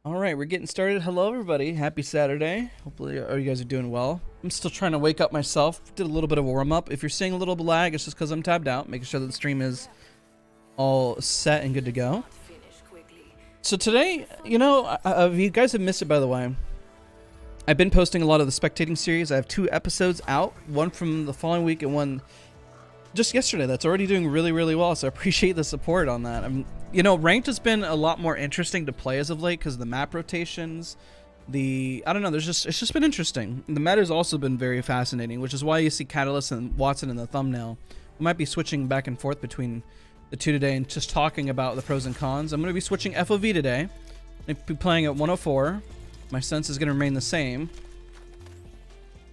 All right, we're getting started. Hello, everybody. Happy Saturday. Hopefully, you guys are doing well. I'm still trying to wake up myself. Did a little bit of a warm up. If you're seeing a little lag, it's just because I'm tabbed out, making sure that the stream is all set and good to go. So today, you guys have missed it, by the way. I've been posting a lot of the spectating series. I have 2 episodes out, one from the following week and one just yesterday. That's already doing really, really well. So I appreciate the support on that. Ranked has been a lot more interesting to play as of late because of the map rotations. I don't know, it's just been interesting. The meta has also been very fascinating, which is why you see Catalyst and Wattson in the thumbnail. We might be switching back and forth between the two today and just talking about the pros and cons. I'm going to be switching FOV today. I'm be playing at 104. My sense is going to remain the same.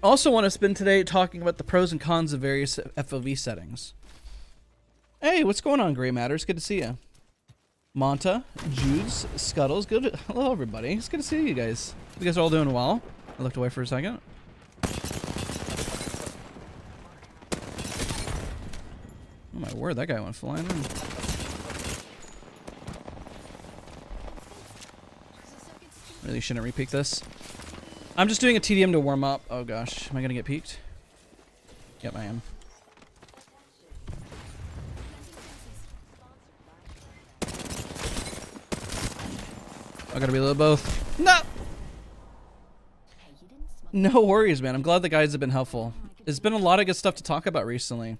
Also want to spend today talking about the pros and cons of various FOV settings. Hey, what's going on, Gray Matters? Good to see you. Monta, Judes, Scuttles, good. Hello, everybody. It's good to see you guys. You guys are all doing well. I looked away for a second. Oh my word, that guy went flying in. Really shouldn't repeat this. I'm just doing a TDM to warm up. Oh gosh, am I gonna get peeked? Yep, I am. I gotta be a little both. No! No worries, man. I'm glad the guides have been helpful. There's been a lot of good stuff to talk about recently.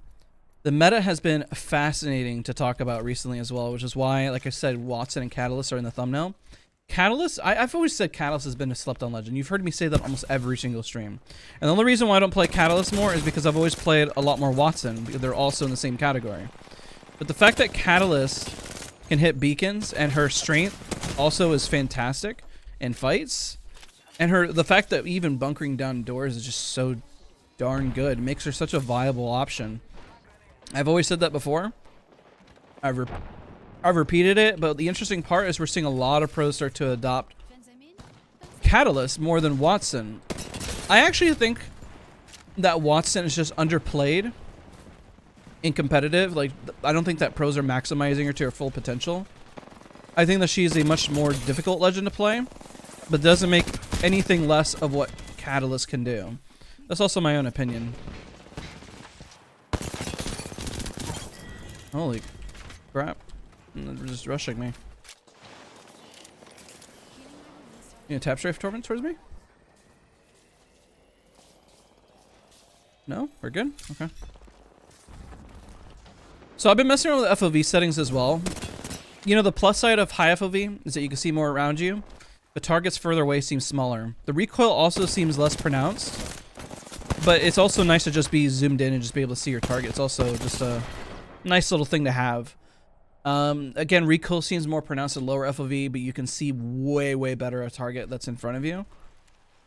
The meta has been fascinating to talk about recently as well, which is why, like I said, Wattson and Catalyst are in the thumbnail. Catalyst, I've always said Catalyst has been a slept-on legend. You've heard me say that almost every single stream. And the only reason why I don't play Catalyst more is because I've always played a lot more Wattson, because they're also in the same category. But the fact that Catalyst can hit beacons and her strength also is fantastic in fights, and the fact that even bunkering down doors is just so darn good makes her such a viable option. I've always said that before. I've repeated it, but the interesting part is we're seeing a lot of pros start to adopt Catalyst more than Wattson. I actually think that Wattson is just underplayed in competitive. Like, I don't think that pros are maximizing her to her full potential. I think that she is a much more difficult legend to play, but doesn't make anything less of what Catalyst can do. That's also my own opinion. Holy crap. They're just rushing me. You gonna tap strafe torment towards me? No? We're good? Okay. So I've been messing around with FOV settings as well. You know, the plus side of high FOV is that you can see more around you. The targets further away seem smaller. The recoil also seems less pronounced, but it's also nice to just be zoomed in and just be able to see your target. It's also just a nice little thing to have. Again, recoil seems more pronounced at lower FOV, but you can see way, way better a target that's in front of you.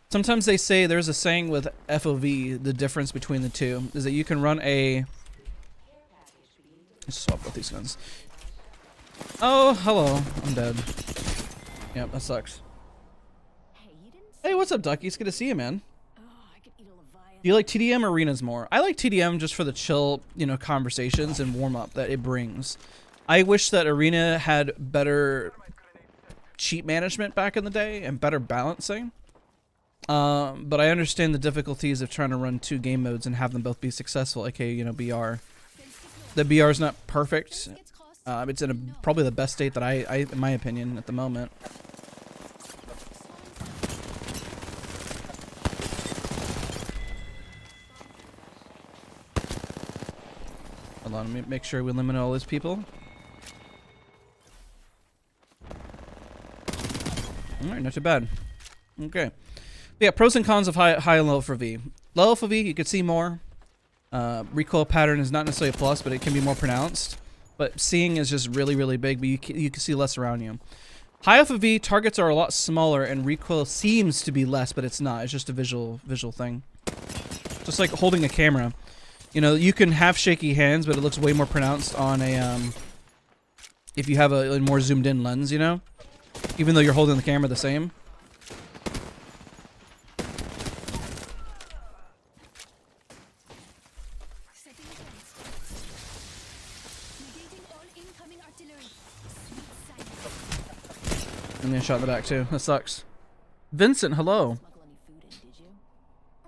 Sometimes they say, there's a saying with FOV, the difference between the two is that you can run a... Let's swap both these guns. Oh, hello. I'm dead. Yep, that sucks. Hey, what's up, Ducky? It's good to see you, man. Do you like TDM or arenas more? I like TDM just for the chill, conversations and warm-up that it brings. I wish that arena had better cheat management back in the day and better balancing. But I understand the difficulties of trying to run 2 game modes and have them both be successful, aka, BR. The BR is not perfect. It's in probably the best state that I, in my opinion, at the moment. Hold on, let me make sure we limit all these people. Alright, not too bad. Okay. But yeah, pros and cons of high and low FOV. Low FOV, you can see more. Recoil pattern is not necessarily a plus, but it can be more pronounced. But seeing is just really, really big, but you can see less around you. High FOV, targets are a lot smaller, and recoil seems to be less, but it's not. It's just a visual thing. Just like holding a camera. You can have shaky hands, but it looks way more pronounced on a, if you have a more zoomed in lens, even though you're holding the camera the same. And then shot in the back too. That sucks. Vincent, hello.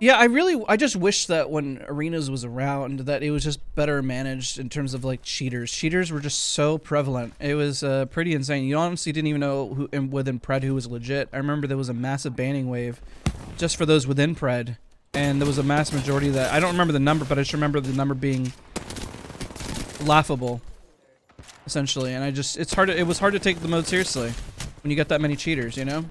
Yeah, I just wish that when Arenas was around that it was just better managed in terms of like cheaters. Cheaters were just so prevalent. It was pretty insane. You honestly didn't even know who within Pred who was legit. I remember there was a massive banning wave just for those within Pred. And there was a mass majority that, I don't remember the number, but I just remember the number being laughable, essentially. And it was hard to take the mode seriously when you got that many cheaters, you know?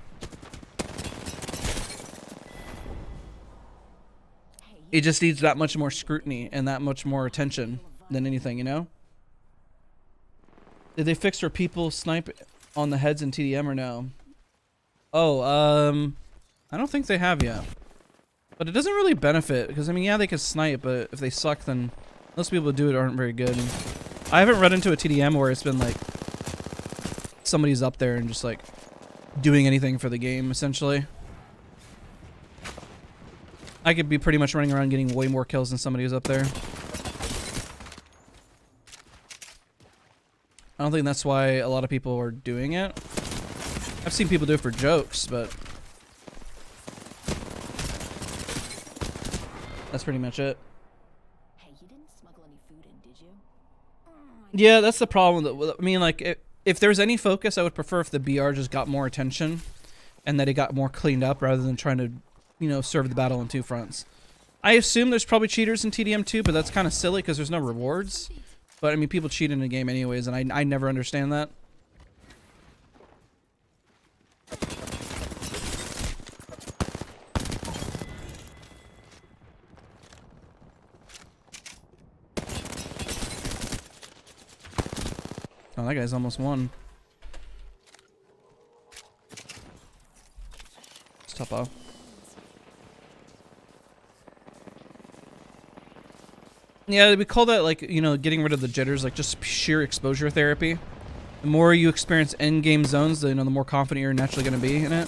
It just needs that much more scrutiny and that much more attention than anything, you know? Did they fix where people snipe on the heads in TDM or no? Oh, I don't think they have yet. But it doesn't really benefit, because I mean, yeah, they can snipe, but if they suck, then most people who do it aren't very good. And I haven't run into a TDM where it's been like, somebody's up there and just like, doing anything for the game, essentially. I could be pretty much running around getting way more kills than somebody who's up there. I don't think that's why a lot of people are doing it. I've seen people do it for jokes, but that's pretty much it. Hey, you didn't smuggle any food in, did you? Yeah, that's the problem. I mean, like, if there's any focus, I would prefer if the BR just got more attention and that it got more cleaned up rather than trying to, you know, serve the battle on two fronts. I assume there's probably cheaters in TDM too, but that's kind of silly because there's no rewards. But I mean, people cheat in the game anyways, and I never understand that. Oh, that guy's almost won. Let's top off. Yeah, we call that, like, you know, getting rid of the jitters, like just sheer exposure therapy. The more you experience end-game zones, the more confident you're naturally going to be in it.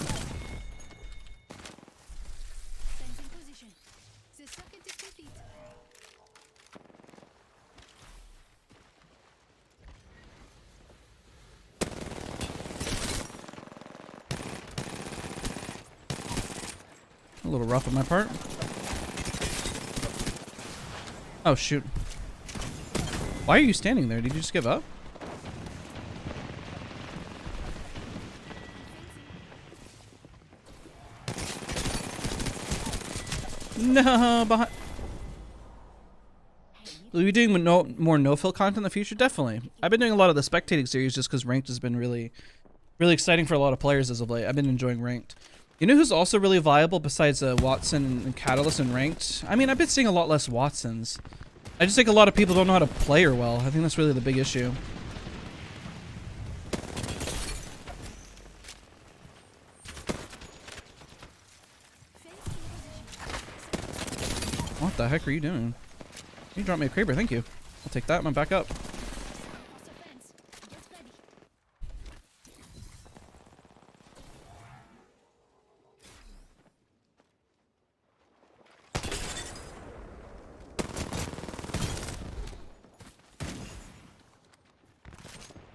A little rough on my part. Oh, shoot. Why are you standing there? Did you just give up? No, behind. Will you be doing more no-fill content in the future? Definitely. I've been doing a lot of the spectating series just because ranked has been really exciting for a lot of players as of late. I've been enjoying ranked. You know who's also really viable besides Wattson and Catalyst and ranked? I mean, I've been seeing a lot less Wattsons. I just think a lot of people don't know how to play her well. I think that's really the big issue. What the heck are you doing? You dropped me a Kraber, thank you. I'll take that, I'm back up.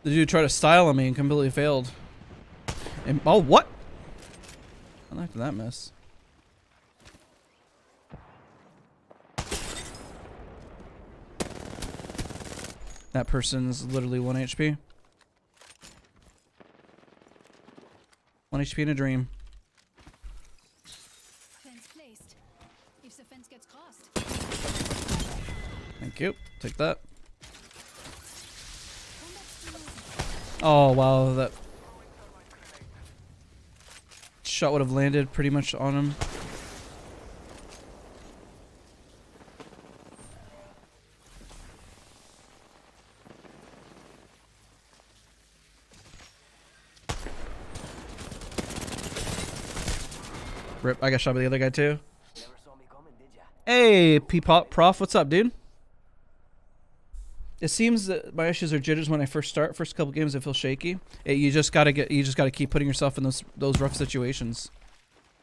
The dude tried to style on me and completely failed. And, oh, what? I like that miss. That person's literally 1 HP. 1 HP in a dream. Fence placed. If the fence gets crossed. Thank you. Take that. Oh, wow, that shot would have landed pretty much on him. Rip, I got shot by the other guy too. Hey, P-Pop Prof, what's up, dude? It seems that my issues are jitters when I first start. First couple games, I feel shaky. You just gotta keep putting yourself in those rough situations.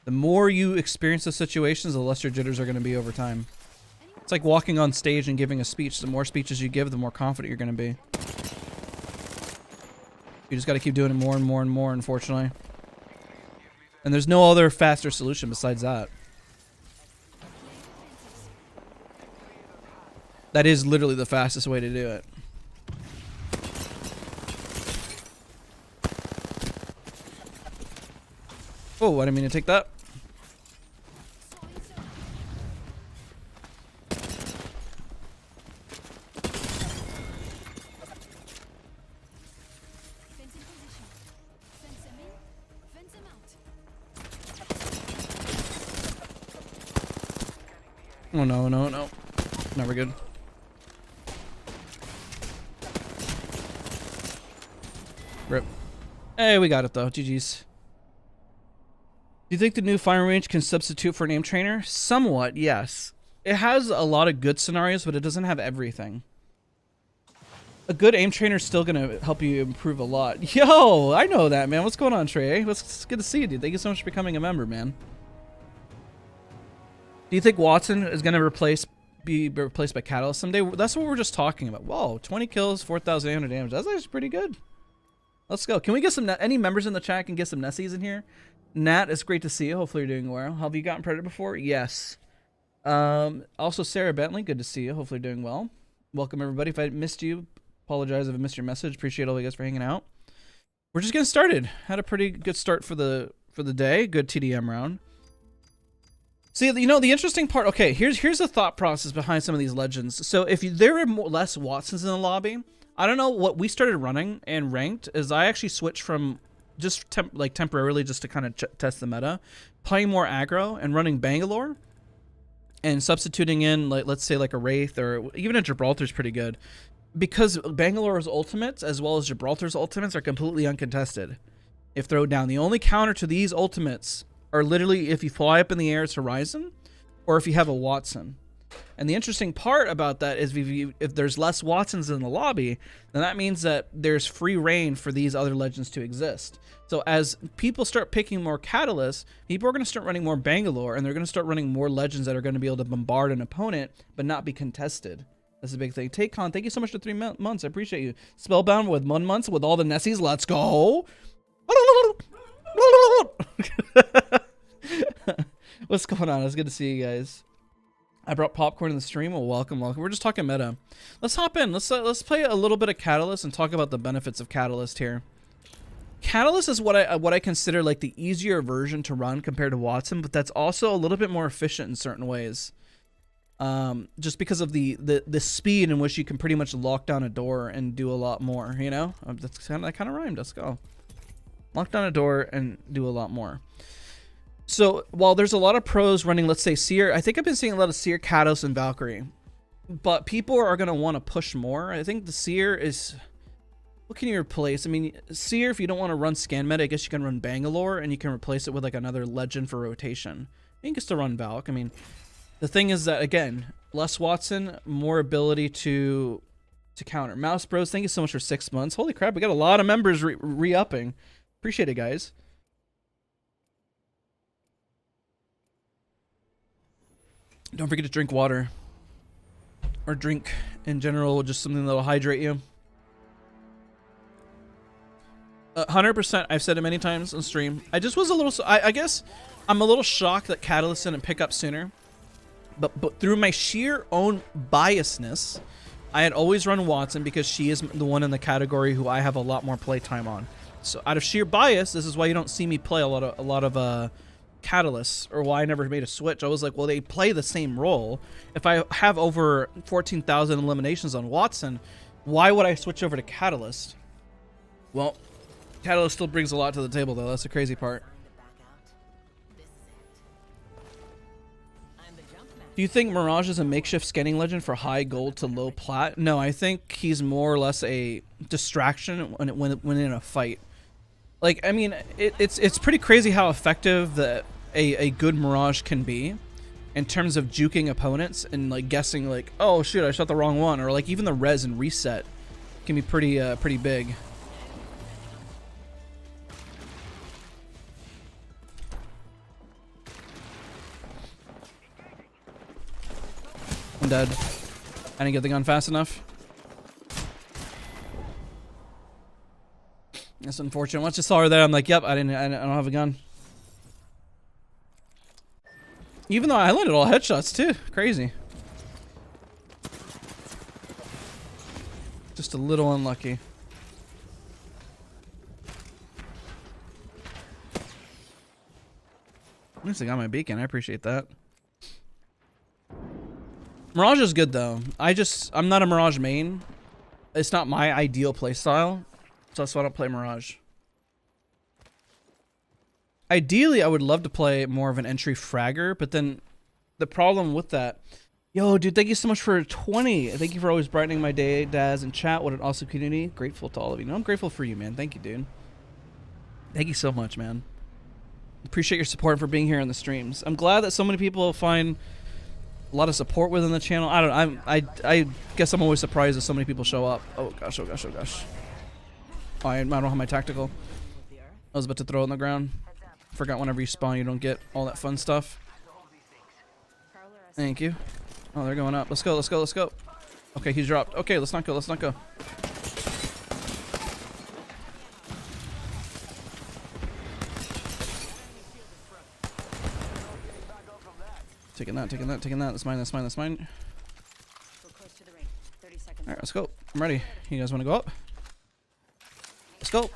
The more you experience those situations, the less your jitters are gonna be over time. It's like walking on stage and giving a speech. The more speeches you give, the more confident you're gonna be. You just got to keep doing it more and more and more, unfortunately. And there's no other faster solution besides that. That is literally the fastest way to do it. Oh, I didn't mean to take that. Oh no, no, no. Never good. Rip. Hey, we got it though. GG's. Do you think the new firing range can substitute for an aim trainer? Somewhat, yes. It has a lot of good scenarios, but it doesn't have everything. A good aim trainer is still going to help you improve a lot. Yo, I know that, man. What's going on, Trey? It's good to see you, dude. Thank you so much for becoming a member, man. Do you think Wattson is going to be replaced by Catalyst someday? That's what we're just talking about. Whoa, 20 kills, 4,800 damage. That's actually pretty good. Let's go. Can we get some... Any members in the chat can get some Nessies in here? Nat, it's great to see you. Hopefully you're doing well. Have you gotten Predator before? Yes. Also, Sarah Bentley, good to see you. Hopefully you're doing well. Welcome, everybody. If I missed you, apologize if I missed your message. Appreciate all you guys for hanging out. We're just getting started. Had a pretty good start for the day. Good TDM round. See, you know, the interesting part... Okay, here's the thought process behind some of these legends. So if there are less Wattsons in the lobby... I don't know what we started running and ranked is I actually switched from just temporarily just to kind of test the meta, playing more aggro and running Bangalore and substituting in let's say like a Wraith or even a Gibraltar is pretty good because Bangalore's ultimates as well as Gibraltar's ultimates are completely uncontested. If thrown down, the only counter to these ultimates are literally if you fly up in the air, it's Horizon, or if you have a Wattson. And the interesting part about that is if there's less Wattsons in the lobby, then that means that there's free reign for these other legends to exist. So as people start picking more Catalysts, people are going to start running more Bangalore, and they're going to start running more legends that are going to be able to bombard an opponent, but not be contested. That's a big thing. Take-Con, thank you so much for 3 months. I appreciate you. Spellbound with 1 month with all the Nessies. Let's go. What's going on? It's good to see you guys. I brought popcorn in the stream. Well, welcome. We're just talking meta. Let's hop in. Let's play a little bit of Catalyst and talk about the benefits of Catalyst here. Catalyst is what I consider like the easier version to run compared to Wattson, but that's also a little bit more efficient in certain ways. Just because of the speed in which you can pretty much lock down a door and do a lot that kind of rhymed. Let's go. Lock down a door and do a lot more. So while there's a lot of pros running, let's say Seer, I think I've been seeing a lot of Seer, Kados, and Valkyrie, but people are going to want to push more. I think the Seer is, what can you replace? I mean, Seer, if you don't want to run scan meta, I guess you can run Bangalore and you can replace it with like another legend for rotation. You can still run Valk. I mean, the thing is that, again, less Wattson, more ability to counter. Mouse Bros, thank you so much for 6 months. Holy crap, we got a lot of members re-upping. Appreciate it, guys. Don't forget to drink water. Or drink in general, just something that'll hydrate you. 100%, I've said it many times on stream. I just was a little... I guess I'm a little shocked that Catalyst didn't pick up sooner. But through my sheer own biasness, I had always run Wattson because she is the one in the category who I have a lot more play time on. So out of sheer bias, this is why you don't see me play a lot of Catalysts, or why I never made a switch. I was like, well, they play the same role. If I have over 14,000 eliminations on Wattson, why would I switch over to Catalyst? Well, Catalyst still brings a lot to the table, though. That's the crazy part. Do you think Mirage is a makeshift scanning legend for high gold to low plat? No, I think he's more or less a distraction when in a fight. Like, I mean, it's pretty crazy how effective a good Mirage can be in terms of juking opponents and like guessing like, oh shoot, I shot the wrong one, or like even the res and reset can be pretty big. I'm dead. I didn't get the gun fast enough. That's unfortunate. Once I saw her there, I'm like, yep, I don't have a gun. Even though I landed all headshots too. Crazy. Just a little unlucky. At least I got my beacon. I appreciate that. Mirage is good though. I'm not a Mirage main. It's not my ideal playstyle, so that's why I don't play Mirage. Ideally, I would love to play more of an entry fragger, but then the problem with that... Yo, dude, thank you so much for 20. Thank you for always brightening my day, Daz, and chat. What an awesome community. Grateful to all of you. No, I'm grateful for you, man. Thank you, dude. Thank you so much, man. Appreciate your support for being here on the streams. I'm glad that so many people find a lot of support within the channel. I guess I'm always surprised that so many people show up. Oh gosh, oh gosh, oh gosh. Oh, I don't have my tactical. I was about to throw it on the ground. Forgot whenever you spawn, you don't get all that fun stuff. Thank you. Oh, they're going up. Let's go, let's go, let's go. Okay, he's dropped. Okay, let's not go, let's not go. Taking that, taking that, taking that. That's mine, that's mine, that's mine. Alright, let's go. I'm ready. You guys want to go up? Let's go.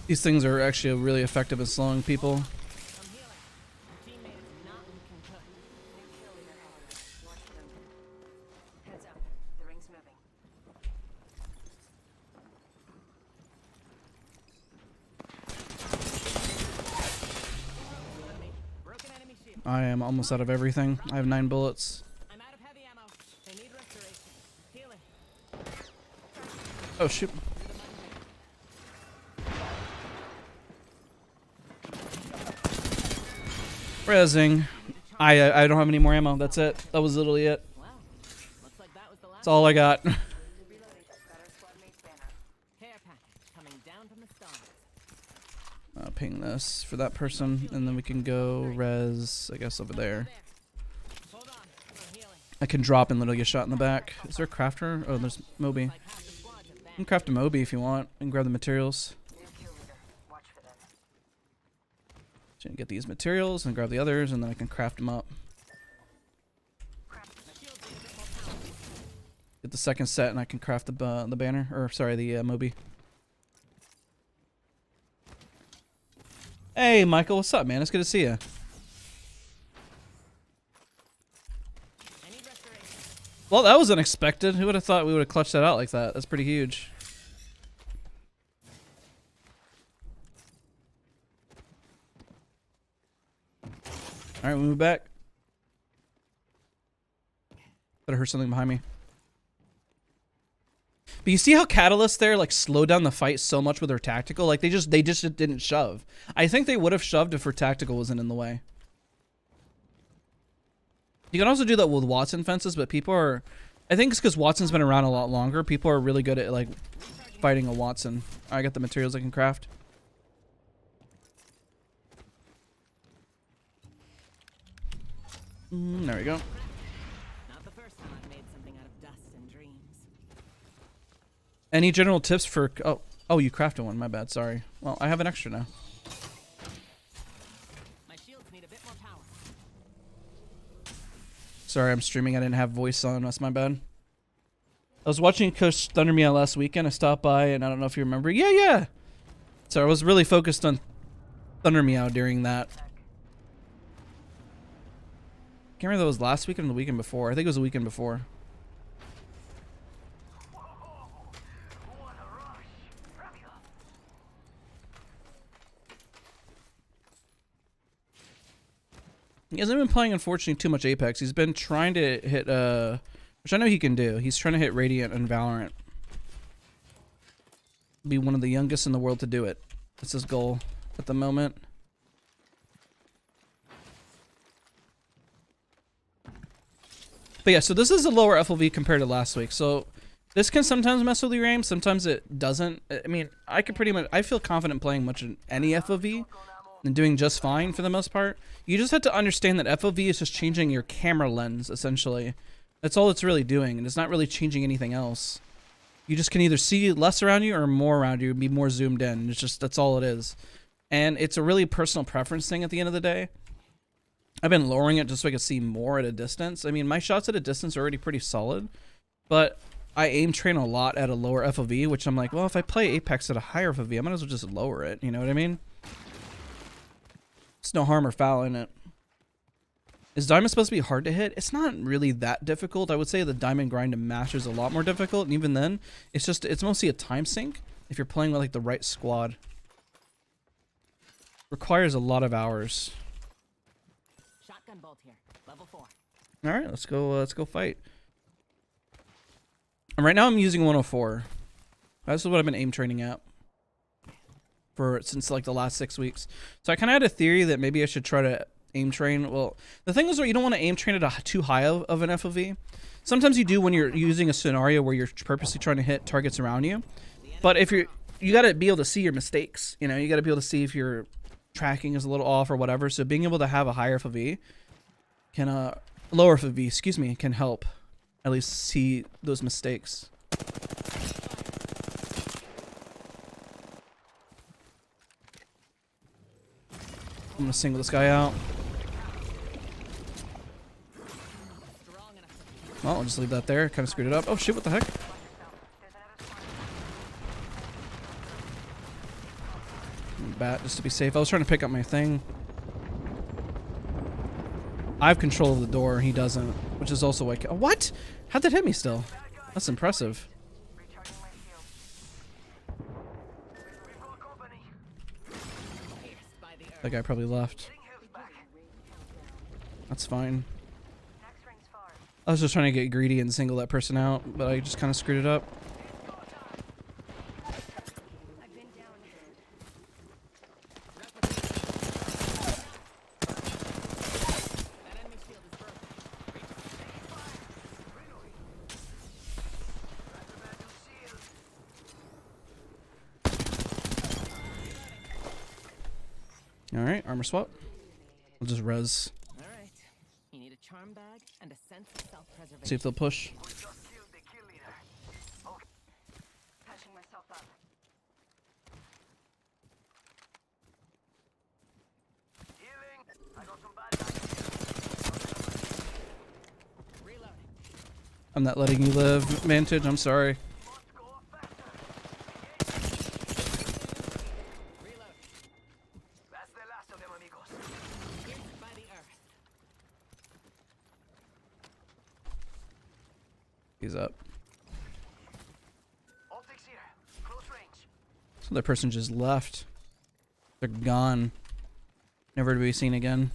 These things are actually really effective at slowing people. I am almost out of everything. I have 9 bullets. I'm out of heavy ammo. They need restoration. Healing. Oh shoot. Rezzing. I don't have any more ammo. That's it. That was literally it. Wow. Looks like that was the last. That's all I got. Care package coming down from the stars. Ping this for that person, and then we can go res, I guess, over there. Hold on. I'm healing. I can drop and literally get shot in the back. Is there a crafter? Oh, there's Moby. Like half the squad's at You that. can craft a Moby if you want, and grab the materials. So you can get these materials and grab the others, and then I can craft them up. Get the second set, and I can craft the banner, or sorry, the Moby. Hey, Michael, what's up, man? It's good to see you. I need restoration. Well, that was unexpected. Who would have thought we would have clutched that out like that? That's pretty huge. All right, we move back. Thought I heard something behind me. But you see how Catalyst there like slowed down the fight so much with their tactical? Like they just didn't shove. I think they would have shoved if her tactical wasn't in the way. You can also do that with Wattson fences, but people are, I think it's because Wattson's been around a lot longer. People are really good at like fighting a Wattson. I got the materials I can craft. There we go. Not the first time I've made something out of dust and dreams. Any general tips for... Oh, you crafted one. My bad. Sorry. Well, I have an extra now. My shields need a bit more power. Sorry, I'm streaming. I didn't have voice on. That's my bad. I was watching Coach Thunder Meow last weekend. I stopped by, and I don't know if you remember. Yeah. So I was really focused on Thunder Meow during that. Can't remember if that was last weekend or the weekend before. I think it was the weekend before. He hasn't been playing, unfortunately, too much Apex. He's been trying to hit, which I know he can do. He's trying to hit Radiant and Valorant. Be one of the youngest in the world to do it. That's his goal at the moment. But yeah, so this is a lower FOV compared to last week. So this can sometimes mess with your aim, sometimes it doesn't. I mean, I could pretty much, I feel confident playing much in any FOV and doing just fine for the most part. You just have to understand that FOV is just changing your camera lens, essentially. That's all it's really doing, and it's not really changing anything else. You just can either see less around you or more around you and be more zoomed in. It's just, that's all it is. And it's a really personal preference thing at the end of the day. I've been lowering it just so I can see more at a distance. I mean, my shots at a distance are already pretty solid, but I aim train a lot at a lower FOV, which I'm like, well, if I play Apex at a higher FOV, I might as well just lower it. You know what I mean? It's no harm or foul in it. Is diamond supposed to be hard to hit? It's not really that difficult. I would say the diamond grind to master is a lot more difficult, and even then, it's mostly a time sink if you're playing with like the right squad. Requires a lot of hours. Shotgun bolt here. Level 4. All right, let's go fight. And right now I'm using 104. That's what I've been aim training at since like the last 6 weeks. So I kind of had a theory that maybe I should try to aim train. Well, the thing is, you don't want to aim train at too high of an FOV. Sometimes you do when you're using a scenario where you're purposely trying to hit targets around you. But if you got to be able to see your mistakes. You know, you got to be able to see if your tracking is a little off or whatever. So being able to have a higher FOV lower FOV, excuse me, can help at least see those mistakes. I'm gonna single this guy out. Well, I'll just leave that there. Kind of screwed it up. Oh shit, what the heck? Bat just to be safe. I was trying to pick up my thing. I have control of the door, he doesn't, which is also like, what? How'd that hit me still? That's impressive. That guy probably left. That's fine. I was just trying to get greedy and single that person out, but I just kind of screwed it up. Alright, armor swap. We'll just res. Alright. You need a charm bag and a sense of self-preservation. See if they'll push. Patching myself up. Reloading. I'm not letting you live, Vantage. I'm sorry. He's up. So that person just left. They're gone. Never to be seen again.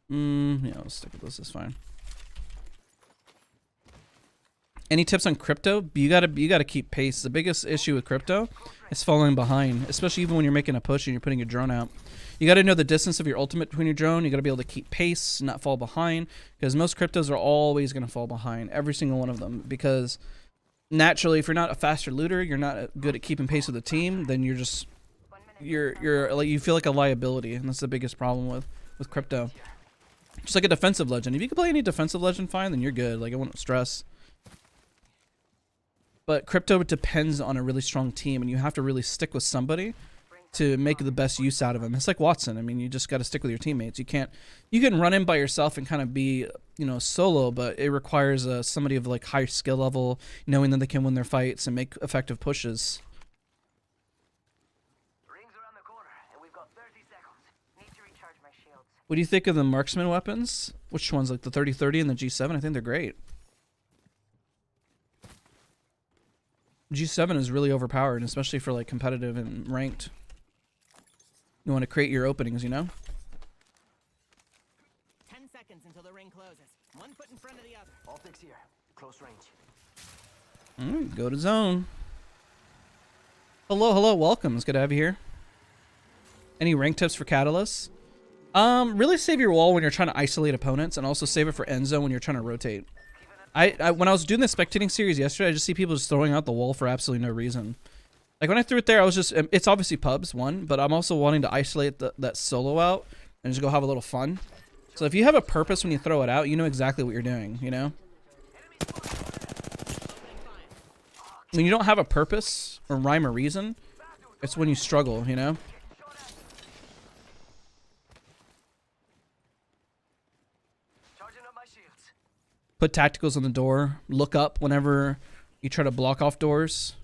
Yeah, I'll stick with this. It's fine. Any tips on crypto? You gotta keep pace. The biggest issue with crypto is falling behind, especially even when you're making a push and you're putting your drone out. You got to know the distance of your ultimate between your drone. You got to be able to keep pace, not fall behind, because most cryptos are always going to fall behind, every single one of them. Because naturally, if you're not a faster looter, you're not good at keeping pace with the team, then you're just you're like, you feel like a liability, and that's the biggest problem with crypto. Just like a defensive legend. If you can play any defensive legend fine, then you're good. Like, I wouldn't stress. But crypto depends on a really strong team, and you have to really stick with somebody to make the best use out of them. It's like Wattson. I mean, you just got to stick with your teammates. You can run in by yourself and kind of be, you know, solo, but it requires somebody of like high skill level, knowing that they can win their fights and make effective pushes. Rings around the corner, and we've got 30 seconds. Need to recharge my shields. What do you think of the marksman weapons? Which ones, like the 30-30 and the G7? I think they're great. G7 is really overpowered, especially for like competitive and ranked. You want to create your openings, you know? 10 seconds until the ring closes. One foot in front of the other. Optics here. Close range. Go to zone. Hello, welcome. It's good to have you here. Any rank tips for Catalyst? Really save your wall when you're trying to isolate opponents, and also save it for end zone when you're trying to rotate. I when I was doing the spectating series yesterday, I just see people just throwing out the wall for absolutely no reason. Like when I threw it there, I was just, it's obviously pubs, one, but I'm also wanting to isolate that solo out and just go have a little fun. So if you have a purpose when you throw it out, you know exactly what you're doing, you know? When you don't have a purpose or rhyme or reason, it's when you struggle, you know? Charging up my shields. Put tacticals on the door. Look up whenever you try to block off doors.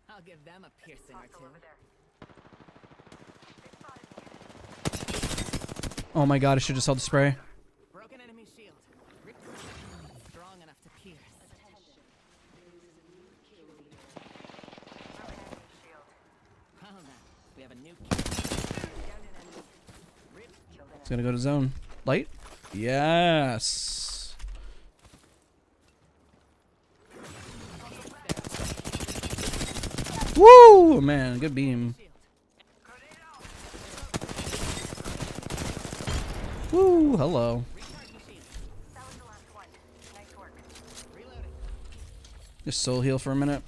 I'll give them a piercing or two. Oh my god, I should just held the spray. Broken enemy shield. Strong enough to pierce. Well then, we have a new It's gonna go to zone. Light? Yes. Woo! Man, good beam. Woo! Hello. That was the last one. Nice work. reloading. Just soul heal for a minute.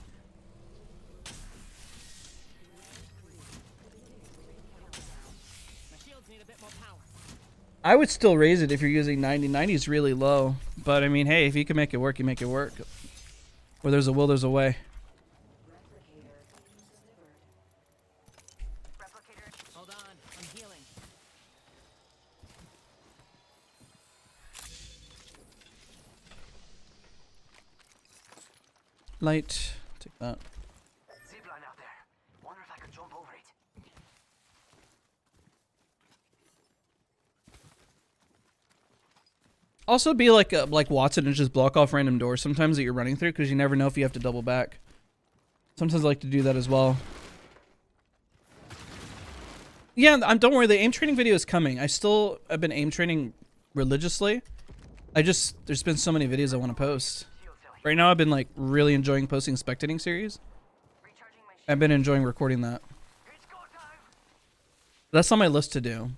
My shields need a bit more power. I would still raise it if you're using 90. 90 is really low. But I mean, hey, if you can make it work, you make it work. Where there's a will, there's a way. Hold on, I'm healing. Light. Take that. Zipline out there. Wonder if I could jump over it. Also be like Wattson and just block off random doors sometimes that you're running through, because you never know if you have to double back. Sometimes I like to do that as well. Yeah, don't worry, the aim training video is coming. I've been aim training religiously. There's been so many videos I want to post. Right now I've been like really enjoying posting spectating series. Recharging my shield. I've been enjoying recording that. It's go time. That's on my list to do.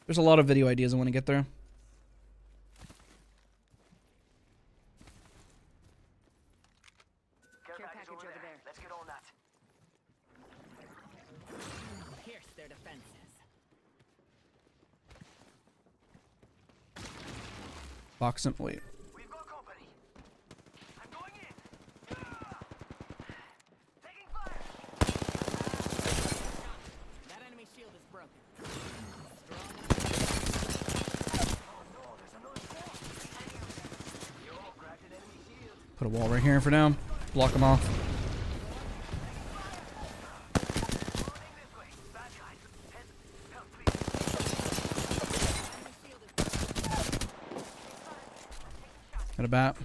There's a lot of video ideas I want to get through. Care Care package package over over there. there. Let's get on that. Pierce their defenses. Box him. Wait. We've got company. I'm going in. Taking fire. That enemy shield is broken. Oh no, there's another squad. Yo, cracked an enemy shield. Put a wall right here for now. Block them off. Running this way. Bad guys. Help, please. Enemy shield is broken. Got a bat.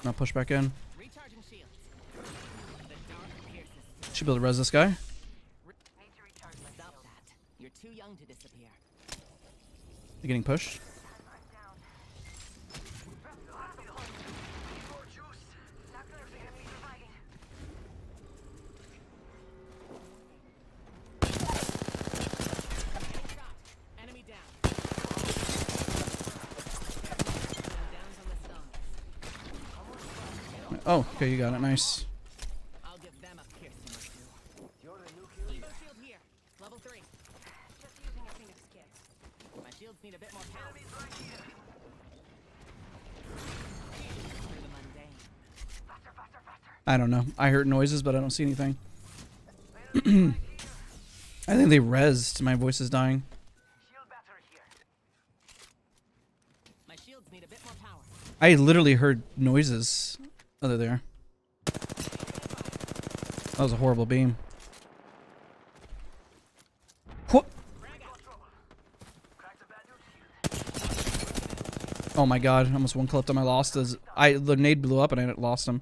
Now push back in. Recharging shields. The dark pierces. Should be able to res this guy. Need to recharge my Stop shield. that. You're too young to disappear. You're getting pushed. I'm down. More juice. Not good. The enemies are fighting. Shot. Enemy down. Down from the stars. Oh, okay, you got it. Nice. I'll give them a piercing or two. You're the new kill. Evo shield here. Level 3. Just using a Phoenix kit. My shields need a bit more power. Enemies right here. Through the mundane. Faster, faster, faster. I don't know. I heard noises, but I don't see anything. I think they rezzed. My voice is dying. Shield battery here. My shields need a bit more power. I literally heard noises. Oh, they're there. That was a horrible beam. Whoop. Cracked a bad dude's shield. Oh my god, almost one clipped him. I lost his. The nade blew up and I lost him.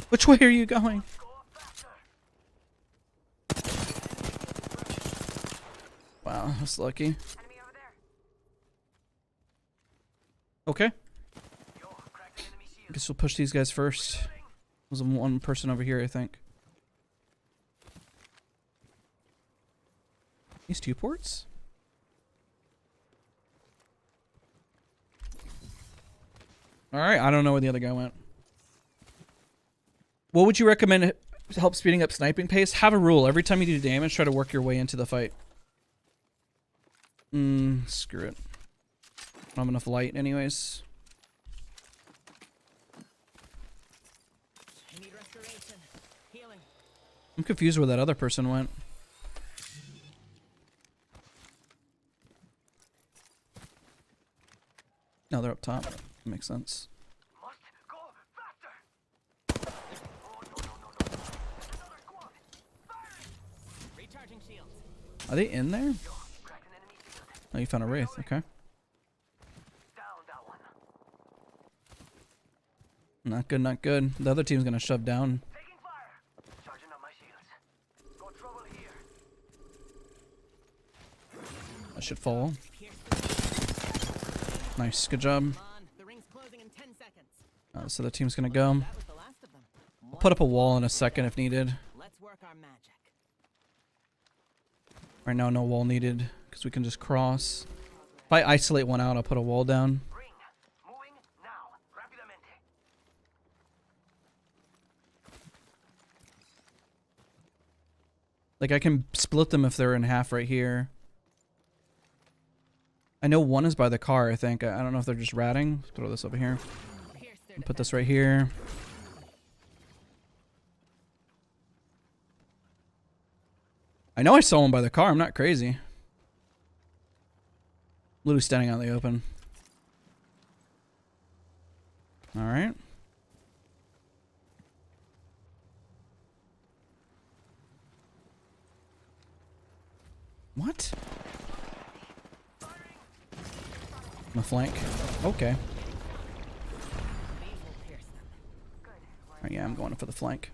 Which way are you going? Go up faster. Wow, that's lucky. Enemy over there. Okay. Yo, cracked an enemy shield. Guess we'll push these guys first. There's one person over here, I think. These 2 ports? Alright, I don't know where the other guy went. What would you recommend to help speeding up sniping pace? Have a rule. Every time you do damage, try to work your way into the fight. Screw it. I don't have enough light anyways. I need restoration. Healing. I'm confused where that other person went. No, they're up top. Makes sense. Must go faster. Oh, no. There's another squad. Firing. Recharging shields. Are they in there? Yo, cracked an enemy field. Oh, you found a wraith. Okay. Down that one. Not good, not good. The other team's gonna shove down. Taking fire. Charging up my shields. Got trouble here. That should fall. Pierce the Nice, good job. Come on. The ring's closing in 10 seconds. So the team's gonna go. That was the last of them. I'll put up a wall in a second if needed. Let's work our magic. Right now, no wall needed because we can just cross. If I isolate one out, I'll put a wall down. Ring. Moving now. Rapidamente. Like I can split them if they're in half right here. I know one is by the car, I think. I don't know if they're just ratting. Let's throw this over here. Pierce their Put this right here. I know I saw one by the car. I'm not crazy. Literally standing out in the open. All right. What? On the flank. Okay. These will pierce them. Alright, yeah, I'm going for the flank.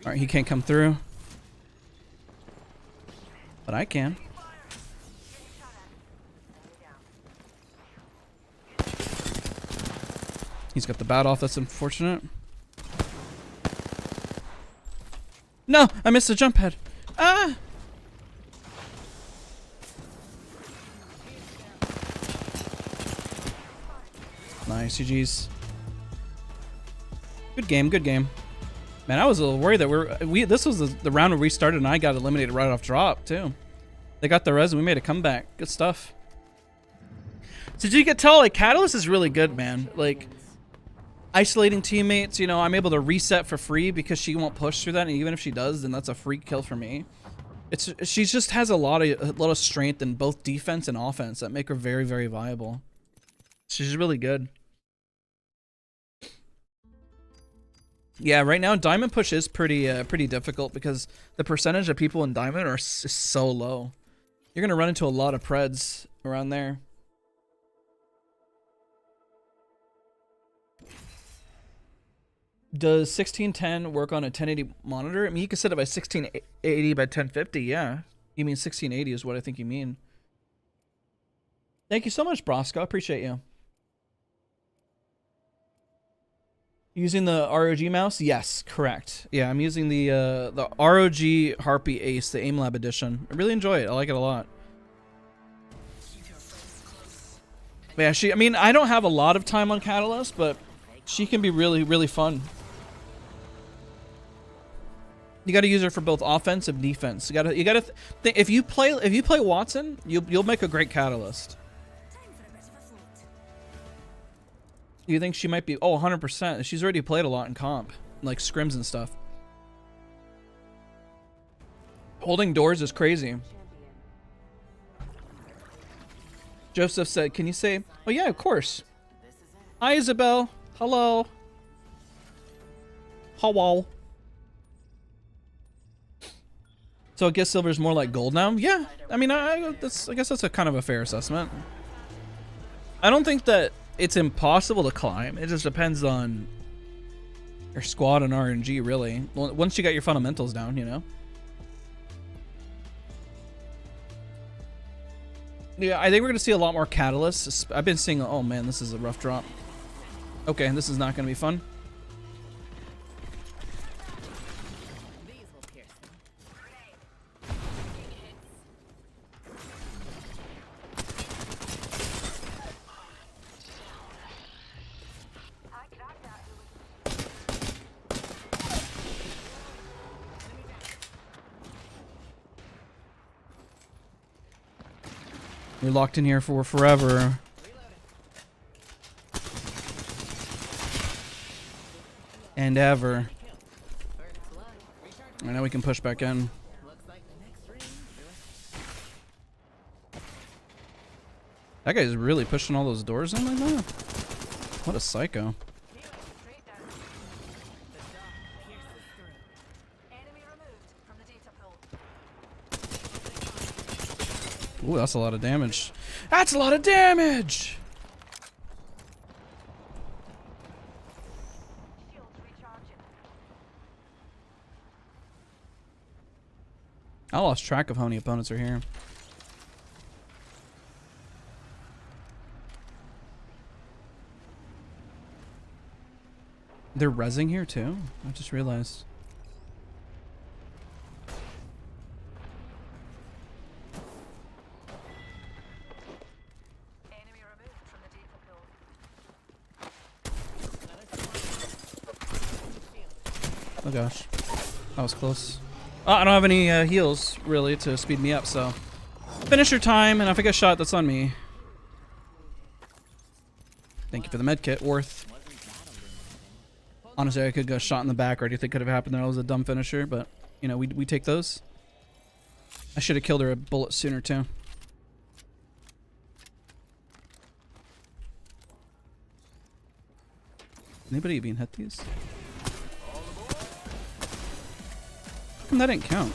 Alright, he can't come through. But I can. He's got the bat off, that's unfortunate. No! I missed the jump head. Ah! Nice, GG's. Good game, good game. Man, I was a little worried that this was the round where we started and I got eliminated right off drop, too. They got the res and we made a comeback. Good stuff. So did you get tell, like, Catalyst is really good, man. Like, isolating teammates, you know, I'm able to reset for free because she won't push through that, and even if she does, then that's a free kill for me. She just has a lot of strength in both defense and offense that make her very, very viable. She's really good. Yeah, right now diamond push is pretty difficult because the percentage of people in diamond are so low. You're gonna run into a lot of preds around there. Does 1610 work on a 1080 monitor? I mean, you can set it by 1680 by 1050. Yeah, you mean 1680 is what I think you mean. Thank you so much, Brosco. Appreciate you. Using the ROG mouse? Yes, correct. Yeah, I'm using the ROG Harpy Ace, the AimLab edition. I really enjoy it. I like it a lot. But yeah, I mean, I don't have a lot of time on Catalyst, but she can be really, really fun. You got to use her for both offense and defense. You gotta think if you play Wattson, you'll make a great Catalyst. You think she might be? Oh, 100%. She's already played a lot in comp, like scrims and stuff. Holding doors is crazy. Joseph said, "Can you say?" Oh yeah, of course. Hi, Isabel. Hello. Hello. So I guess silver's more like gold now? Yeah. I mean, I guess that's a kind of a fair assessment. I don't think that it's impossible to climb. It just depends on your squad and RNG, really. Once you got your fundamentals down, you know. Yeah, I think we're gonna see a lot more catalysts. I've been seeing. Oh man, this is a rough drop. Okay, this is not gonna be fun. These will pierce them. I cracked that. We're locked in here for forever. And ever. First blood. Recharging. I know we can push back in. Looks like the next ring. That guy's really pushing all those doors in like that. What a psycho. Straight down. The dot pierces through. Enemy removed from the data pool. Ooh, that's a lot of damage. That's a lot of damage! Shields recharging. I lost track of how many opponents are here. They're rezzing here too? I just realized. Enemy removed from the data pool. Oh gosh. That was close. Oh, I don't have any heals, really, to speed me up, so... Finisher time, and if I get shot, that's on me. Thank you for the med kit. Worth. Honestly, I could go shot in the back or anything could have happened there. That was a dumb finisher, but, you know, we take those. I should have killed her a bullet sooner, too. Anybody even hit these? How come that didn't count?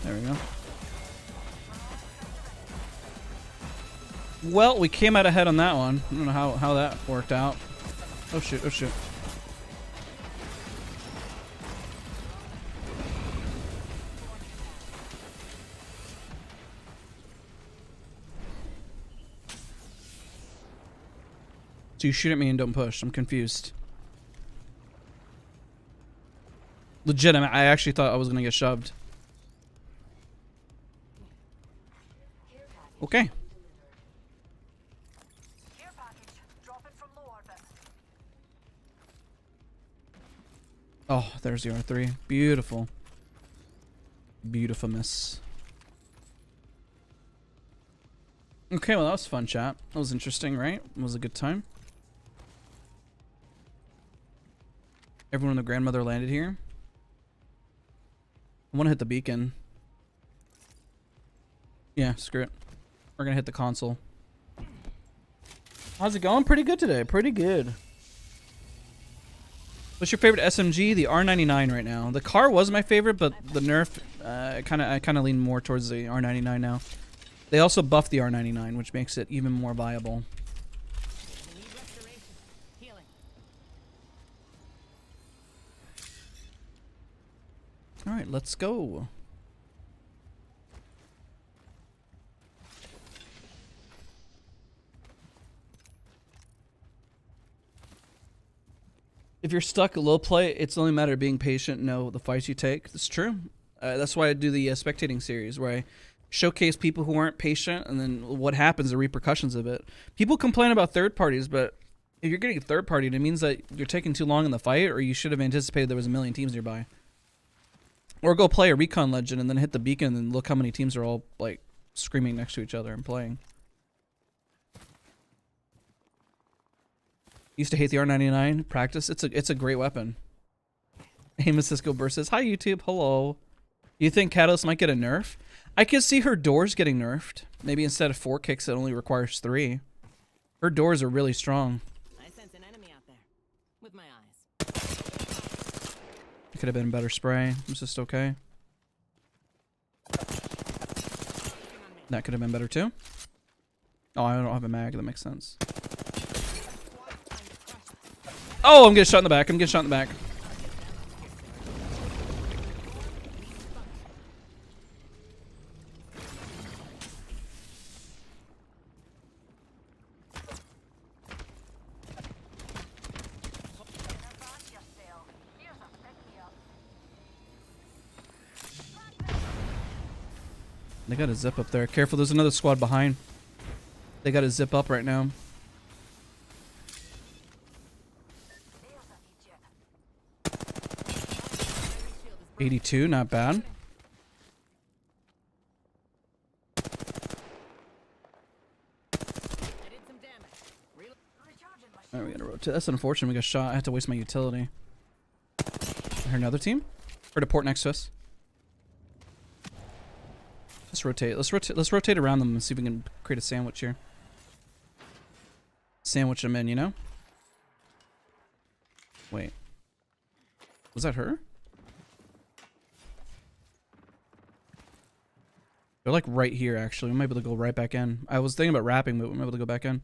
There we go. Well, we came out ahead on that one. I don't know how that worked out. Oh shoot, oh shoot. So you shoot at me and don't push. I'm confused. Legitimate. I actually thought I was gonna get shoved. Okay. Care package dropping from low orbit. Oh, there's the R3. Beautiful. Beautiful miss. Okay, well that was fun, chat. That was interesting, right? It was a good time. Everyone and their grandmother landed here. I want to hit the beacon. Yeah, screw it. We're gonna hit the console. How's it going? Pretty good today. Pretty good. What's your favorite SMG? The R99 right now. The car was my favorite, but the nerf, I kind of lean more towards the R99 now. They also buffed the R99, which makes it even more viable. We need restoration. Healing. All right, let's go. If you're stuck at low play, it's only a matter of being patient. Know the fights you take. It's true. That's why I do the spectating series, where I showcase people who aren't patient, and then what happens, the repercussions of it. People complain about third parties, but if you're getting third partied, it means that you're taking too long in the fight, or you should have anticipated there was a million teams nearby. Or go play a recon legend and then hit the beacon and then look how many teams are all like screaming next to each other and playing. Used to hate the R99 practice. It's a great weapon. Amos Cisco Burst says, "Hi YouTube, hello. You think Catalyst might get a nerf? I could see her doors getting nerfed. Maybe instead of 4 kicks, it only requires 3. Her doors are really strong. I sense an enemy out there. With my eyes. It could have been a better spray. It's just okay. That could have been better too. Oh, I don't have a mag. That makes sense. Oh, I'm getting shot in the back. I'm getting shot in the back. They got a zip up there. Careful, there's another squad behind. They got a zip up right now. There's a Egypt. 82, not bad. I did some damage. Recharging my Alright, we gotta rotate. That's unfortunate. We got shot. I had to waste my utility. I heard another team? Heard a port next to us. Let's rotate. Let's rotate around them and see if we can create a sandwich here. Sandwich them in, you know? Wait. Was that her? They're like right here, actually. We might be able to go right back in. I was thinking about wrapping, but we might be able to go back in.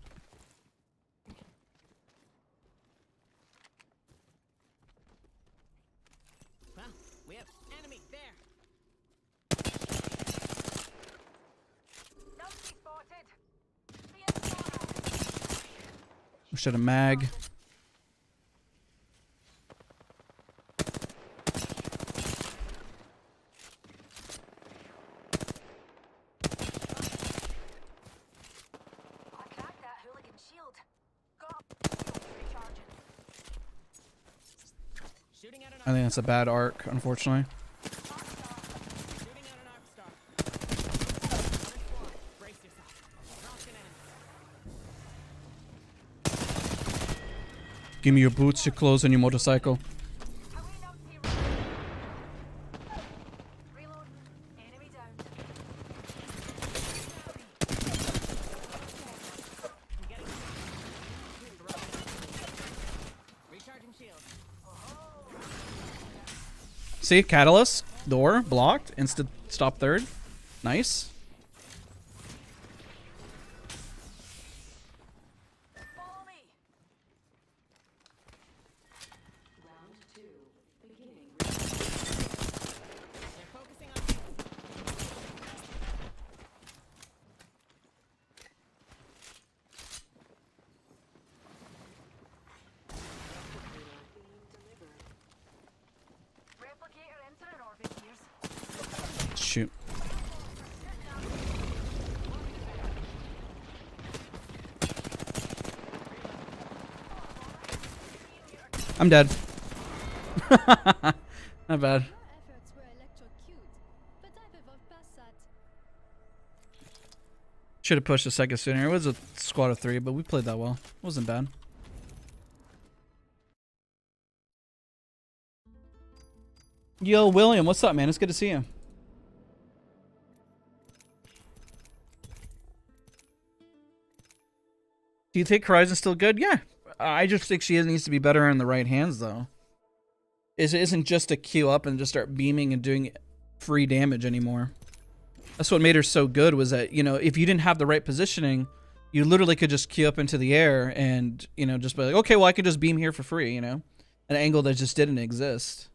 Well, we have enemy there. Numpty spotted. The installment. We should have mag. I cracked that hooligan shield. Got recharging. Shooting at an I think that's a bad arc, unfortunately. shooting at an arc star. Another squad. Brace yourself. Dropped an enemy. Give me your boots, your clothes, and your motorcycle. Away numpty. Reload. Enemy down. I'm getting recharging shield. See, catalyst, door, blocked, instant stop third. Nice. Follow me. They're focusing on Replicator enter in orbit gears. Shoot. I'm dead. Not bad. Your efforts were electrocute, but I've evolved past that. Should have pushed a second sooner. It was a squad of 3, but we played that well. It wasn't bad. Yo, William, what's up, man? It's good to see you. Do you think Horizon's still good? Yeah. I just think she needs to be better in the right hands, though. It isn't just to queue up and just start beaming and doing free damage anymore. That's what made her so good, was that, you know, if you didn't have the right positioning, you literally could just queue up into the air and, you know, just be like, okay, well, I could just beam here for free, you know? An angle that just didn't exist.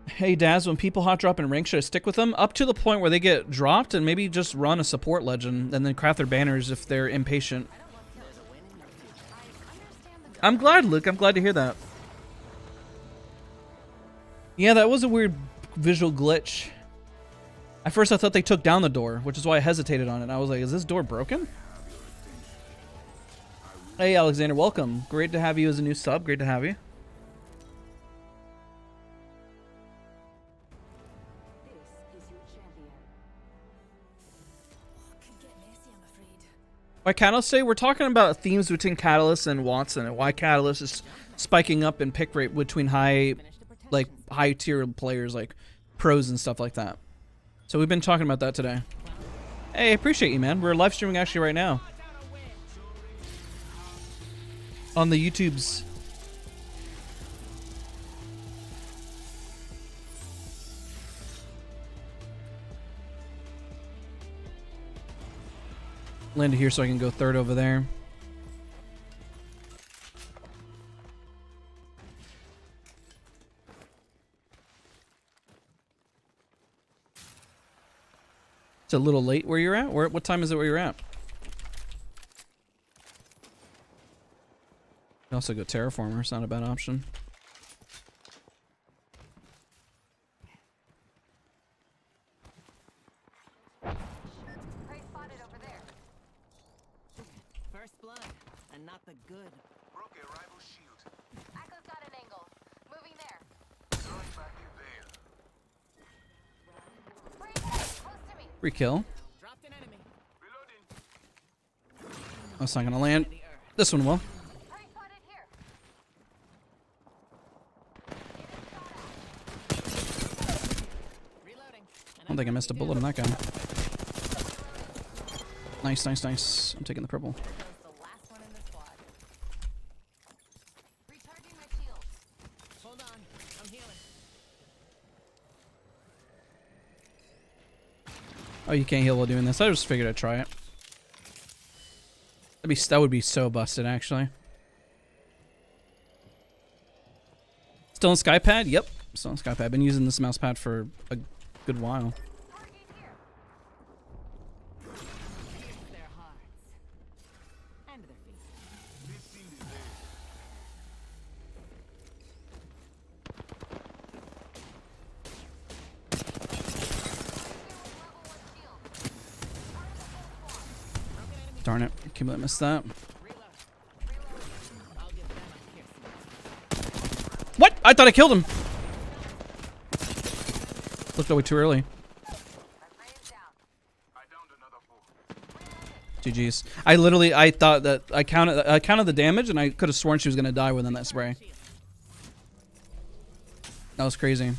Hey Daz, when people hot drop in rank, should I stick with them? Up to the point where they get dropped, and maybe just run a support legend and then craft their banners if they're impatient. I'm glad, Luke. I'm glad to hear that. Yeah, that was a weird visual glitch. At first I thought they took down the door, which is why I hesitated on it. I was like, is this door broken? Hey Alexander, welcome. Great to have you as a new sub. Great to have you. Could get messy, I'm afraid. Why Catalyst say? We're talking about themes between Catalyst and Wattson, and why Catalyst is spiking up in pick rate between high tier players like pros and stuff like that. So we've been talking about that today. Hey, appreciate you, man. We're live streaming actually right now on the YouTubes. Landed here so I can go third over there. It's a little late where you're at. What time is it where you're at? You also go Terraformer. It's not a bad option. and not the good. Broke a rival shield. Echo's got an angle. Moving there. Throwing back a veil. Wraith head, close to me. Free kill. Dropped an enemy. Reloading. That's not gonna land. The earth. This one will. Prey spotted here. Reloading. I don't think I missed a bullet on that guy. Nice, nice, nice. I'm taking the purple. There goes the last one in the squad. Recharging my shields. Hold on. I'm healing. Oh, you can't heal while doing this. I just figured I'd try it. That would be so busted, actually. Still on Skypad? Yep, still on Skypad. Been using this mouse pad for a good while. Target here. Pierce their hearts. And their feet. This thing is there. Darn it. Can't believe I missed that. Reload. I'll give them a piercing. What? I thought I killed him. Looked away too early. My prey is down. I downed another 4. GG's. I thought that I counted the damage and I could have sworn she was gonna die within that spray. That was crazy.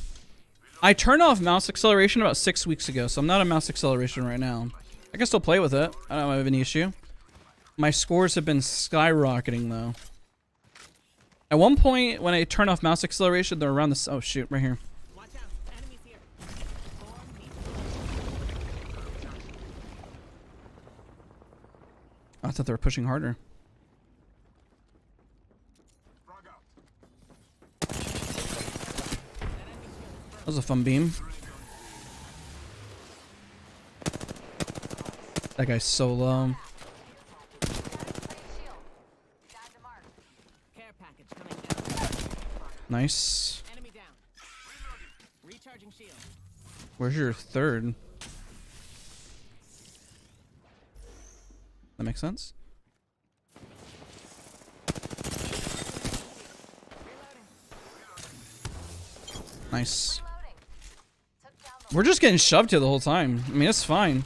I turned off mouse acceleration about 6 weeks ago, so I'm not on mouse acceleration right now. I can still play with it. I don't have any issue. My scores have been skyrocketing though. At one point, when I turned off mouse acceleration, they're around this. Oh shoot, right here. Watch out. Enemies here. For me. I thought they were pushing harder. Frog out. That was a fun beam. That guy's so low. Prey shield. Down to mark. Care package coming down. Nice. Enemy down. Recharging shield. Where's your third? That makes sense. Nice. Reloading. Took down the We're just getting shoved here the whole time. I mean, it's fine.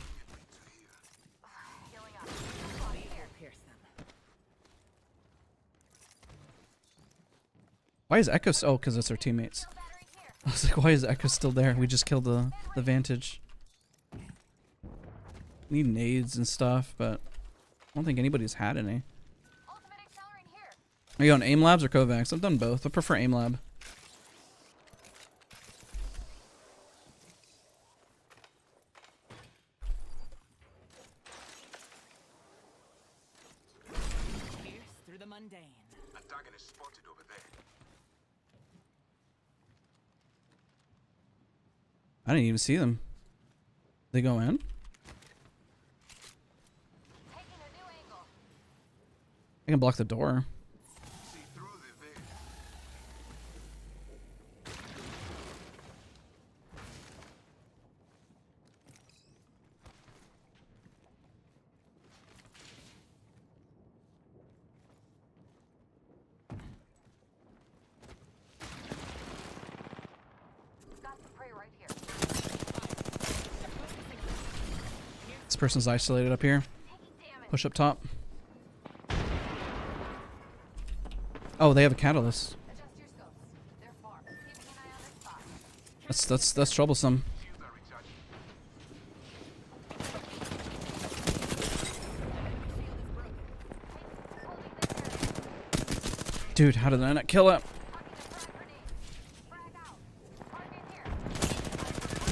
healing up. Spotted here. Pierce them. Why is Echo? Oh, because it's our teammates. Battery here. I was like, why is Echo still there? We just killed the Vantage. Need nades and stuff, but I don't think anybody's had any. Ultimate accelerant here. Are you on aim labs or Kovacs? I've done both. I prefer aim lab. Pierce through the mundane. Antagonist spotted over there. I didn't even see them. They go in? Taking a new angle. I can block the door. See through the veil. Got the prey right here. This person's isolated up here. Taking damage. Push up top. Oh, they have a catalyst. Adjust your scopes. They're far. Keeping an eye on this spot. That's troublesome. Shields are recharging. Holding this area. Dude, how did I not kill it? Frag grenade. Frag out. Target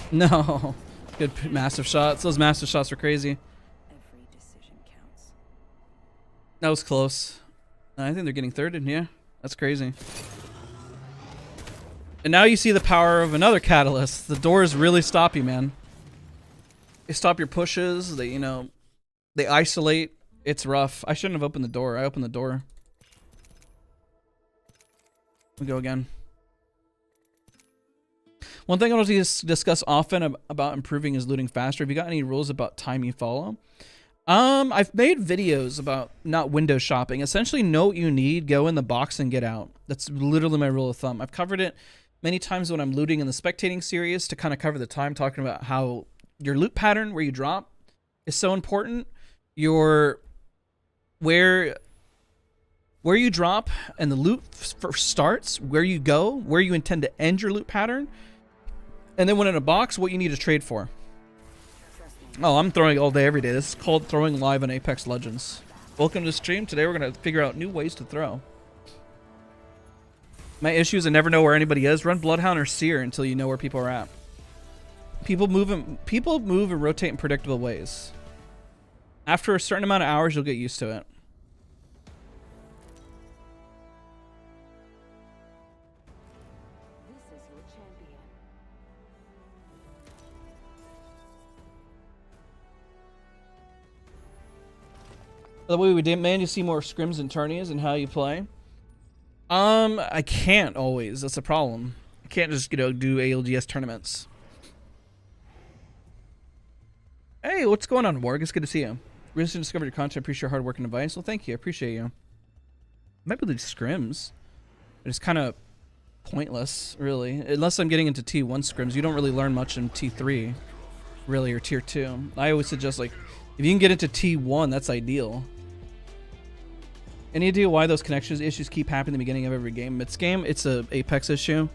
here. No. Good massive shots. Those massive shots were crazy. Every decision counts. That was close. I think they're getting thirded. Yeah, that's crazy. And now you see the power of another catalyst. The doors really stop you, man. They stop your pushes. They, they isolate. It's rough. I shouldn't have opened the door. I opened the door. We go again. One thing I want to discuss often about improving is looting faster. Have you got any rules about time you follow? I've made videos about not window shopping. Essentially, know what you need, go in the box, and get out. That's literally my rule of thumb. I've covered it many times when I'm looting in the spectating series to kind of cover the time, talking about how your loot pattern, where you drop, is so important. Your where you drop and the loot first starts, where you go, where you intend to end your loot pattern, and then when in a box, what you need to trade for. Oh, I'm throwing all day, every day. This is called throwing live in Apex Legends. Welcome to the stream. Today we're going to figure out new ways to throw. My issue is I never know where anybody is. Run Bloodhound or Seer until you know where people are at. People move and rotate in predictable ways. After a certain amount of hours, you'll get used to it. This is your champion. By the way, we demand you see more scrims and tourneys and how you play. I can't always. That's a problem. I can't just, do ALGS tournaments. Hey, what's going on, Warg? It's good to see you. Recently discovered your content. Appreciate your hard work and advice. Well, thank you. I appreciate you. Might be these scrims. It's kind of pointless, really. Unless I'm getting into T1 scrims. You don't really learn much in T3, really, or Tier 2. I always suggest, like, if you can get into T1, that's ideal. Any idea why those connections issues keep happening at the beginning of every game? It's game, it's a Apex issue.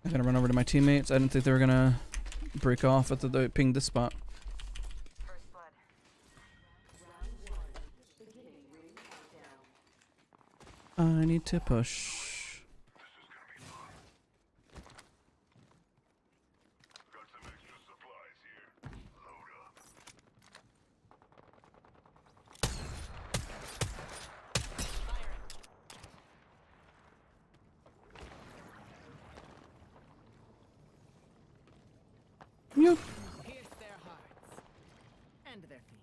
I'm gonna run over to my teammates. I didn't think they were gonna break off at the ping this spot. First blood. I need to push. Yep. Pierce their hearts and their feet.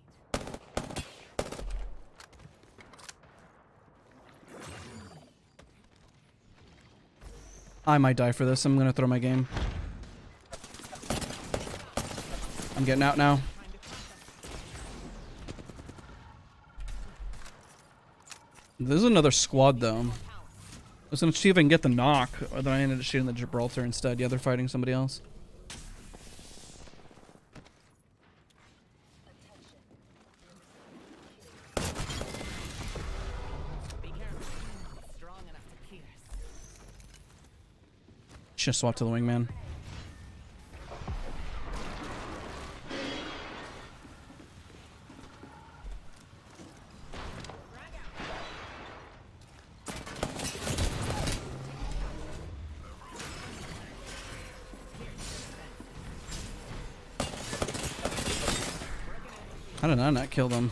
I might die for this. I'm gonna throw my game. I'm getting out now. There's another squad though. I was gonna see if I can get the knock, or then I ended up shooting the Gibraltar instead. Yeah, they're fighting somebody else. Be careful. Strong enough to pierce. Just swap to the wingman. How did I not kill them?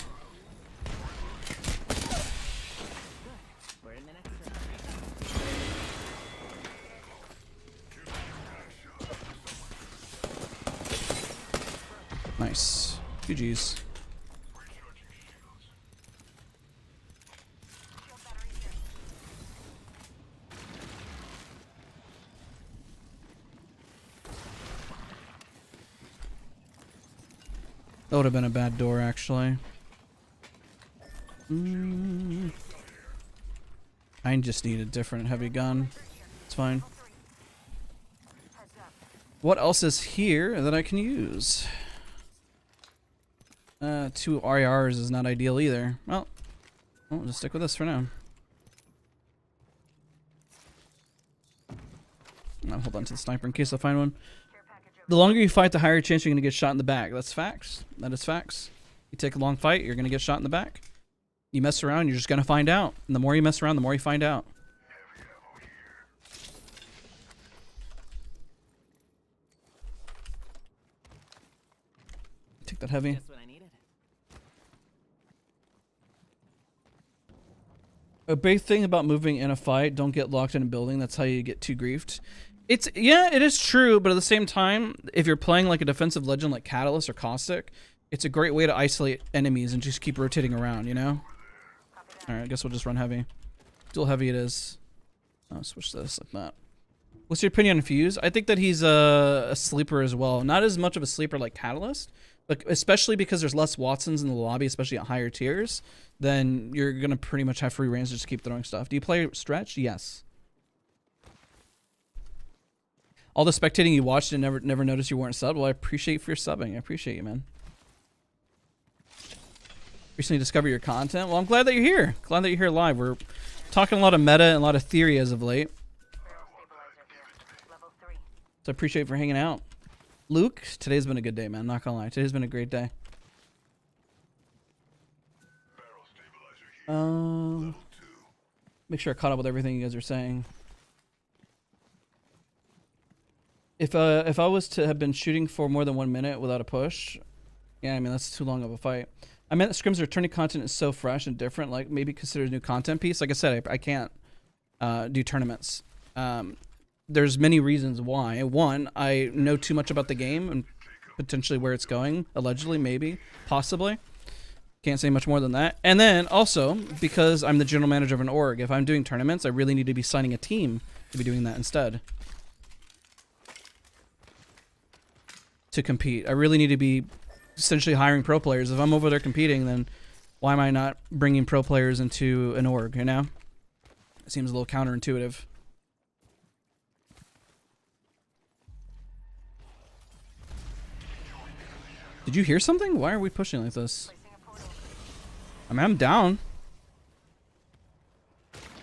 We're in the next round. Nice. GG's. That would have been a bad door, actually. I just need a different heavy gun. It's fine. What else is here that I can use? 2 RARs is not ideal either. Well, we'll just stick with this for now. I'll hold on to the sniper in case I find one. The longer you fight, the higher chance you're going to get shot in the back. That's facts. That is facts. You take a long fight, you're going to get shot in the back. You mess around, you're just going to find out. And the more you mess around, the more you find out. Take that heavy. Just what I needed. A big thing about moving in a fight, don't get locked in a building. That's how you get too griefed. It's, yeah, it is true, but at the same time, if you're playing like a defensive legend like Catalyst or Caustic, it's a great way to isolate enemies and just keep rotating around, you know? Alright, I guess we'll just run heavy. Dual heavy it is. I'll switch this like that. What's your opinion on Fuse? I think that he's a sleeper as well. Not as much of a sleeper like Catalyst, but especially because there's less Wattsons in the lobby, especially at higher tiers, then you're going to pretty much have free range to just keep throwing stuff. Do you play Stretch? Yes. All the spectating you watched and never noticed you weren't subbed? Well, I appreciate for your subbing. I appreciate you, man. Recently discovered your content? Well, I'm glad that you're here. Glad that you're here live. We're talking a lot of meta and a lot of theory as of late. So I appreciate for hanging out. Luke, today's been a good day, man. Not gonna lie. Today's been a great day. Make sure I caught up with everything you guys are saying. If I was to have been shooting for more than 1 minute without a push, yeah, I mean, that's too long of a fight. I meant scrims returning content is so fresh and different, like maybe consider a new content piece. Like I said, I can't do tournaments. There's many reasons why. One, I know too much about the game and potentially where it's going, allegedly, maybe, possibly. Can't say much more than that. And then also, because I'm the general manager of an org, if I'm doing tournaments, I really need to be signing a team to be doing that instead. To compete. I really need to be essentially hiring pro players. If I'm over there competing, then why am I not bringing pro players into an org, you know? It seems a little counterintuitive. Did you hear something? Why are we pushing like this? I mean, I'm down.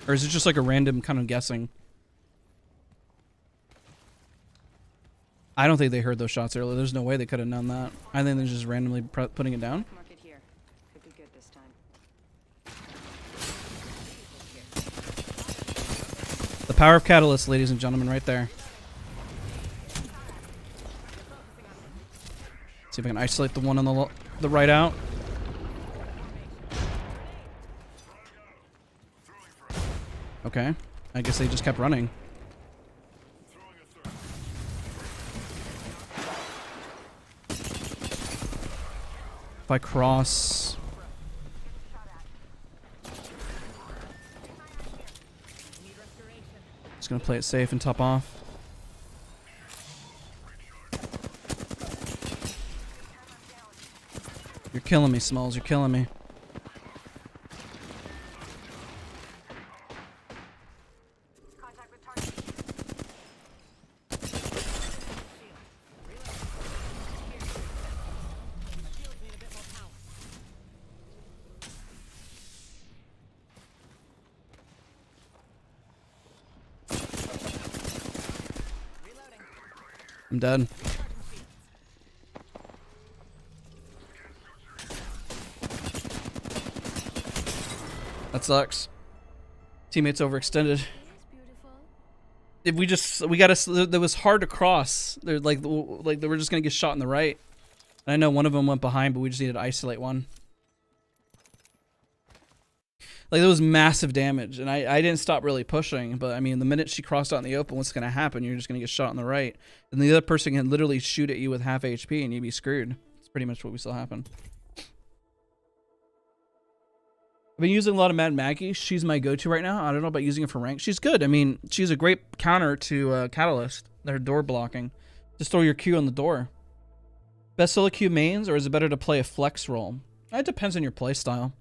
Or is it just like a random kind of guessing? I don't think they heard those shots earlier. There's no way they could have known that. I think they're just randomly putting it down. Mark it here. Could be good this time. The power of Catalyst, ladies and gentlemen, right there. See if I can isolate the one on the right out. Okay. I guess they just kept running. If I cross... Just gonna play it safe and top off. You're killing me, Smalls. You're killing me. Contact with target. I'm dead. That sucks. Teammates overextended. If we gotta, that was hard to cross. They're like they were just gonna get shot in the right. And I know one of them went behind, but we just needed to isolate one. Like, there was massive damage, and I didn't stop really pushing, but I mean, the minute she crossed out in the open, what's gonna happen? You're just gonna get shot on the right. And the other person can literally shoot at you with half HP and you'd be screwed. It's pretty much what we saw happen. I've been using a lot of Mad Maggie. She's my go-to right now. I don't know about using it for rank. She's good. I mean, she's a great counter to Catalyst. Their door blocking. Just throw your Q on the door. Best solo queue mains, or is it better to play a flex role? It depends on your play style.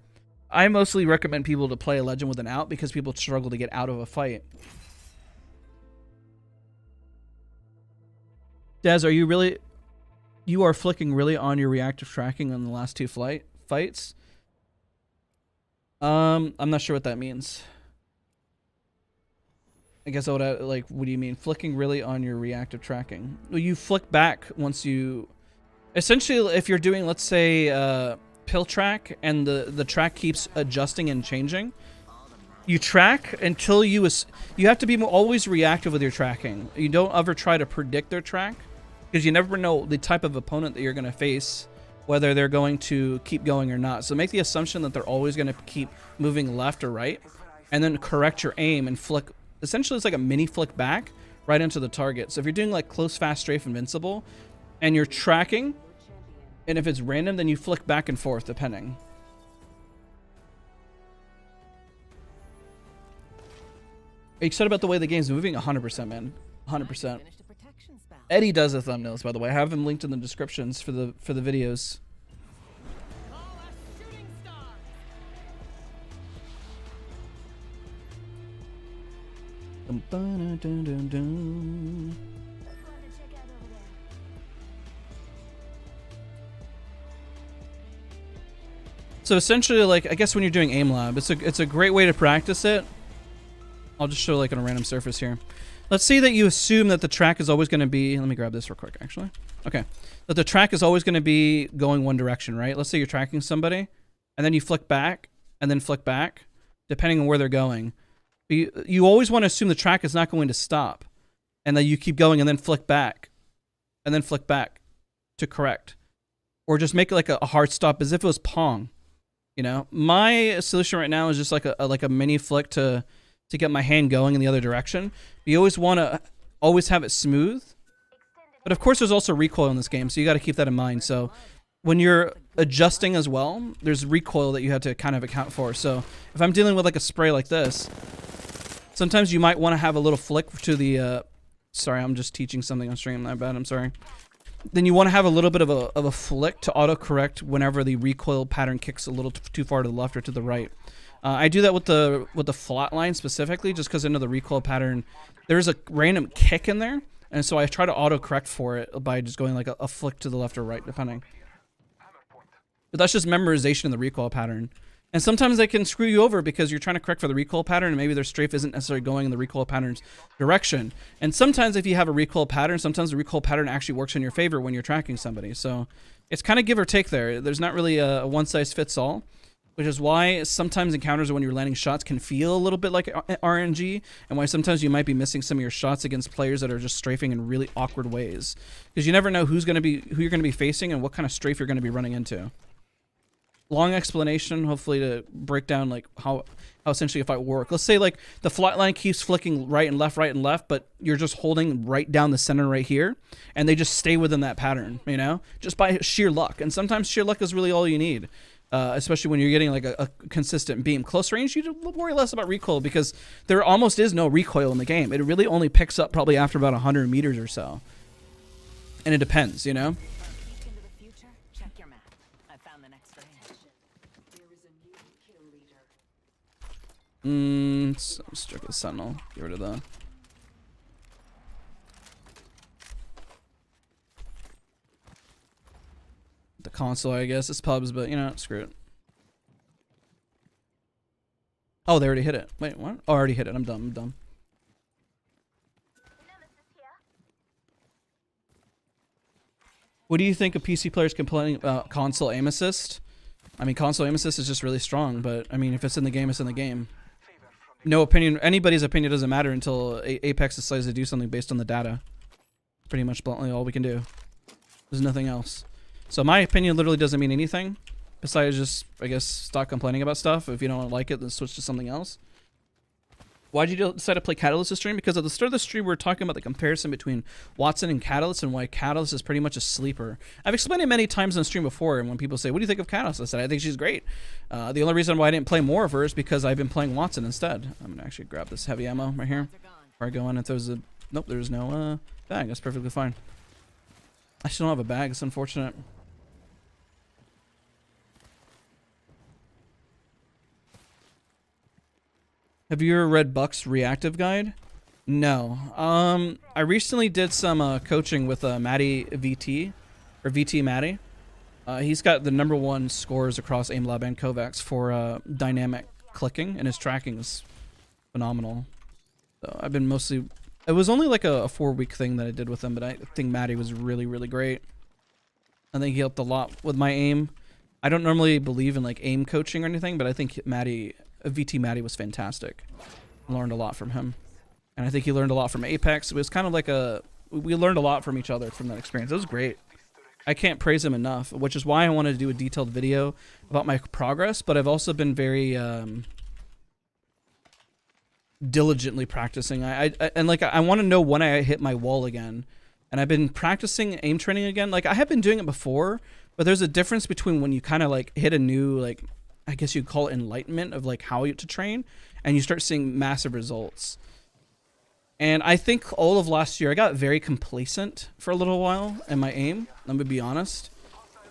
I mostly recommend people to play a legend with an out because people struggle to get out of a fight. Daz, are you are flicking really on your reactive tracking on the last two fights? I'm not sure what that means. I guess I would like, what do you mean? Flicking really on your reactive tracking? Well, you flick back once you... Essentially, if you're doing, let's say, pill track, and the track keeps adjusting and changing, you track until you have to be always reactive with your tracking. You don't ever try to predict their track, because you never know the type of opponent that you're going to face, whether they're going to keep going or not. So make the assumption that they're always going to keep moving left or right, and then correct your aim and flick. Essentially, it's like a mini flick back right into the target. So if you're doing like close, fast, strafe, invincible, and you're tracking, and if it's random, then you flick back and forth depending. Are you excited about the way the game's moving? 100%, man. 100%. Eddie does the thumbnails, by the way. I have them linked in the descriptions for the videos. Call us shooting stars. Dun, dun, dun, dun, dun. Just wanted to check out over there. So essentially, like, I guess when you're doing aim lab, it's a great way to practice it. I'll just show like on a random surface here. Let's say that you assume that the track is always going to be, let me grab this real quick actually. Okay. That the track is always going to be going one direction, right? Let's say you're tracking somebody and then you flick back and then flick back depending on where they're going. You always want to assume the track is not going to stop and that you keep going and then flick back to correct. Or just make it like a hard stop as if it was Pong. You know, my solution right now is just like a mini flick to get my hand going in the other direction. You always want to have it smooth. But of course there's also recoil in this game, so you got to keep that in mind. So when you're adjusting as well, there's recoil that you have to kind of account for. So if I'm dealing with like a spray like this, sometimes you might want to have a little flick to the sorry, I'm just teaching something on stream, my bad, I'm sorry. Then you want to have a little bit of a flick to autocorrect whenever the recoil pattern kicks a little too far to the left or to the right. I do that with the flatline specifically, just because I know the recoil pattern. There's a random kick in there, and so I try to autocorrect for it by just going like a flick to the left or right, depending. But that's just memorization of the recoil pattern. And sometimes they can screw you over because you're trying to correct for the recoil pattern, and maybe their strafe isn't necessarily going in the recoil pattern's direction. And sometimes if you have a recoil pattern, sometimes the recoil pattern actually works in your favor when you're tracking somebody. So it's kind of give or take there. There's not really a one-size-fits-all. Which is why sometimes encounters when you're landing shots can feel a little bit like RNG, and why sometimes you might be missing some of your shots against players that are just strafing in really awkward ways. Because you never know who you're going to be facing and what kind of strafe you're going to be running into. Long explanation, hopefully to break down like how essentially a fight works. Let's say like the flatline keeps flicking right and left, but you're just holding right down the center right here, and they just stay within that pattern, you know, just by sheer luck. And sometimes sheer luck is really all you need. Especially when you're getting like a consistent beam. Close range, you worry less about recoil because there almost is no recoil in the game. It really only picks up probably after about 100 meters or so. And it depends, you know? Peek into the future. Check your map. I found the next range. There is a new kill leader. Let's check the sentinel. Get rid of that. The console, I guess. It's pubs, but, you know, screw it. Oh, they already hit it. Wait, what? Oh, I already hit it. I'm dumb. Nemesis here. What do you think of PC players complaining about console aim assist? I mean, console aim assist is just really strong, but, I mean, if it's in the game, it's in the game. No opinion. Anybody's opinion doesn't matter until Apex decides to do something based on the data. Pretty much bluntly all we can do. There's nothing else. So my opinion literally doesn't mean anything besides just, I guess, stop complaining about stuff. If you don't like it, then switch to something else. Why did you decide to play Catalyst this stream? Because at the start of the stream, we were talking about the comparison between Wattson and Catalyst and why Catalyst is pretty much a sleeper. I've explained it many times on stream before, and when people say, what do you think of Catalyst? I said, I think she's great. The only reason why I didn't play more of her is because I've been playing Wattson instead. I'm going to actually grab this heavy ammo right here. Before I go in, if there's a... Nope, there's no bag. That's perfectly fine. I still don't have a bag. It's unfortunate. Have you ever read Buck's reactive guide? No. I recently did some coaching with Matty VT, or VT Matty. He's got the #1 scores across AimLab and Kovacs for dynamic clicking, and his tracking is phenomenal. So I've been mostly... It was only like a 4-week thing that I did with him, but I think Matty was really, really great. I think he helped a lot with my aim. I don't normally believe in like aim coaching or anything, but I think VT Matty was fantastic. I learned a lot from him. And I think he learned a lot from Apex. It was kind of like we learned a lot from each other from that experience. It was great. I can't praise him enough, which is why I wanted to do a detailed video about my progress, but I've also been very, diligently practicing. And like I want to know when I hit my wall again. And I've been practicing aim training again. Like I have been doing it before, but there's a difference between when you kind of like hit a new, like, I guess you'd call it enlightenment of like how to train, and you start seeing massive results. And I think all of last year I got very complacent for a little while in my aim. Let me be honest.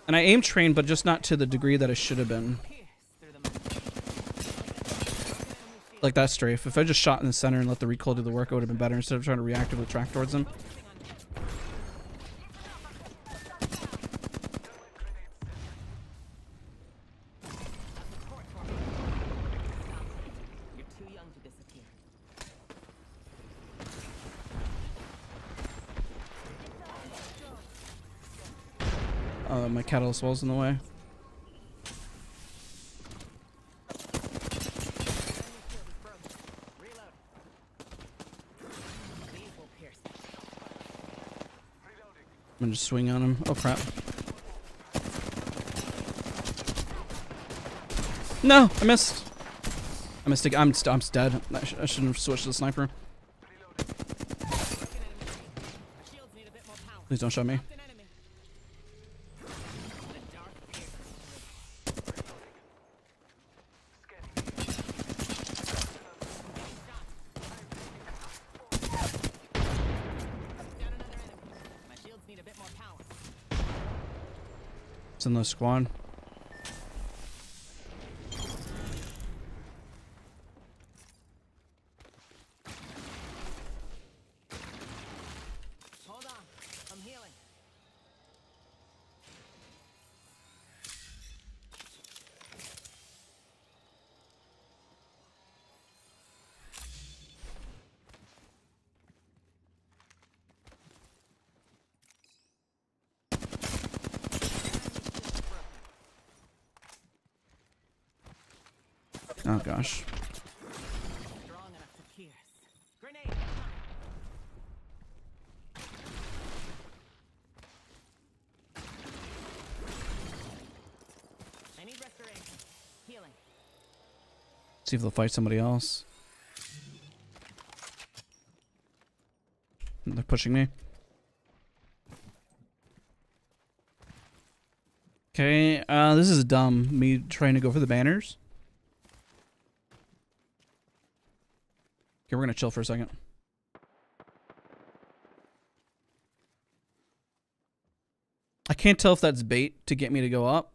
And I aim trained, but just not to the degree that I should have been. Like that strafe. If I just shot in the center and let the recoil do the work, it would have been better instead of trying to reactively track towards him. My catalyst wall's in the way. I'm gonna just swing on him. Oh crap. No, I missed. I missed. I'm dead. I shouldn't have switched to the sniper. Please don't show me. It's in the squad. Hold on, I'm healing. Oh gosh. Strong enough to pierce. Grenade. I need restoration. Healing. See if they'll fight somebody else. They're pushing me. Okay, this is dumb. Me trying to go for the banners. Okay, we're gonna chill for a second. I can't tell if that's bait to get me to go up.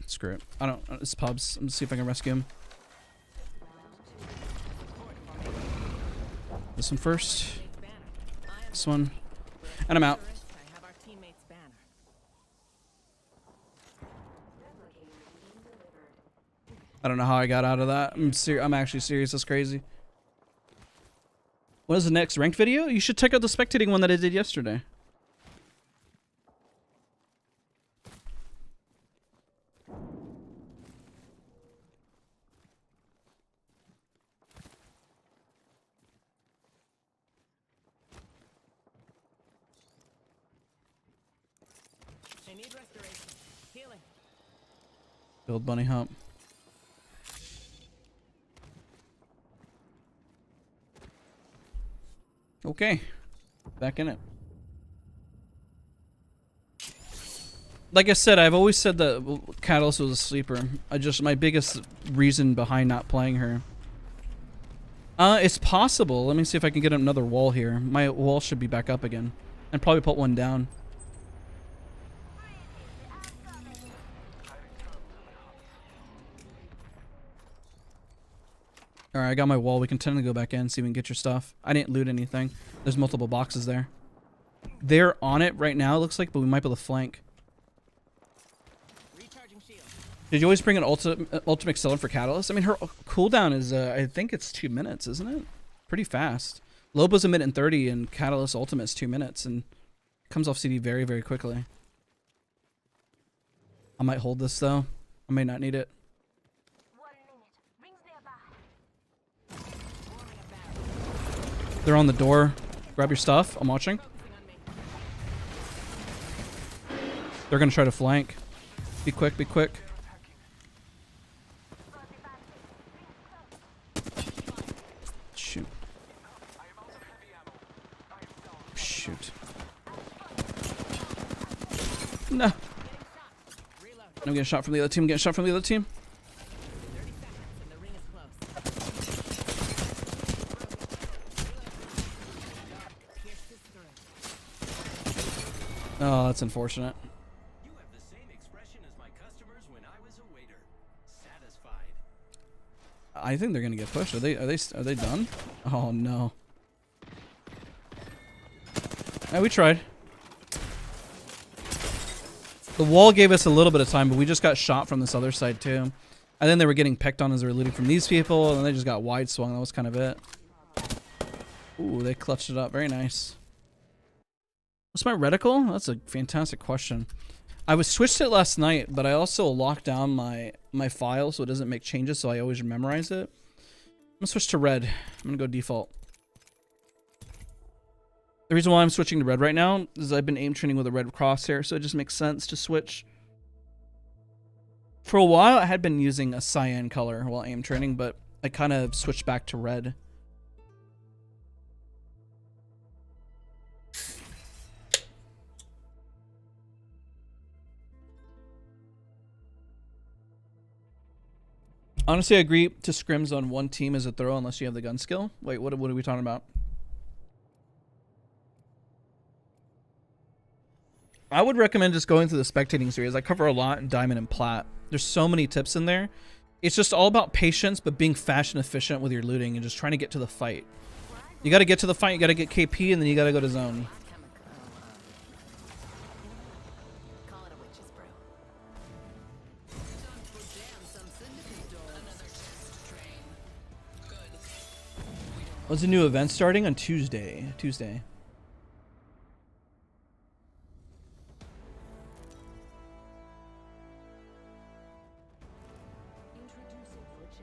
Screw it. I don't. It's pubs. I'm gonna see if I can rescue him. This one first. This one. And I'm out. I have our teammate's banner. I don't know how I got out of that. I'm actually serious. That's crazy. What is the next ranked video? You should check out the spectating one that I did yesterday. I need restoration. Healing. Build bunny hump. Okay, back in it. Like I said, I've always said that Catalyst was a sleeper. My biggest reason behind not playing her. It's possible. Let me see if I can get another wall here. My wall should be back up again. And probably put one down. Alright, I got my wall. We can tend to go back in, see if we can get your stuff. I didn't loot anything. There's multiple boxes there. They're on it right now, it looks like, but we might be able to flank. Recharging shield. Did you always bring an ultimate accelerant for Catalyst? I mean, her cooldown is, I think it's 2 minutes, isn't it? Pretty fast. Loba's a minute and 30, and Catalyst ultimate is 2 minutes, and comes off CD very, very quickly. I might hold this, though. I may not need it. 1 minute. Rings nearby. They're on the door. Grab your stuff. I'm watching. They're gonna try to flank. Be quick, be quick. No. Reload. I'm getting shot from the other team. Getting shot from the other team. 30 seconds and the ring is close. Pierce this through. Oh, that's unfortunate. You have the same expression as my customers when I was a waiter. Satisfied. I think they're gonna get pushed. Are they done? Oh no. We tried. The wall gave us a little bit of time, but we just got shot from this other side too. And then they were getting picked on as they were looting from these people, and then they just got wide swung. That was kind of it. Ooh, they clutched it up. Very nice. What's my reticle? That's a fantastic question. I was switched it last night, but I also locked down my file so it doesn't make changes, so I always memorize it. I'm gonna switch to red. I'm gonna go default. The reason why I'm switching to red right now is I've been aim training with a red crosshair, so it just makes sense to switch. For a while, I had been using a cyan color while aim training, but I kind of switched back to red. Honestly, I agree to scrims on one team as a throw unless you have the gun skill. Wait, what are we talking about? I would recommend just going through the spectating series. I cover a lot in Diamond and Plat. There's so many tips in there. It's just all about patience, but being fast and efficient with your looting and just trying to get to the fight. You got to get to the fight, you got to get KP, and then you got to go to zone. Call it a witch's brew. What's a new event starting on Tuesday?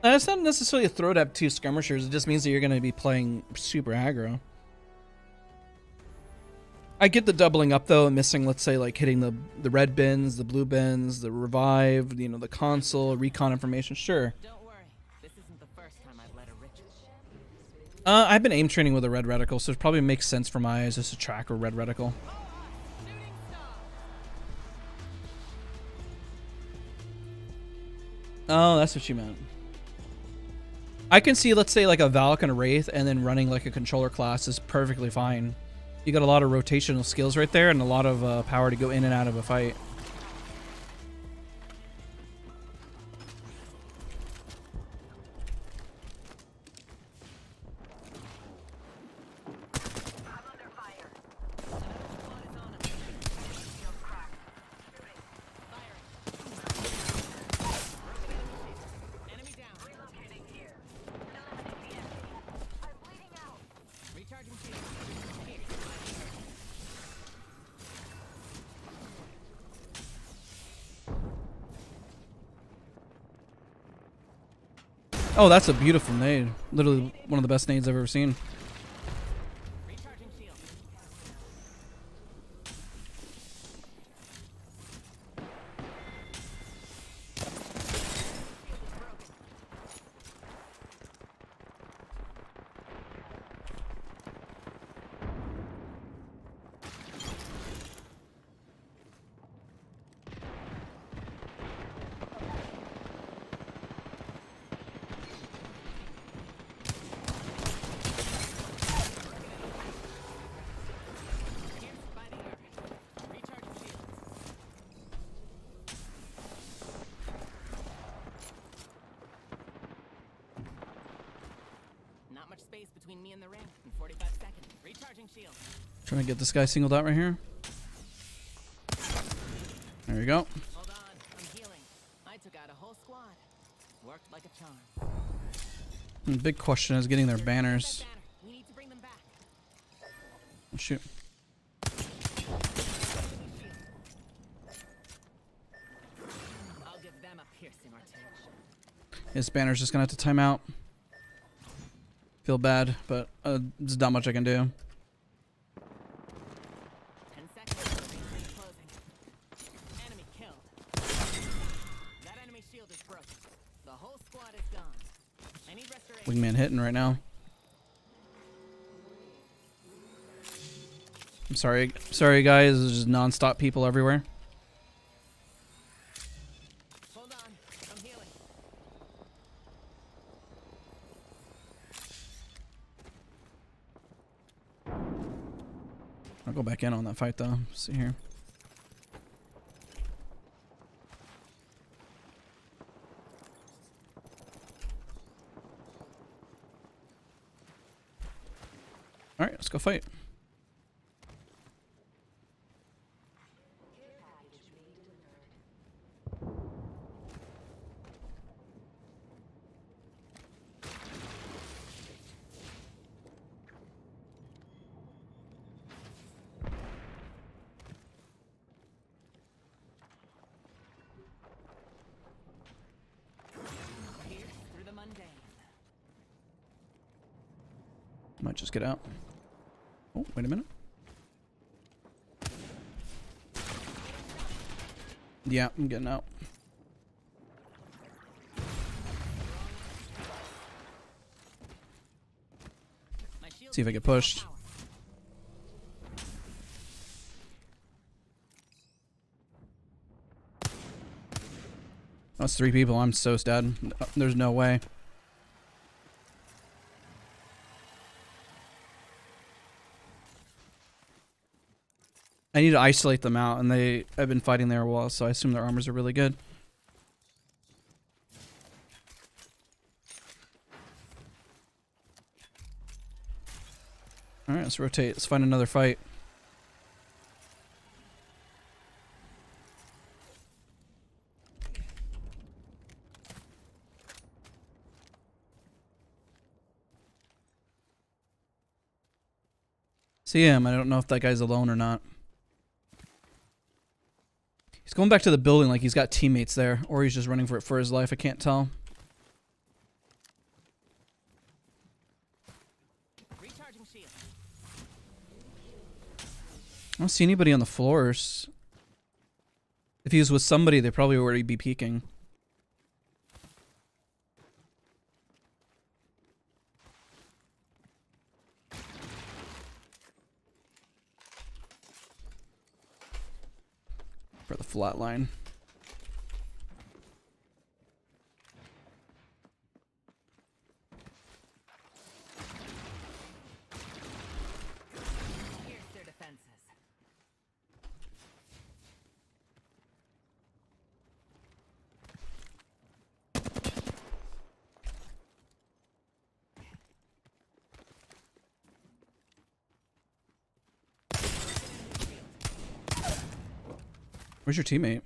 It's not necessarily a throw to have 2 skirmishers. It just means that you're going to be playing super aggro. I get the doubling up though, and missing, let's say, like hitting the red bins, the blue bins, the revive, you know, the console, recon information. Sure. Don't worry. This isn't the first time I've led a ritual. I've been aim training with a red reticle, so it probably makes sense for my eyes just to track a red reticle. Shooting star. Oh, that's what you meant. I can see, let's say, like a Valk and a Wraith, and then running like a controller class is perfectly fine. You got a lot of rotational skills right there, and a lot of power to go in and out of a fight. I'm under fire. Enemy down. Relocating here. Eliminate the enemy. I'm bleeding out. Recharging shield. Here. Oh, that's a beautiful nade. Literally one of the best nades I've ever seen. Recharging shield. Pierced by the earth. Recharging shield. Not much space between me and the ring. In 45 seconds. Recharging shield. Trying to get this guy singled out right here. There we go. Hold on. I'm healing. I took out a whole squad. Worked like a charm. And the big question is getting their banners. That banner. We need to bring them back. Oh, shoot. I'll give them a piercing or two. His banner's just gonna have to time out. Feel bad, but there's not much I can do. 10 seconds. Ring's closing. Enemy killed. That enemy shield is broken. The whole squad is gone. I need restoration. Wingman hitting right now. I'm sorry guys, there's just non-stop people everywhere. I'll go back in on that fight though. See here. All right, let's go fight. Through the mundane. Might just get out. Oh, wait a minute. Yeah, I'm getting out. My shield See if I is get full pushed. power. That's 3 people. I'm so dead. There's no way. I need to isolate them out, and they have been fighting there a while, so I assume their armors are really good. Alright, let's rotate. Let's find another fight. See him. I don't know if that guy's alone or not. He's going back to the building like he's got teammates there, or he's just running for it for his life. I can't tell. Recharging shield. I don't see anybody on the floors. If he was with somebody, they'd probably already be peeking. For the flat line. Pierce their defenses. Where's your teammate?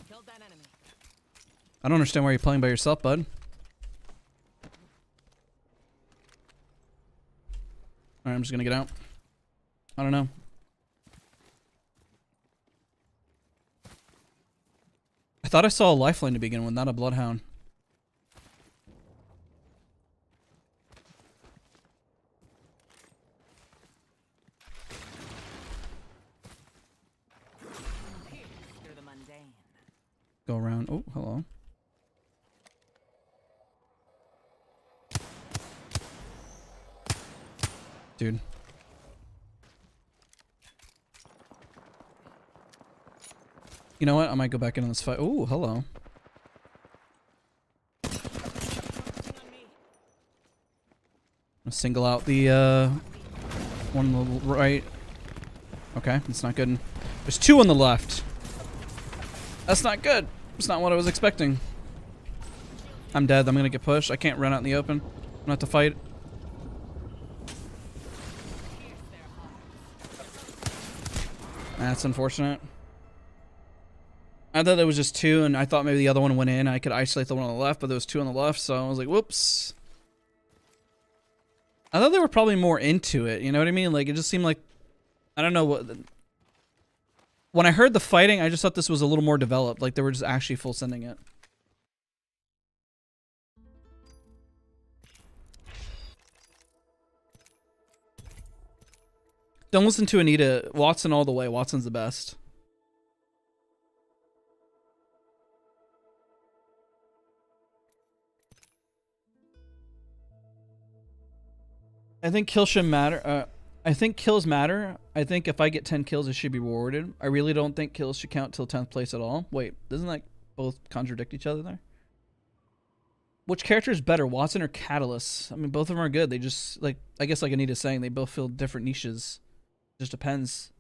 Killed that enemy. I don't understand why you're playing by yourself, bud. Alright, I'm just gonna get out. I don't know. I thought I saw a lifeline to begin with, not a bloodhound. Pierce through the mundane. Go around. Oh, hello. Dude. You know what? I might go back into this fight. Oh, hello. Focusing on me. I'll single out the one on the right. Okay, that's not good. There's 2 on the left. That's not good. It's not what I was expecting. I'm dead. I'm gonna get pushed. I can't run out in the open. I'm gonna have to fight. Pierce their hearts. That's unfortunate. I thought there was just 2, and I thought maybe the other one went in. I could isolate the one on the left, but there was 2 on the left, so I was like, whoops. I thought they were probably more into it, you know what I mean? Like, it just seemed like, I don't know what. When I heard the fighting, I just thought this was a little more developed, like they were just actually full sending it. Don't listen to Anita. Wattson all the way. Wattson's the best. I think kills should matter. I think kills matter. I think if I get 10 kills, it should be rewarded. I really don't think kills should count till 10th place at all. Wait, doesn't that both contradict each other there? Which character is better, Wattson or Catalyst? I mean, both of them are good. They just, like, I guess like Anita's saying, they both fill different niches. Just depends.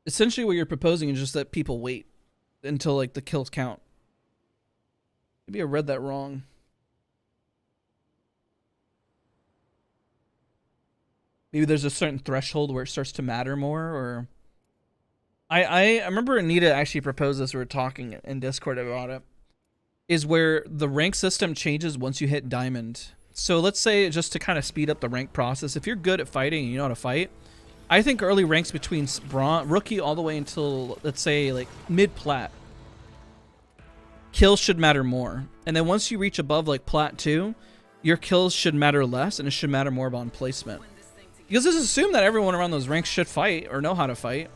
Essentially what you're proposing is just that people wait until like the kills count. Maybe I read that wrong. Maybe there's a certain threshold where it starts to matter more, or I remember Anita actually proposed this. We were talking in Discord about it. Is where the rank system changes once you hit diamond. So let's say, just to kind of speed up the rank process, if you're good at fighting and you know how to fight, I think early ranks between rookie all the way until, let's say, like mid-plat, kills should matter more. And then once you reach above like plat 2, your kills should matter less, and it should matter more about placement. Because it's assumed that everyone around those ranks should fight or know how to fight.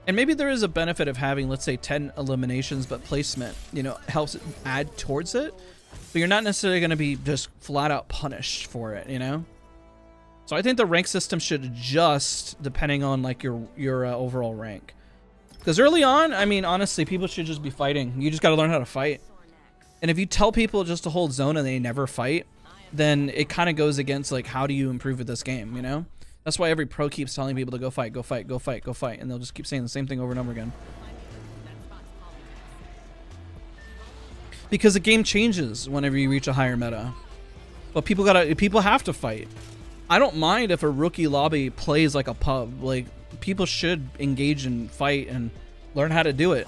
And maybe there is a benefit of having, let's say, 10 eliminations, but placement, you know, helps add towards it. But you're not necessarily going to be just flat out punished for it, you know? So I think the rank system should adjust depending on like your overall rank. Because early on, I mean, honestly, people should just be fighting. You just got to learn how to fight. And if you tell people just to hold zone and they never fight, then it kind of goes against like, how do you improve at this game, you know? That's why every pro keeps telling people to go fight, go fight, go fight, go fight. And they'll just keep saying the same thing over and over again. Because the game changes whenever you reach a higher meta. But people have to fight. I don't mind if a rookie lobby plays like a pub. Like, people should engage and fight and learn how to do it.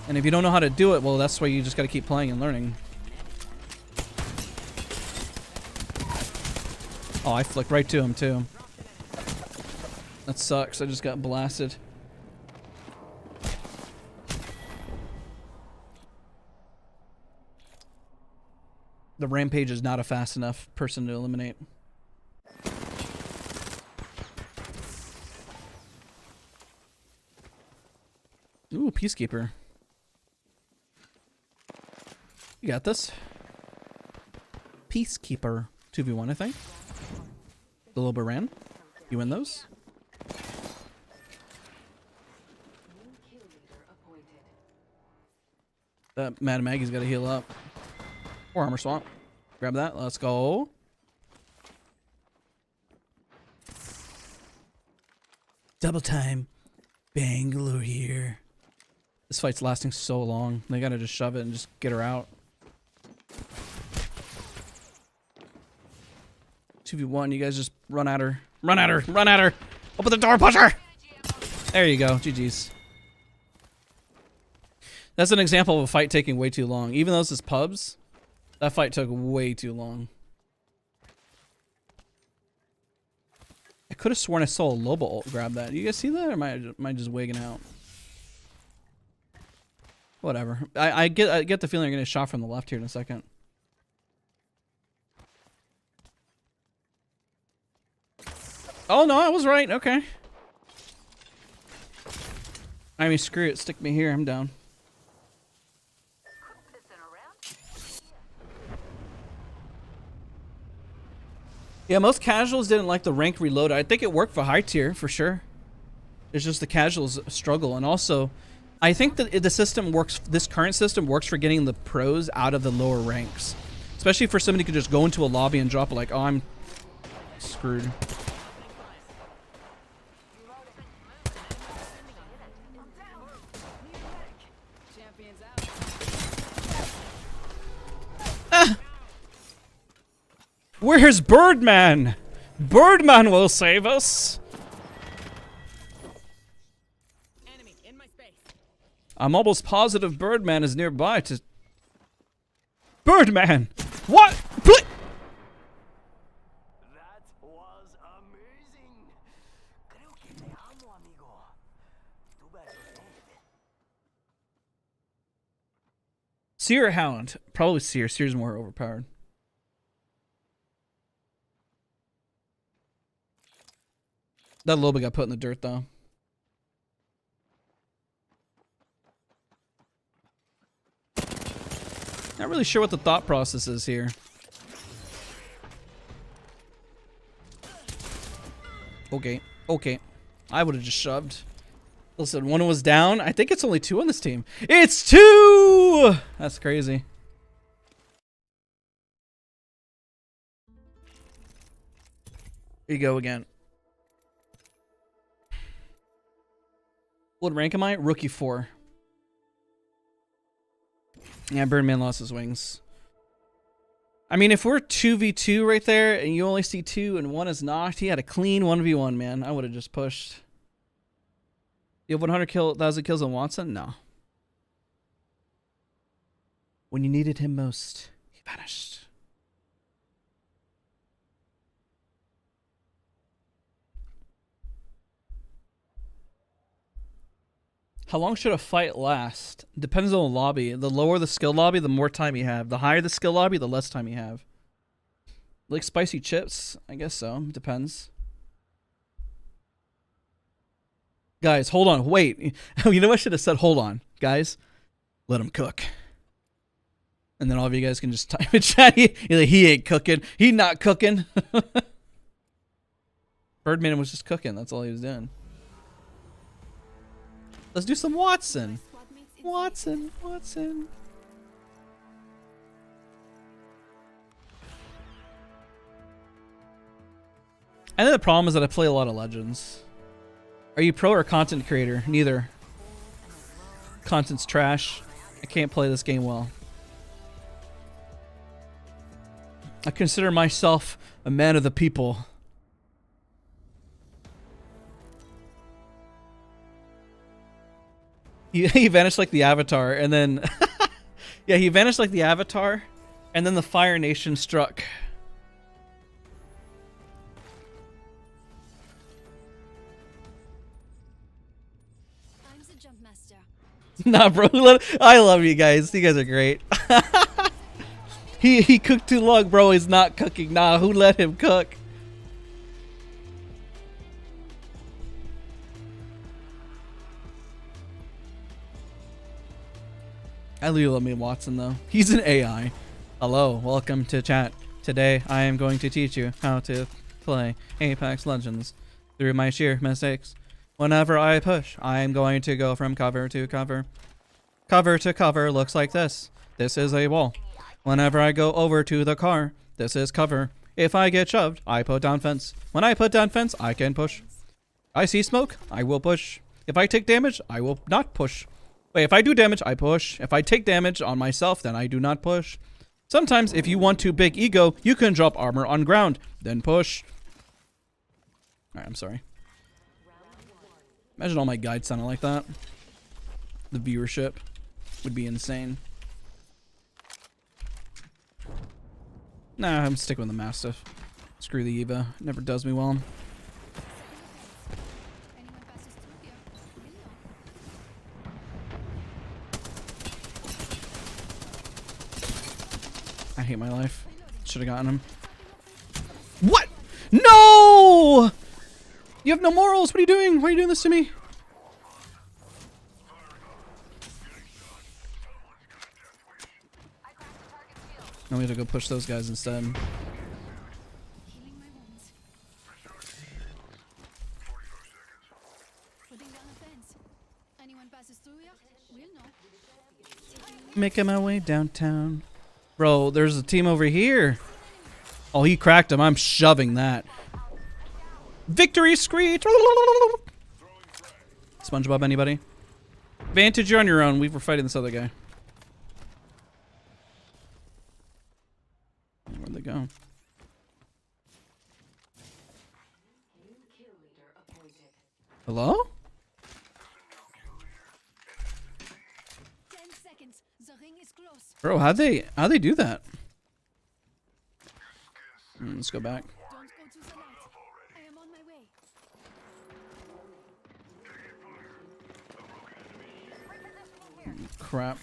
And if you don't know how to do it, well, that's why you just got to keep playing and learning. Oh, I flicked right to him too. That sucks. I just got blasted. The Rampage is not a fast enough person to eliminate. Ooh, Peacekeeper. You got this. Peacekeeper. 2v1, I think. The little bit ran. You win those? Mad Maggie's got to heal up. Or armor swap. Grab that. Let's go. Double time. Bangalore here. This fight's lasting so long. They gotta just shove it and just get her out. 2v1, you guys just run at her. Run at her. Run at her. Open the door, push her. There you go. GG's. That's an example of a fight taking way too long. Even though this is pubs, that fight took way too long. I could have sworn I saw a Loba ult grab that. You guys see that, or am I just wigging out? Whatever. I get the feeling I'm gonna get shot from the left here in a second. Oh no, I was right. Okay. I mean, screw it. Stick me here. I'm down. Yeah, most casuals didn't like the rank reload. I think it worked for high tier for sure. It's just the casuals struggle, and also, I think that the system works. This current system works for getting the pros out of the lower ranks, especially for somebody who could just go into a lobby and drop like, oh, I'm screwed. Where's Birdman? Birdman will save us. Enemy in my space. I'm almost positive Birdman is nearby to... Birdman! What? That was amazing. Creo que te amo, amigo. Too bad you're dead. Seer or Hound? Probably Seer. Seer's more overpowered. That Loba got put in the dirt, though. Not really sure what the thought process is here. Okay. Okay. I would have just shoved. Listen, one was down. I think it's only 2 on this team. It's 2! That's crazy. Here you go again. What rank am I? Rookie 4. Yeah, Birdman lost his wings. I mean, if we're 2v2 right there and you only see 2 and 1 is knocked, he had a clean 1v1, man. I would have just pushed. You have 100,000 kills on Wattson? No. When you needed him most, he vanished. How long should a fight last? Depends on the lobby. The lower the skill lobby, the more time you have. The higher the skill lobby, the less time you have. Like spicy chips? I guess so. Depends. Guys, hold on. Wait. You know what I should have said? Hold on. Guys, let him cook. And then all of you guys can just type in chat. He ain't cooking. He not cooking. Birdman was just cooking. That's all he was doing. Let's do some Wattson. Wattson. And then the problem is that I play a lot of Legends. Are you pro or content creator? Neither. Content's trash. I can't play this game well. I consider myself a man of the people. He vanished like the Avatar, and then... yeah, he vanished like the Avatar, and then the Fire Nation struck. I'm the jump master. Nah, bro. I love you guys. You guys are great. He cooked too long, bro. He's not cooking. Nah, who let him cook? I really love me Wattson though. He's an AI. Hello, welcome to chat. Today I am going to teach you how to play Apex Legends through my sheer mistakes. Whenever I push, I am going to go from cover to cover. Cover to cover looks like this. This is a wall. Whenever I go over to the car, this is cover. If I get shoved, I put down fence. When I put down fence, I can push. I see smoke, I will push. If I take damage, I will not push. Wait, if I do damage, I push. If I take damage on myself, then I do not push. Sometimes, if you want to big ego, you can drop armor on ground, then push. Alright, I'm sorry. Imagine all my guides sounded like that. The viewership would be insane. Nah, I'm sticking with the Mastiff. Screw the Eva. Never does me well. Anyone passes through here, we'll know. I hate my life. Should have gotten him. What? No! You have no morals. What are you doing? Why are you doing this to me? No, we have to go push those guys instead. Healing my wounds. Putting down a fence. Anyone passes through here, we'll know. Making my way downtown. Bro, there's a team over here. Oh, he cracked him. I'm shoving that. Victory screech. SpongeBob, anybody? Vantage, you're on your own. We were fighting this other guy. Where'd they go? Hello? 10 seconds. The ring is close. Bro, how'd they do that? Let's go back. Don't go to the light. I am on my way. Crap.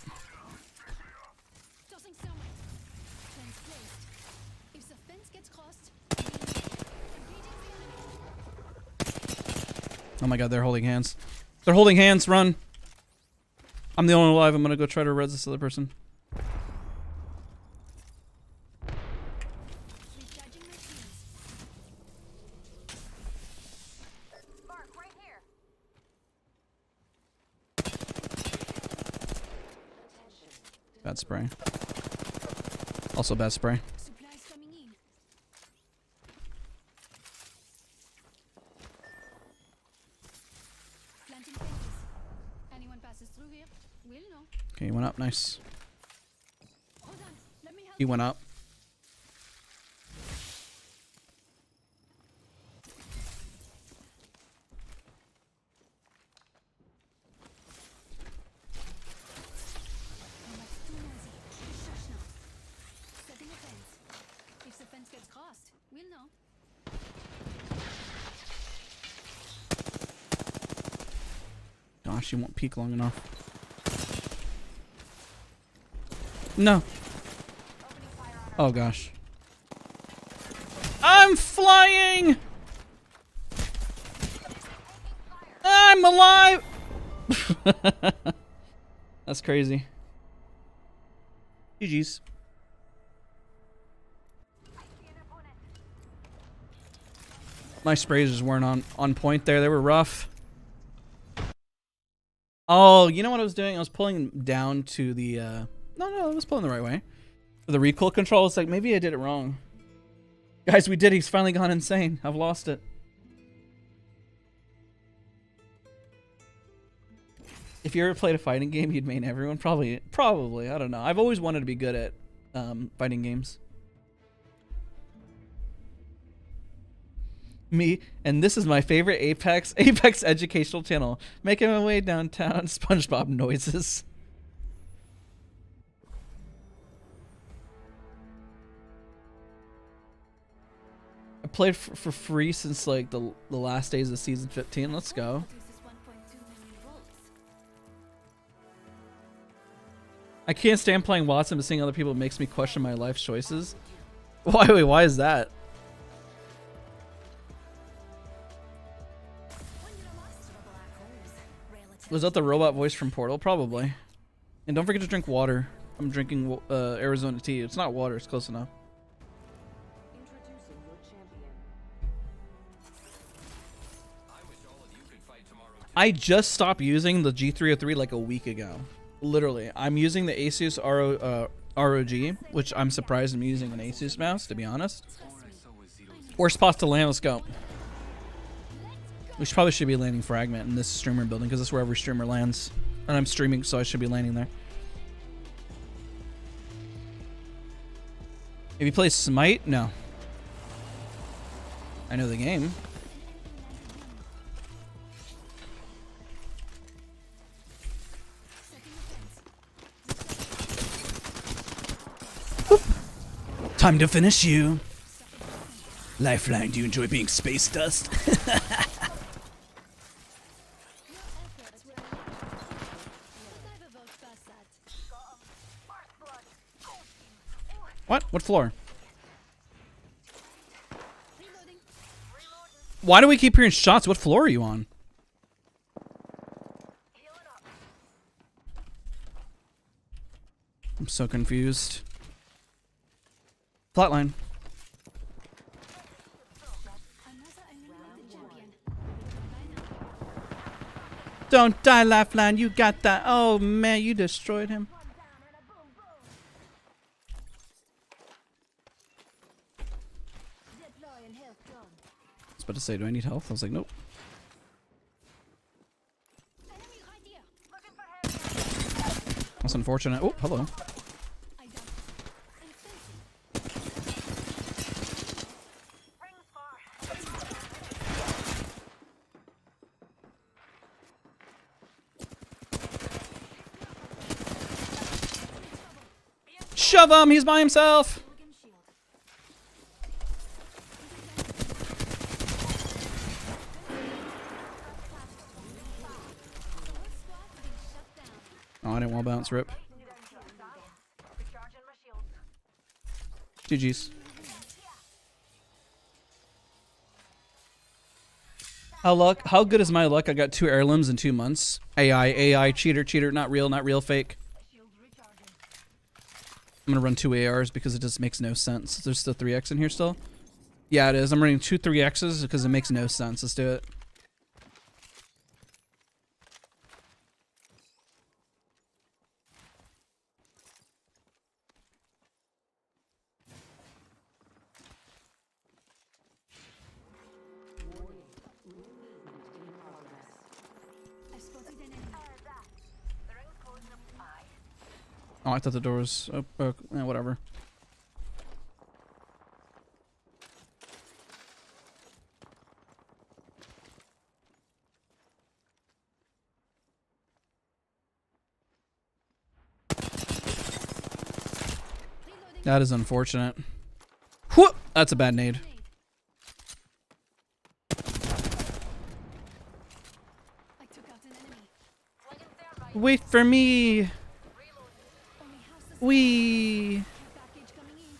Tossing someone. Fence placed. If the fence gets crossed, Oh my god, they're holding hands. They're holding hands, run. I'm the only one alive. I'm gonna go try to res this other person. recharging my shields. Bad spray. Also bad spray. Supplies coming in. Planting fences. Anyone passes through here, we'll know. Okay, he went up. Nice. Hold on, let me help. He went up. Oh, that's too noisy. Shush now. Setting a fence. If the fence gets crossed, we'll know. Gosh, he won't peek long enough. No. Oh gosh. I'm flying! I'm alive! That's crazy. GG's. My sprays just weren't on point there. They were rough. Oh, you know what I was doing? I was pulling down to the, no, I was pulling the right way. For the recoil control, it's like, maybe I did it wrong. Guys, we did. He's finally gone insane. I've lost it. If you ever played a fighting game, you'd main everyone. Probably. I don't know. I've always wanted to be good at fighting games. Me, and this is my favorite Apex educational channel. Making my way downtown, SpongeBob noises. I played for free since like the last days of season 15. Let's go. Produces 1.2 million volts. I can't stand playing Wattson, but seeing other people makes me question my life choices. Why is that? When you're a master of black holes, relative. Was that the robot voice from Portal? Probably. And don't forget to drink water. I'm drinking Arizona tea. It's not water. It's close enough. Introducing your champion. I just stopped using the G303 like a week ago. Literally. I'm using the Asus ROG, which I'm surprised I'm using an Asus mouse, to be honest. Or spots to land. Let's go. We probably should be landing Fragment in this streamer building because that's where every streamer lands. And I'm streaming, so I should be landing there. If you play Smite, no. I know the game. Boop. Time to finish you. Lifeline, do you enjoy being space dust? What? What floor? Why do we keep hearing shots? What floor are you on? I'm so confused. Flatline. Don't die, Lifeline. You got that. Oh, man, you destroyed him. I was about to say, do I need health? I was like, nope. That's unfortunate. Oh, hello. Shove him! He's by himself! Oh, I didn't wall bounce, rip. GG's. How good is my luck? I got 2 heirlooms in 2 months. AI, cheater, not real, fake. I'm gonna run 2 ARs because it just makes no sense. There's still 3x in here still? Yeah, it is. I'm running 2 3x's because it makes no sense. Let's do it. Oh, I thought the door was whatever. That is unfortunate. Whoop! That's a bad nade. I took out an enemy. Wait for me. Only house the Wee. care package coming in.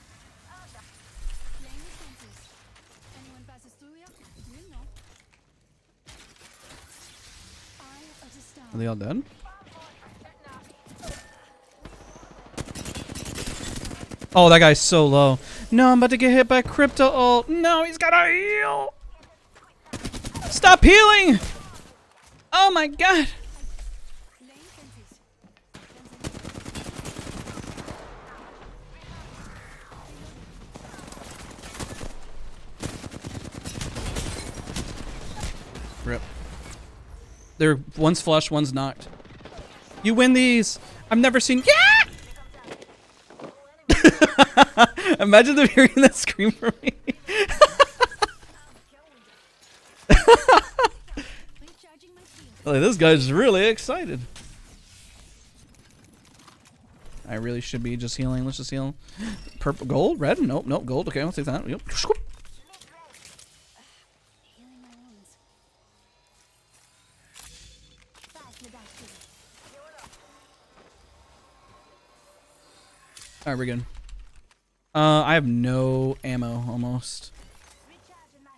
Laying the fences. Anyone passes through here? You know. Eye of the star. Are they all dead? Oh, that guy's so low. No, I'm about to get hit by crypto ult. No, he's got a heal. Stop healing. Oh my god. Laying fences. Rip. They're one's flush, one's knocked. You win these. I've never seen. Yeah. Imagine them hearing that scream from me. Recharging my shield. Like, this guy's really excited. I really should be just healing. Let's just heal. Purple, gold, red. Nope, nope, gold. Okay, I'll take that. Yep. Healing my wounds. Fast, Legaspi. All right, we're good. I have no ammo almost. Recharging my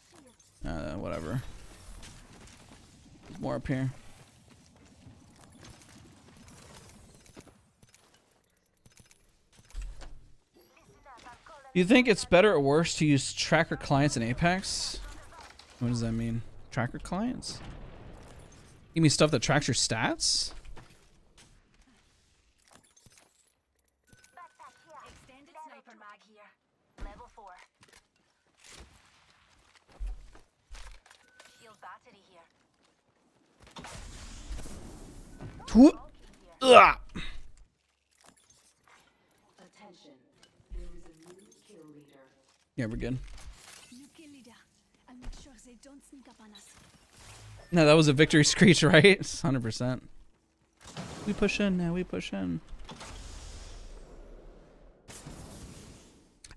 shield. Whatever. There's more up here. Do you think it's better or worse to use tracker clients in Apex? What does that mean? Tracker clients? You mean stuff that tracks your stats? Backpack here. Extended sniper mag here. Level 4. Shield battery here. Whoop. Ugh. Yeah, we're good. New kill leader. I'll make sure they don't sneak up on us. No, that was a victory screech, right? 100%. We push in now. We push in.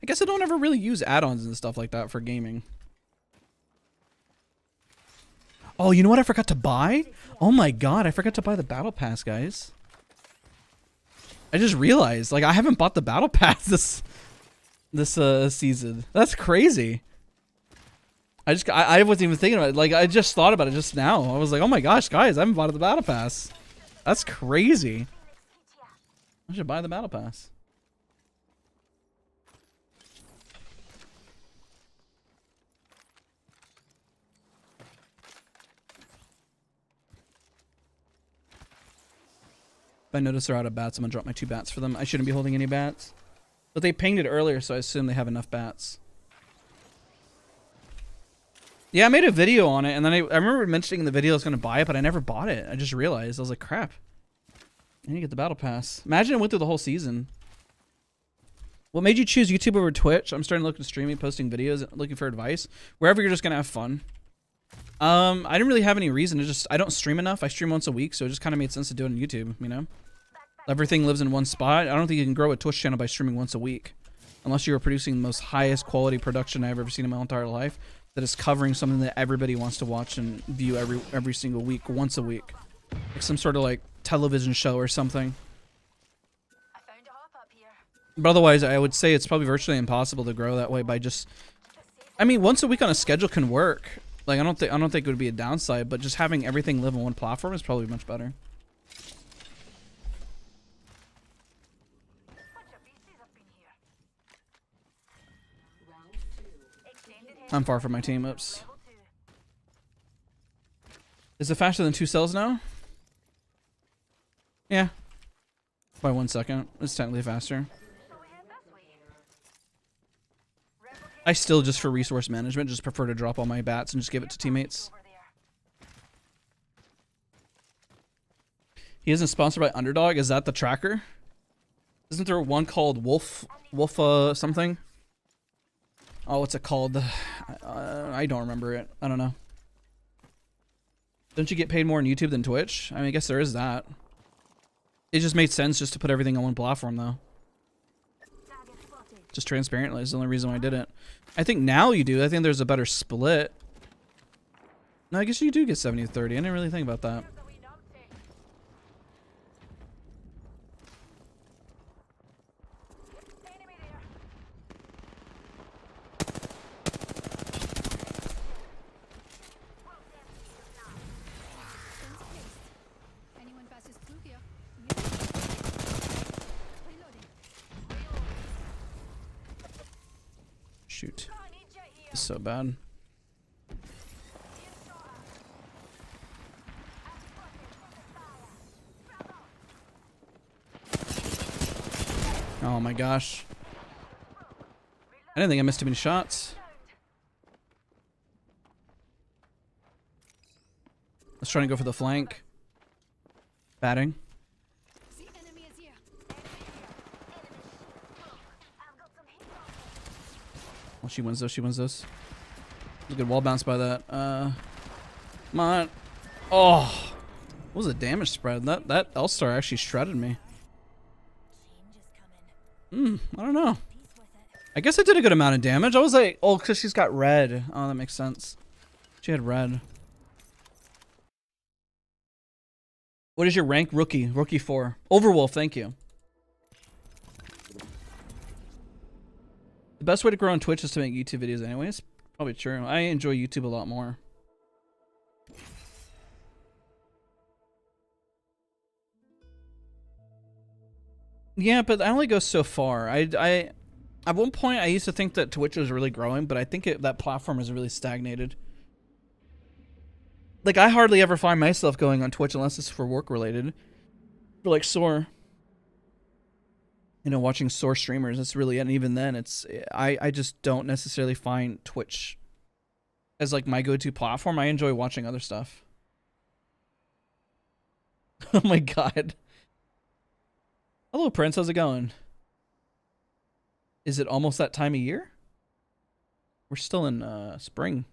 I guess I don't ever really use add-ons and stuff like that for gaming. Oh, you know what I forgot to buy? Oh my god, I forgot to buy the battle pass, guys. I just realized, like, I haven't bought the battle pass this season. That's crazy. I wasn't even thinking about it. Like, I just thought about it just now. I was like, oh my gosh, guys, I haven't bought the battle pass. That's crazy. I should buy the battle pass. If I notice they're out of bats, I'm gonna drop my 2 bats for them. I shouldn't be holding any bats. But they pinged it earlier, so I assume they have enough bats. Yeah, I made a video on it, and then I remember mentioning in the video I was going to buy it, but I never bought it. I just realized. I was like, crap. I need to get the battle pass. Imagine it went through the whole season. What made you choose YouTube over Twitch? I'm starting to look at streaming, posting videos, looking for advice. Wherever you're just going to have fun. I didn't really have any reason. I don't stream enough. I stream once a week, so it just kind of made sense to do it on YouTube, you know? Everything lives in one spot. I don't think you can grow a Twitch channel by streaming once a week. Unless you're producing the most highest quality production I've ever seen in my entire life. That is covering something that everybody wants to watch and view every single week, once a week. Like some sort of like television show or something. I found a hop up here. But otherwise, I would say it's probably virtually impossible to grow that way by just... I mean, once a week on a schedule can work. Like, I don't think it would be a downside, but just having everything live on one platform is probably much better. Bunch of beasties up in here. Extended I'm far from my team. Oops. level 2. Is it faster than 2 cells now? Yeah. By 1 second. It's technically faster. So we head this way. Replicate I still, just for resource management, just prefer to drop all my bats and just give it to teammates. over there. He isn't sponsored by Underdog. Is that the tracker? Isn't there one called Wolf something? Oh, what's it called? I don't remember it. I don't know. Don't you get paid more on YouTube than Twitch? I mean, I guess there is that. It just made sense just to put everything on one platform, though. Just transparently is the only reason why I did it. I think now you do. I think there's a better split. No, I guess you do get 70-30. I didn't really think about that. Anyone passes through here? Reloading. Shoot. It's so bad. Oh my gosh. I didn't think I missed too many shots. Let's try and go for the flank. Batting. The enemy is here. Well, she wins those. She wins those. A good wall bounce by that. Come on. Oh, what was the damage spread? That L-Star actually shredded me. I don't know. I guess I did a good amount of damage. I was like, oh, because she's got red. Oh, that makes sense. She had red. What is your rank? Rookie. Rookie 4. Overwolf, thank you. The best way to grow on Twitch is to make YouTube videos anyways. Probably true. I enjoy YouTube a lot more. Yeah, but I only go so far. I at one point I used to think that Twitch was really growing, but I think that platform is really stagnated. Like, I hardly ever find myself going on Twitch unless it's for work related. For like Soar. You know, watching Soar streamers, that's really it. And even then, it's I just don't necessarily find Twitch as like my go-to platform. I enjoy watching other stuff. Oh my god. Hello, Prince. How's it going? Is it almost that time of year? We're still in spring.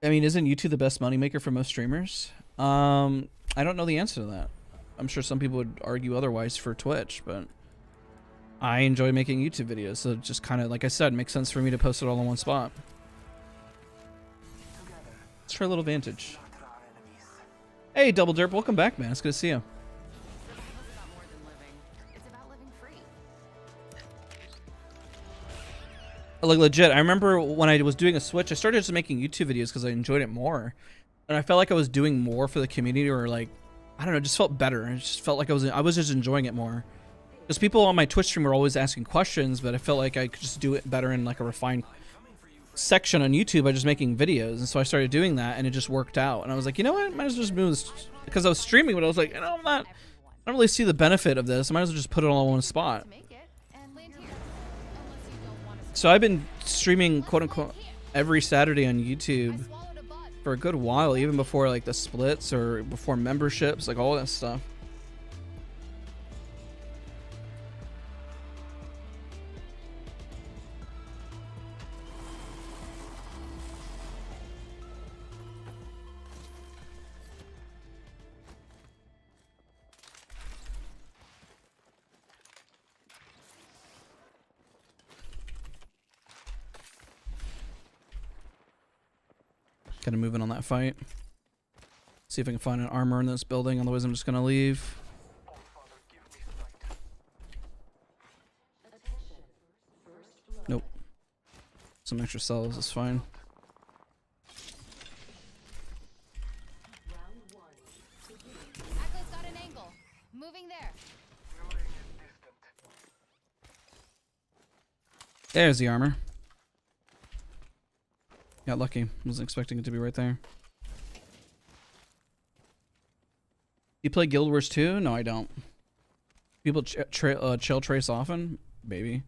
I mean, isn't YouTube the best moneymaker for most streamers? I don't know the answer to that. I'm sure some people would argue otherwise for Twitch, but I enjoy making YouTube videos, so it just kind of, like I said, makes sense for me to post it all in one spot. Let's try a little Vantage. Hey, Double Derp, welcome back, man. It's good to see you. Survival's about more than living. It's about living free. Like, legit, I remember when I was doing a switch, I started just making YouTube videos because I enjoyed it more. And I felt like I was doing more for the community, or like, I don't know, it just felt better. It just felt like I was just enjoying it more. Because people on my Twitch stream were always asking questions, but I felt like I could just do it better in like a refined section on YouTube by just making videos. And so I started doing that, and it just worked out. And I was like, you know what, might as well just move this, because I was streaming, but I was like, you know, I don't really see the benefit of this. I might as well just put it all in one spot. Make it and land here. Unless you don't want to. So I've been streaming, quote unquote, every Saturday on YouTube I swallowed a bud. for a good while, even before like the splits or before memberships, like all that stuff. Kind of moving on that fight. See if I can find an armor in this building, otherwise I'm just gonna leave. Nope. Some extra cells is fine. Echo's got an angle. Moving there. There's the armor. Got lucky. Wasn't expecting it to be right there. You play Guild Wars 2? No, I don't. People chill trace often? Maybe.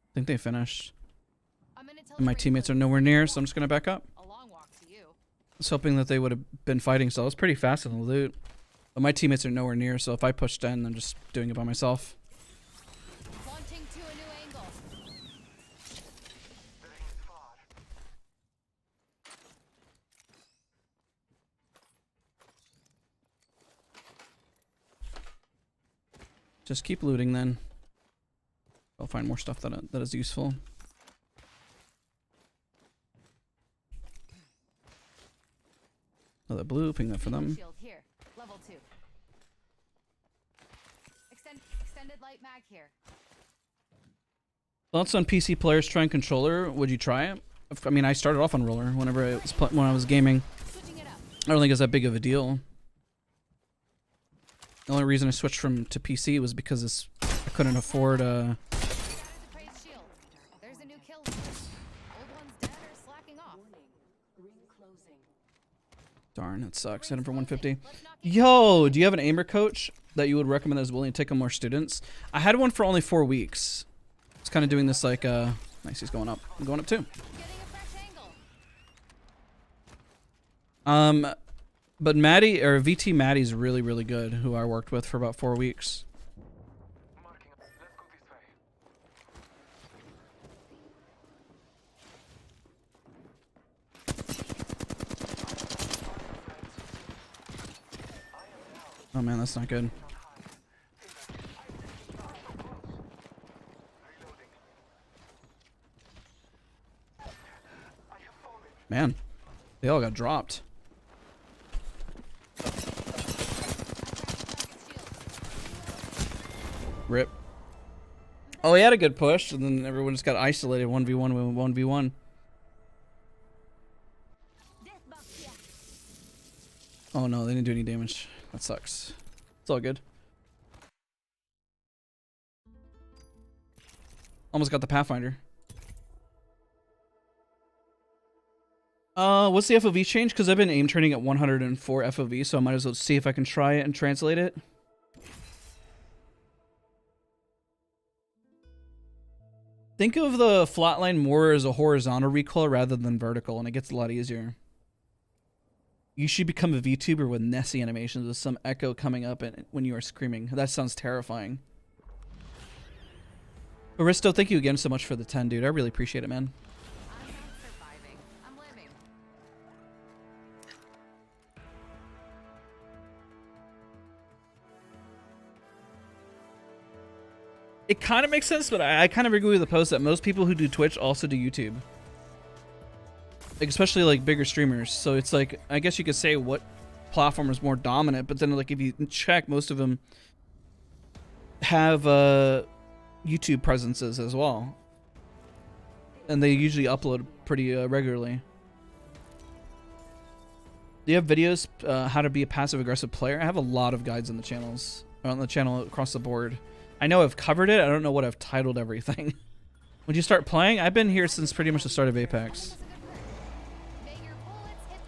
I think they finished. I'm gonna And my teammates are nowhere near, so I'm just gonna back up. A long walk to you. I was hoping that they would have been fighting, so I was pretty fast in the loot. But my teammates are nowhere near, so if I pushed in, I'm just doing it by myself. Launching to a new angle. Just keep looting then. I'll find more stuff that is useful. Another blue, ping that for them. Shield here. Level 2. Extended light mag here. Thoughts on PC players trying controller? Would you try it? I mean, I started off on roller whenever I was when I was gaming. Switching it up. I don't think it's that big of a deal. The only reason I switched to PC was because I couldn't afford Scattered the praise shield. There's a new kill leader. Old one's dead or slacking off. Darn, that sucks. Hit him for 150. Yo, do you have an aimer coach that you would recommend that is willing to take on more students? I had one for only 4 weeks. It's kind of doing this like, nice, he's going up. I'm going up too. Getting a fresh angle. But Maddie, or VT Maddie's really, really good, who I worked with for about 4 weeks. Oh man, that's not good. Man, they all got dropped. Rip. Oh, he had a good push, and then everyone just got isolated 1v1 with 1v1. Oh no, they didn't do any damage. That sucks. It's all good. Almost got the Pathfinder. What's the FOV change? Because I've been aim training at 104 FOV, so I might as well see if I can try it and translate it. Think of the flatline more as a horizontal recoil rather than vertical, and it gets a lot easier. You should become a VTuber with Nessie animations with some echo coming up when you are screaming. That sounds terrifying. Aristo, thank you again so much for the 10, dude. I really appreciate it, man. I'm not surviving. I'm living. It kind of makes sense, but I kind of agree with the post that most people who do Twitch also do YouTube. Like, especially like bigger streamers. So it's like, I guess you could say what platform is more dominant, but then like if you check, most of them have YouTube presences as well. And they usually upload pretty regularly. Do you have videos how to be a passive aggressive player? I have a lot of guides on the channels, on the channel across the board. I know I've covered it. I don't know what I've titled everything. When you start playing, I've been here since pretty much the start of Apex.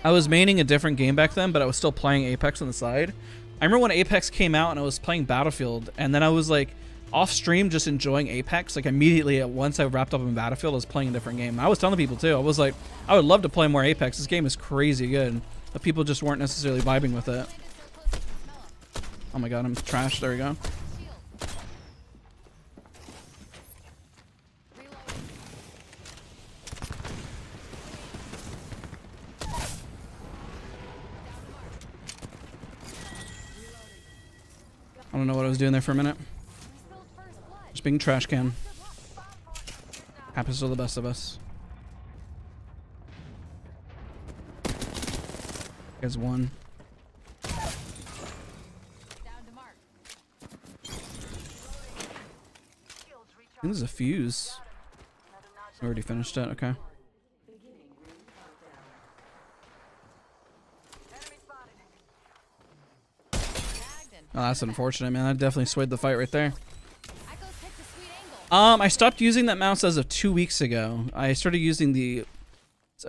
I was maining a different game back then, but I was still playing Apex on the side. I remember when Apex came out and I was playing Battlefield, and then I was like off stream just enjoying Apex. Like immediately once I wrapped up in Battlefield, I was playing a different game. I was telling people too, I was like, I would love to play more Apex. This game is crazy good, but people just weren't necessarily vibing with it. Oh my god, I'm trashed. There we go. I don't know what I was doing there for a minute. Just being a trash can. Happens to the best of us. You guys won. Down to mark. I think there's a fuse. Already finished it, okay. Oh, that's unfortunate, man. That definitely swayed the fight right there. I stopped using that mouse as of 2 weeks ago. I started using the...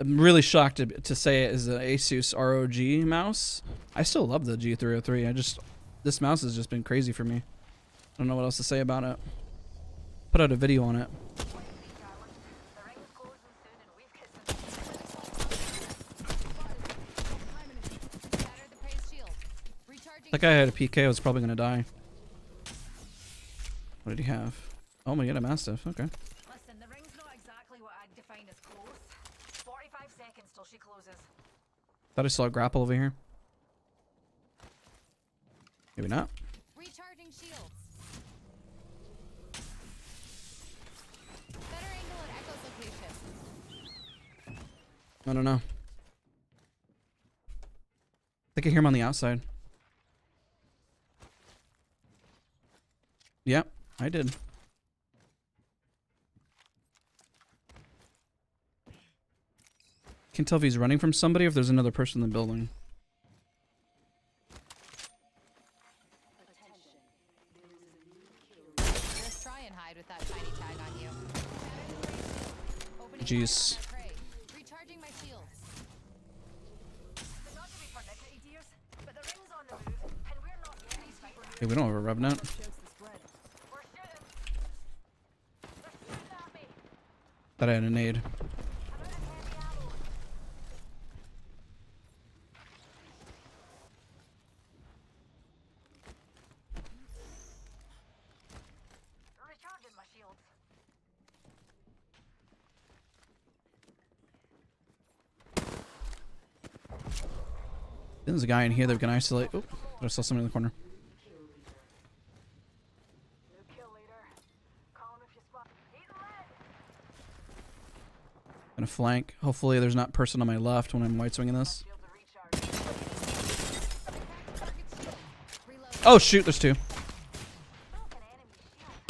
I'm really shocked to say it is an Asus ROG mouse. I still love the G303. This mouse has just been crazy for me. I don't know what else to say about it. Put out a video on it. That guy had a PK. I was probably gonna die. What did he have? Oh my god, a mastiff. Okay. Listen, the ring's not exactly what I'd define as close. 45 seconds till she closes. Thought I saw a grapple over here. Maybe not. Recharging shields. Better angle at Echo's location. I don't know. I can hear him on the outside. Yep, I did. Can't tell if he's running from somebody or if there's another person in the building. Just try and hide with that tiny tag on you. Opening Jeez. fire on our prey. Recharging my shields. Not to be pernickety, dears, but the ring's on the move, and we're not getting snipers. Hey, we don't have a revenant. We're shooting. They're shooting at me. Thought I had a nade. I'm out of heavy ammo. Recharging my shields. There's a guy in here that we can isolate. Oh, I saw somebody in the corner. New kill leader. Call him if you spot. He's red. Gonna flank. Hopefully there's not person on my left when I'm white swinging this. Shields are recharged. Target shield. Reload. Oh shoot, there's two. Broken enemy shield.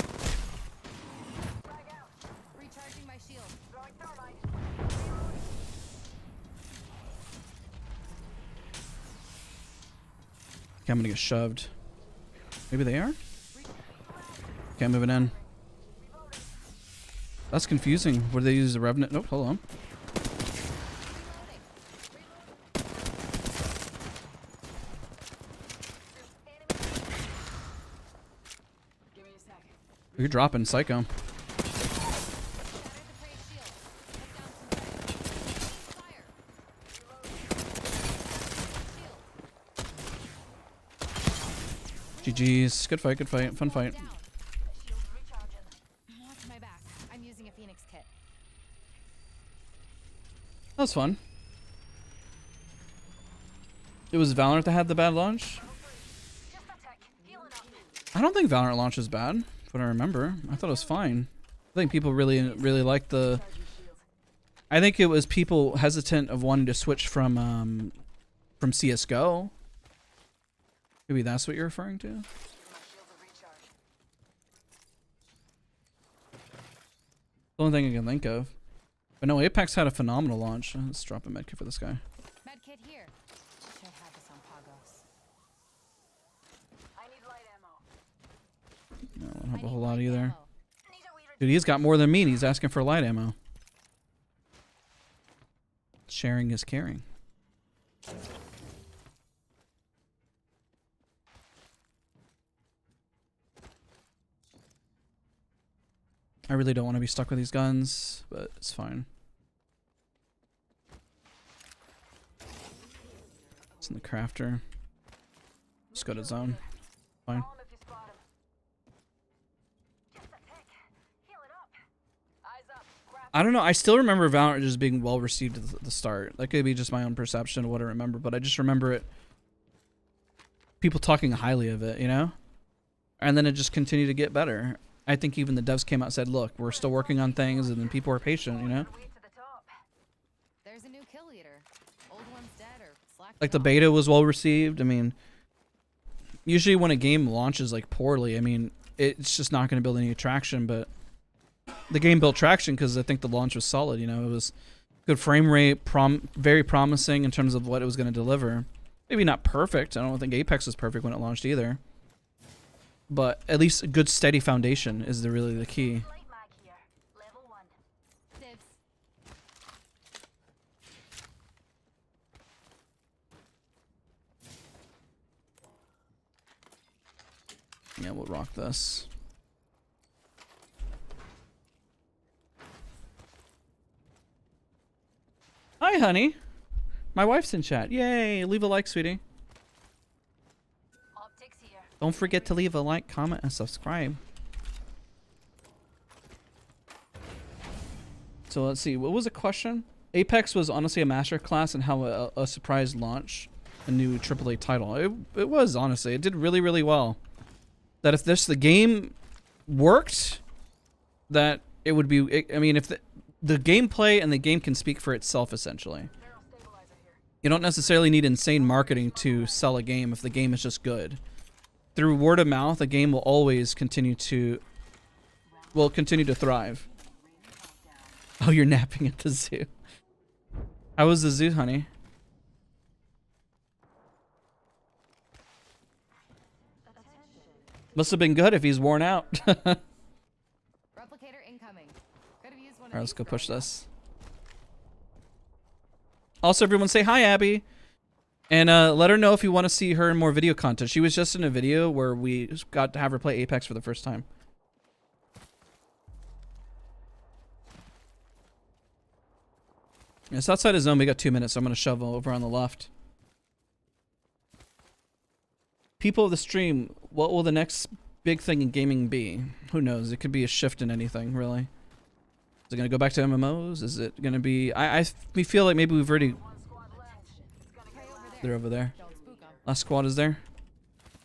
Frag out. Recharging my shield. Throwing thermite. Okay, I'm gonna get shoved. Maybe they are? Okay, I'm moving in. That's confusing. Where they use the revenant? Nope, hold on. Give me a sec. You're dropping Psycho. Shattered the prey shield. Put down some fire. Shield. GG's. Good fight, good fight. Fun fight. Down. Shields recharging. Watch my back. I'm using a Phoenix kit. That was fun. It was Valorant that had the bad launch? Just a tick. Healing up. I don't think Valorant launch is bad, but I remember. I thought it was fine. I think people really liked the... I think it was people hesitant of wanting to switch from CSGO. Maybe that's what you're referring to? My shields are recharged. The only thing I can think of. But no, Apex had a phenomenal launch. Let's drop a medkit for this guy. Medkit here. Should have this on Pagos. I need light ammo. No, I don't have I a whole need lot light either. ammo. Need a wee Dude, he's got more than me and he's asking for light ammo. Sharing is caring. I really don't want to be stuck with these guns, but it's fine. It's in the crafter. Just go to zone. Fine. Call him if you spot him. Just a tick. Healing up. Eyes up. Grab. I don't know. I still remember Valorant just being well received at the start. That could be just my own perception of what I remember, but I just remember it. People talking highly of it, you know? And then it just continued to get better. I think even the devs came out and said, look, we're still working on things, and then people are patient, you know? Way to the top. There's a new kill leader. Old one's dead or slacked Like the off. beta was well received. I mean, usually when a game launches like poorly, I mean, it's just not going to build any traction, but the game built traction because I think the launch was solid, you know? It was good frame rate, very promising in terms of what it was going to deliver. Maybe not perfect. I don't think Apex was perfect when it launched either. But at least a good steady foundation is really the key. Light mag here. Level 1. Dibs. Yeah, we'll rock this. Hi, honey. My wife's in chat. Yay! Leave a like, sweetie. here. Don't forget to leave a like, comment, and subscribe. So let's see. What was the question? Apex was honestly a masterclass in how a surprise launch a new AAA title. It was, honestly. It did really, really well. That if the game worked, that it would be... I mean, if the gameplay and the game can speak for itself, essentially. You don't necessarily need insane marketing to sell a game if the game is just good. Through word of mouth, a game will always continue to... will continue to thrive. Oh, you're napping at the zoo. How was the zoo, honey? Must have been good if he's worn out. Replicator incoming. Could have used one of Alright, let's these go push growing up. this. Also, everyone say hi, Abby. And let her know if you want to see her in more video content. She was just in a video where we got to have her play Apex for the first time. It's outside his zone. We got 2 minutes, so I'm going to shove over on the left. People of the stream, what will the next big thing in gaming be? Who knows? It could be a shift in anything, really. Is it going to go back to MMOs? Is it going to be... we feel like maybe we've already... Prey over there. They're over there. Don't spook 'em. Last squad is there.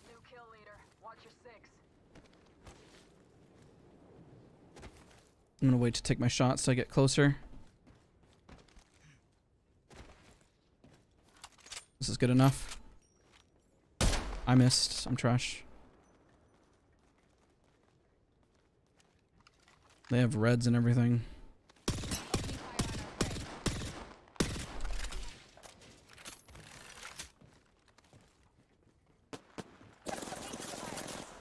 New kill leader. Watch your six. I'm going to wait to take my shots so I get closer. This is good enough. I missed. I'm trash. They have reds and everything. Opening fire on our prey.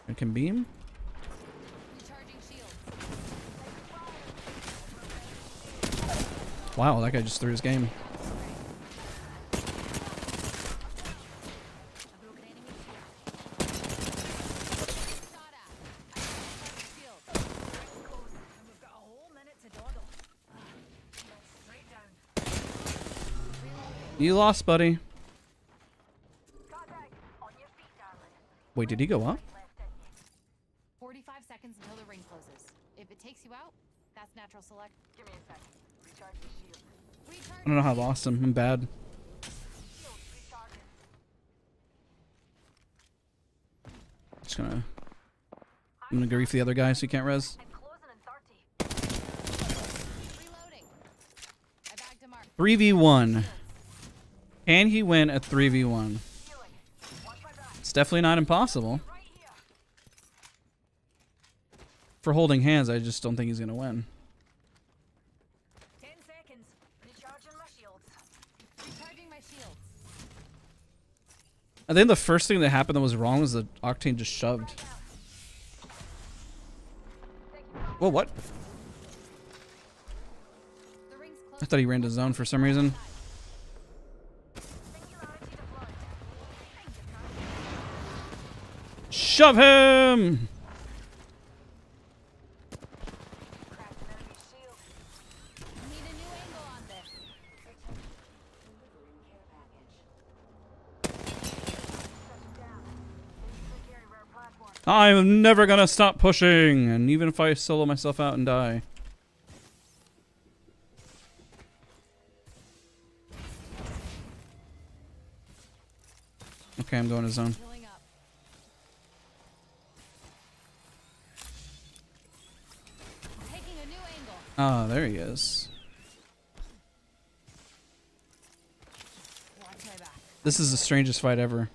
I can beam. Recharging shields. Wow, that guy just threw his game. Shot at. I recharging shields. And we've got a whole minute to dawdle. Straight down. You lost, buddy. Contact. On your feet, darling. Wait, did he go up? Left in you. 45 seconds until the ring closes. If it takes you out, that's natural select. Give me a sec. Recharge the shield. Recharge. I don't know how I lost him. I'm bad. Shield recharging. Just gonna... I'm gonna grief the other guy so he can't res. And closing in 30. Reloading. I bagged a mark. 3v1. Can he win a 3v1? Healing. Watch my back. It's definitely not impossible. Right here. For holding hands, I just don't think he's gonna win. 10 seconds. Recharging my shields. Recharging my shields. I think the first thing that happened that was wrong was the Octane just shoved. Whoa, what? The ring's I close. thought he ran to zone for some reason. Singularity deployed. Shove him! Cracked an enemy shield. Need a new angle on this. Touching down. Infantry carry rare platform. I'm never gonna stop pushing, and even if I solo myself out and die. Okay, I'm going to zone. Healing up. Taking a new angle. Ah, there he is. Watch my back. This is the strangest fight ever.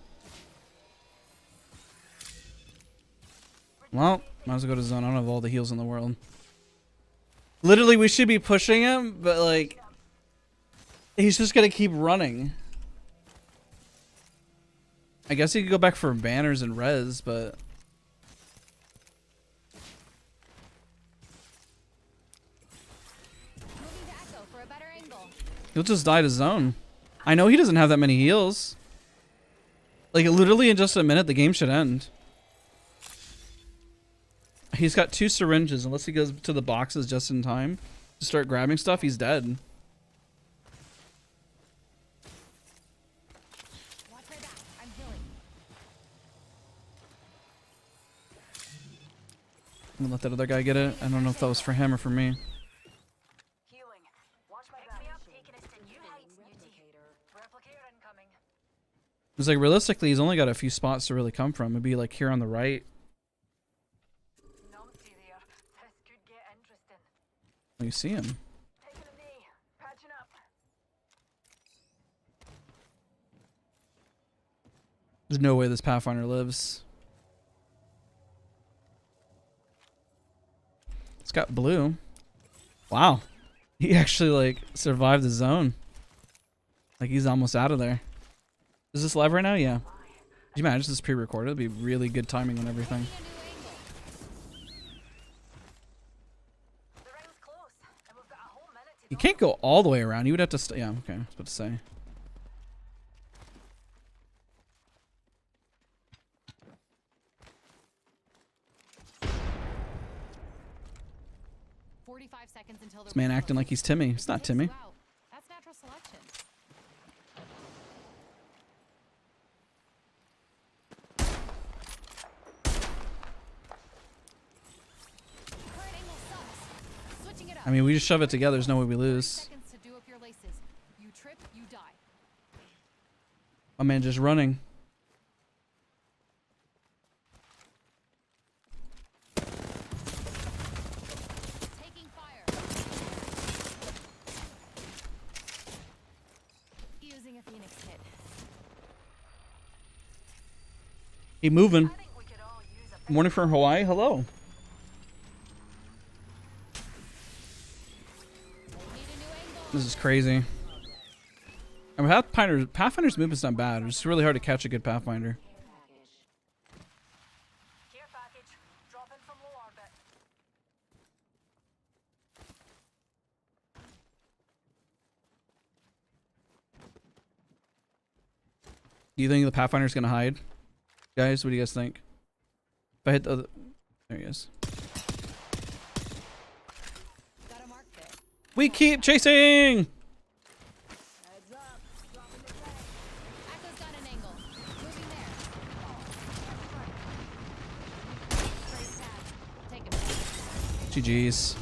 Well, might as well go to zone. I don't have all the heals in the world. Literally, we should be pushing him, but like... he's just gonna keep running. I guess he could go back for banners and res, but... Moving to echo for a better angle. he'll just die to zone. I know he doesn't have that many heals. Like, literally in just a minute, the game should end. He's got 2 syringes. Unless he goes to the boxes just in time to start grabbing stuff, he's dead. Watch my back. I'm healing. I'm gonna let that other guy get it. I don't know if that was for him or for me. Healing. Watch my back. Me up, taking us to new heights, Replicator incoming. It's like realistically, he's only got a few spots to really come from. It'd be like here on the right. Numpty there. This could get interesting. Oh, you see him. Taking a knee. Patching up. There's no way this Pathfinder lives. It's got blue. Wow. He actually like survived the zone. Like he's almost out of there. Is this live right now? Yeah. Could you imagine this is pre-recorded? It'd be really good timing on everything. The ring's close, and we've got a whole minute to You go. can't go all the way around. You would have to stay. Yeah, okay. I was about to say. 45 seconds until the This man acting like he's Timmy. It's not Timmy. That's natural selection. Current angle sucks. Switching it up. I mean, we just shove it together. There's no way we 30 lose. seconds to do up your laces. You trip, you die. My man just running. Taking fire. Using a phoenix hit. He moving. I think we could all use a Morning from Hawaii. Hello. Need a new angle. This is crazy. I mean, Pathfinder's movement's not bad. It's really hard to catch a good Pathfinder. care package. Dropping from low orbit. Do you think the Pathfinder's gonna hide? Guys, what do you guys think? If I hit the other... There he is. Got a mark there. We keep chasing! Echo's got an angle. Moving there. Great tag. Take him. GG's.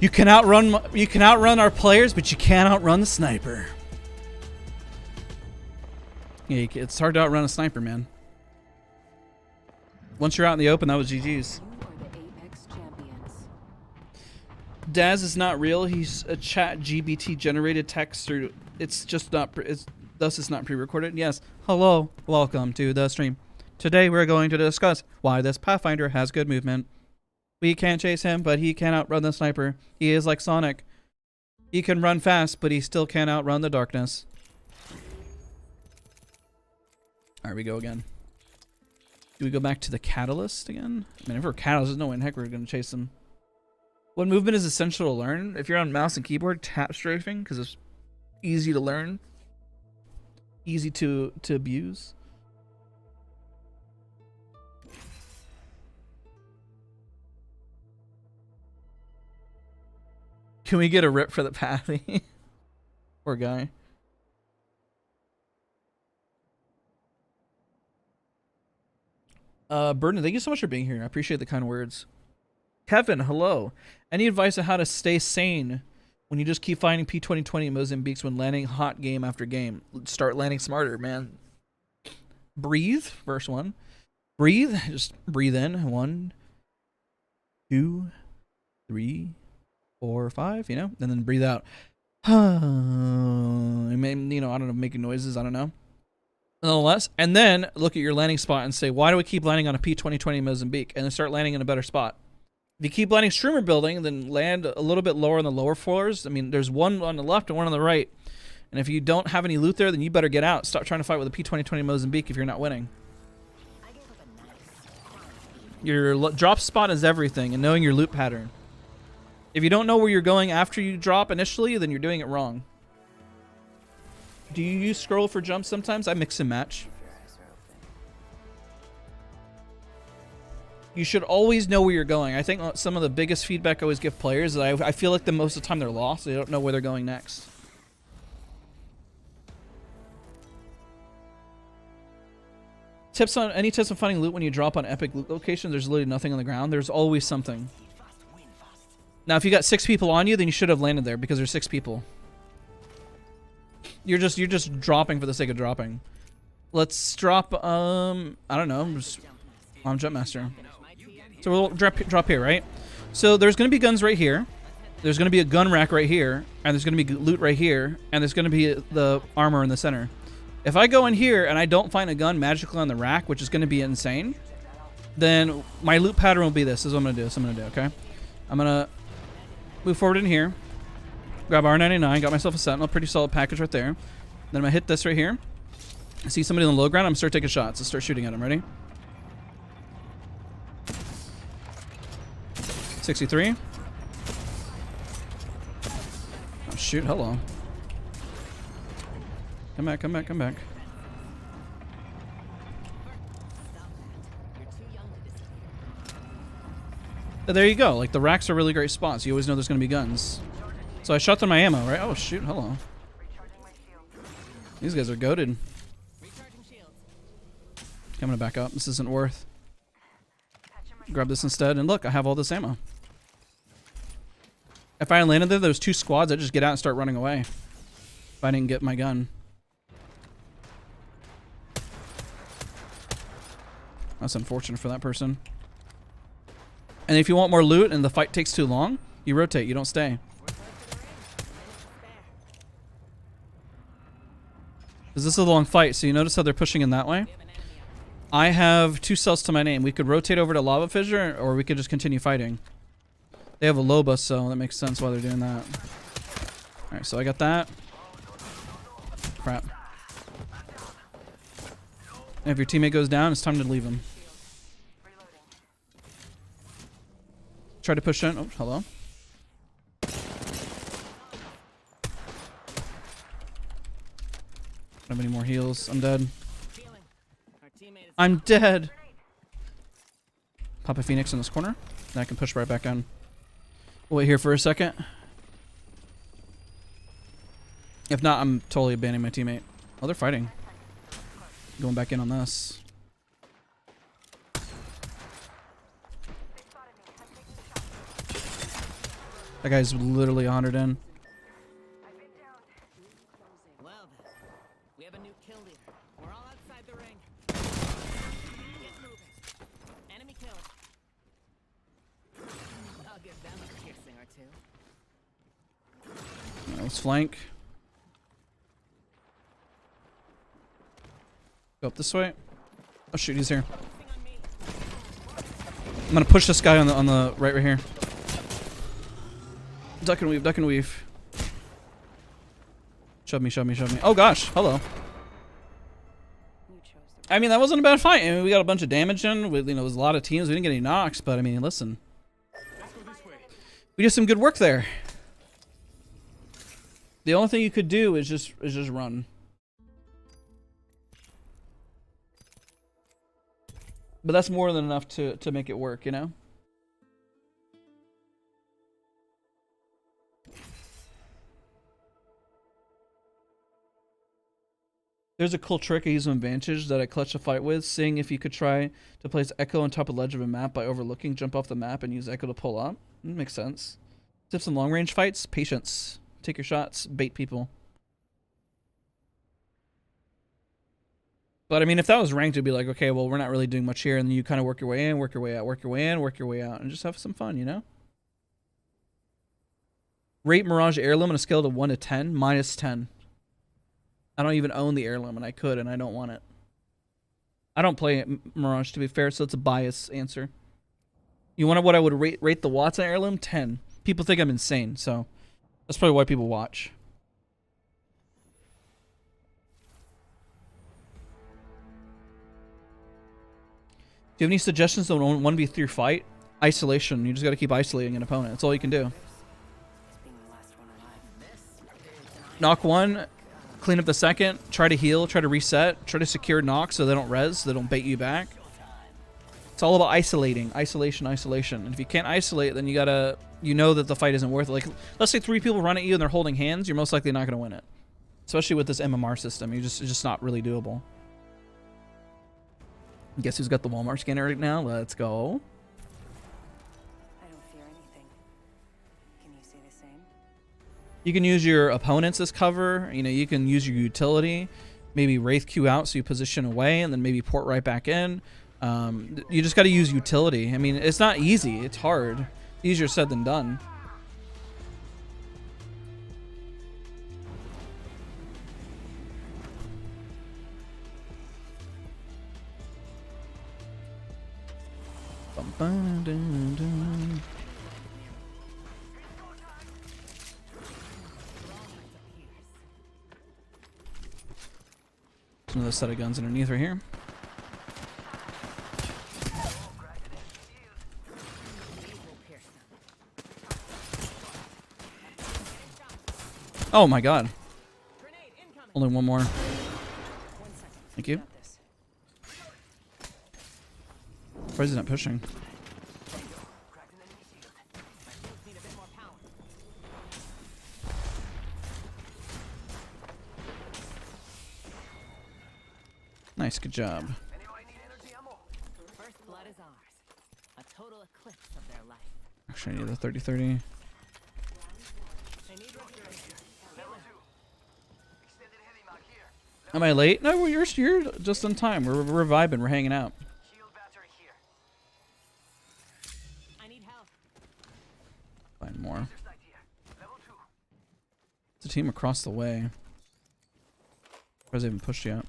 You can outrun our players, but you can't outrun the sniper. Yeah, it's hard to outrun a sniper, man. Once you're out in the open, that was GG's. You are the Apex champions. Daz is not real. He's a chat GBT generated text through. It's just not. Thus, it's not pre-recorded. Yes. Hello. Welcome to the stream. Today we're going to discuss why this Pathfinder has good movement. We can't chase him, but he can outrun the sniper. He is like Sonic. He can run fast, but he still can't outrun the darkness. Alright, we go again. Do we go back to the catalyst again? I mean, if we're catalyst, there's no way in heck we're going to chase him. What movement is essential to learn? If you're on mouse and keyboard, tap strafing, because it's easy to learn. Easy to abuse. Can we get a rip for the pathy? Poor guy. Burden, thank you so much for being here. I appreciate the kind words. Kevin, hello. Any advice on how to stay sane when you just keep finding P2020 Mozambiques when landing hot game after game? Start landing smarter, man. Breathe, first one. Breathe, just breathe in. 1, 2, 3, 4, 5, you know, and then breathe out. I mean, you know, I don't know, making noises, I don't know. Nonetheless, and then look at your landing spot and say, why do we keep landing on a P2020 Mozambique? And then start landing in a better spot. If you keep landing streamer building, then land a little bit lower on the lower floors. I mean, there's one on the left and one on the right. And if you don't have any loot there, then you better get out. Stop trying to fight with a P2020 Mozambique if you're not winning. Your drop spot is everything, and knowing your loot pattern. If you don't know where you're going after you drop initially, then you're doing it wrong. Do you use scroll for jumps sometimes? I mix and match. You should always know where you're going. I think some of the biggest feedback I always give players is I feel like most of the time they're lost. They don't know where they're going next. Tips on any tips on finding loot when you drop on epic loot locations? There's literally nothing on the ground. There's always something. Now, if you got 6 people on you, then you should have landed there because there's 6 people. You're just dropping for the sake of dropping. Let's drop. I don't know. I'm jump master. So we'll drop here, right? So there's gonna be guns right here. There's gonna be a gun rack right here, and there's gonna be loot right here, and there's gonna be the armor in the center. If I go in here and I don't find a gun magically on the rack, which is gonna be insane, then my loot pattern will be this. This is what I'm gonna do. This is what I'm gonna do. Okay, I'm gonna move forward in here, grab R99, got myself a sentinel, pretty solid package right there. Then I'm gonna hit this right here. I see somebody on the low ground. I'm gonna start taking shots. Let's start shooting at him. Ready? 63. Oh shoot! Hello. Come back! Come back! Come back! There you go. Like the racks are really great spots. You always know there's gonna be guns. So I shot through my ammo, right? Oh shoot! Hello. These guys are goated. I'm gonna back up. This isn't worth. Grab this instead, and look, I have all this ammo. If I landed there, there's 2 squads. I'd just get out and start running away. If I didn't get my gun. That's unfortunate for that person. And if you want more loot and the fight takes too long, you rotate. You don't stay. Because this is a long fight, so you notice how they're pushing in that way? I have 2 cells to my name. We could rotate over to lava fissure, or we could just continue fighting. They have a Loba, so that makes sense why they're doing that. Alright, so I got that. Crap. And if your teammate goes down, it's time to leave him. Try to push in. Oh, hello. Don't have any more heals. I'm dead. I'm dead. Pop a Phoenix in this corner. Then I can push right back in. We'll wait here for a second. If not, I'm totally abandoning my teammate. Oh, they're fighting. Going back in on this. That guy's literally 100 in. Well, we have a new kill leader. We're all outside the ring. Get moving. Enemy killed. I'll give them a piercing or 2. Let's flank. Go up this way. Oh shoot, he's here. I'm gonna push this guy on the right here. Duck and weave, duck and weave. Shove me, shove me, shove me. Oh gosh, hello. I mean, that wasn't a bad fight. I mean, we got a bunch of damage in. We, you know, it was a lot of teams. We didn't get any knocks, but I mean, listen. We did some good work there. The only thing you could do is just run. But that's more than enough to make it work, you know? There's a cool trick I use on Vantage that I clutch a fight with, seeing if you could try to place Echo on top of the ledge of a map by overlooking, jump off the map, and use Echo to pull up. That makes sense. Tips on long range fights, patience. Take your shots, bait people. But I mean, if that was ranked, it'd be like, okay, well, we're not really doing much here, and then you kind of work your way in, work your way out, work your way in, work your way out, and just have some fun, you know? Rate Mirage Heirloom on a scale of 1 to 10, -10. I don't even own the heirloom, and I could, and I don't want it. I don't play Mirage, to be fair, so it's a biased answer. You want what I would rate the Wattson heirloom? 10. People think I'm insane, so that's probably why people watch. Do you have any suggestions on 1v3 fight? Isolation. You just got to keep isolating an opponent. That's all you can do. Knock one. Clean up the second, try to heal, try to reset, try to secure knocks so they don't res, so they don't bait you back. It's all about isolating. Isolation, isolation. And if you can't isolate, then you gotta, you know that the fight isn't worth it. Like, let's say 3 people run at you and they're holding hands, you're most likely not gonna win it. Especially with this MMR system, it's just not really doable. Guess who's got the Walmart scanner right now? Let's go. I don't fear anything. Can you say the same? You can use your opponents as cover. You know, you can use your utility. Maybe wraith Q out so you position away and then maybe port right back in. You just got to use utility. I mean, it's not easy. It's hard. Easier said than done. Bum-ba-dum-dum. There's another set of guns underneath right here. Oh my god. Only one more. Thank you. Why is he not pushing? Nice, good job. First blood is ours. A total eclipse of their life. Actually, I need the 30-30. They need restoration. Am I late? No, you're just on time. We're vibing. We're hanging out. I need help. Find more. It's a team across the way. Why has they even pushed yet?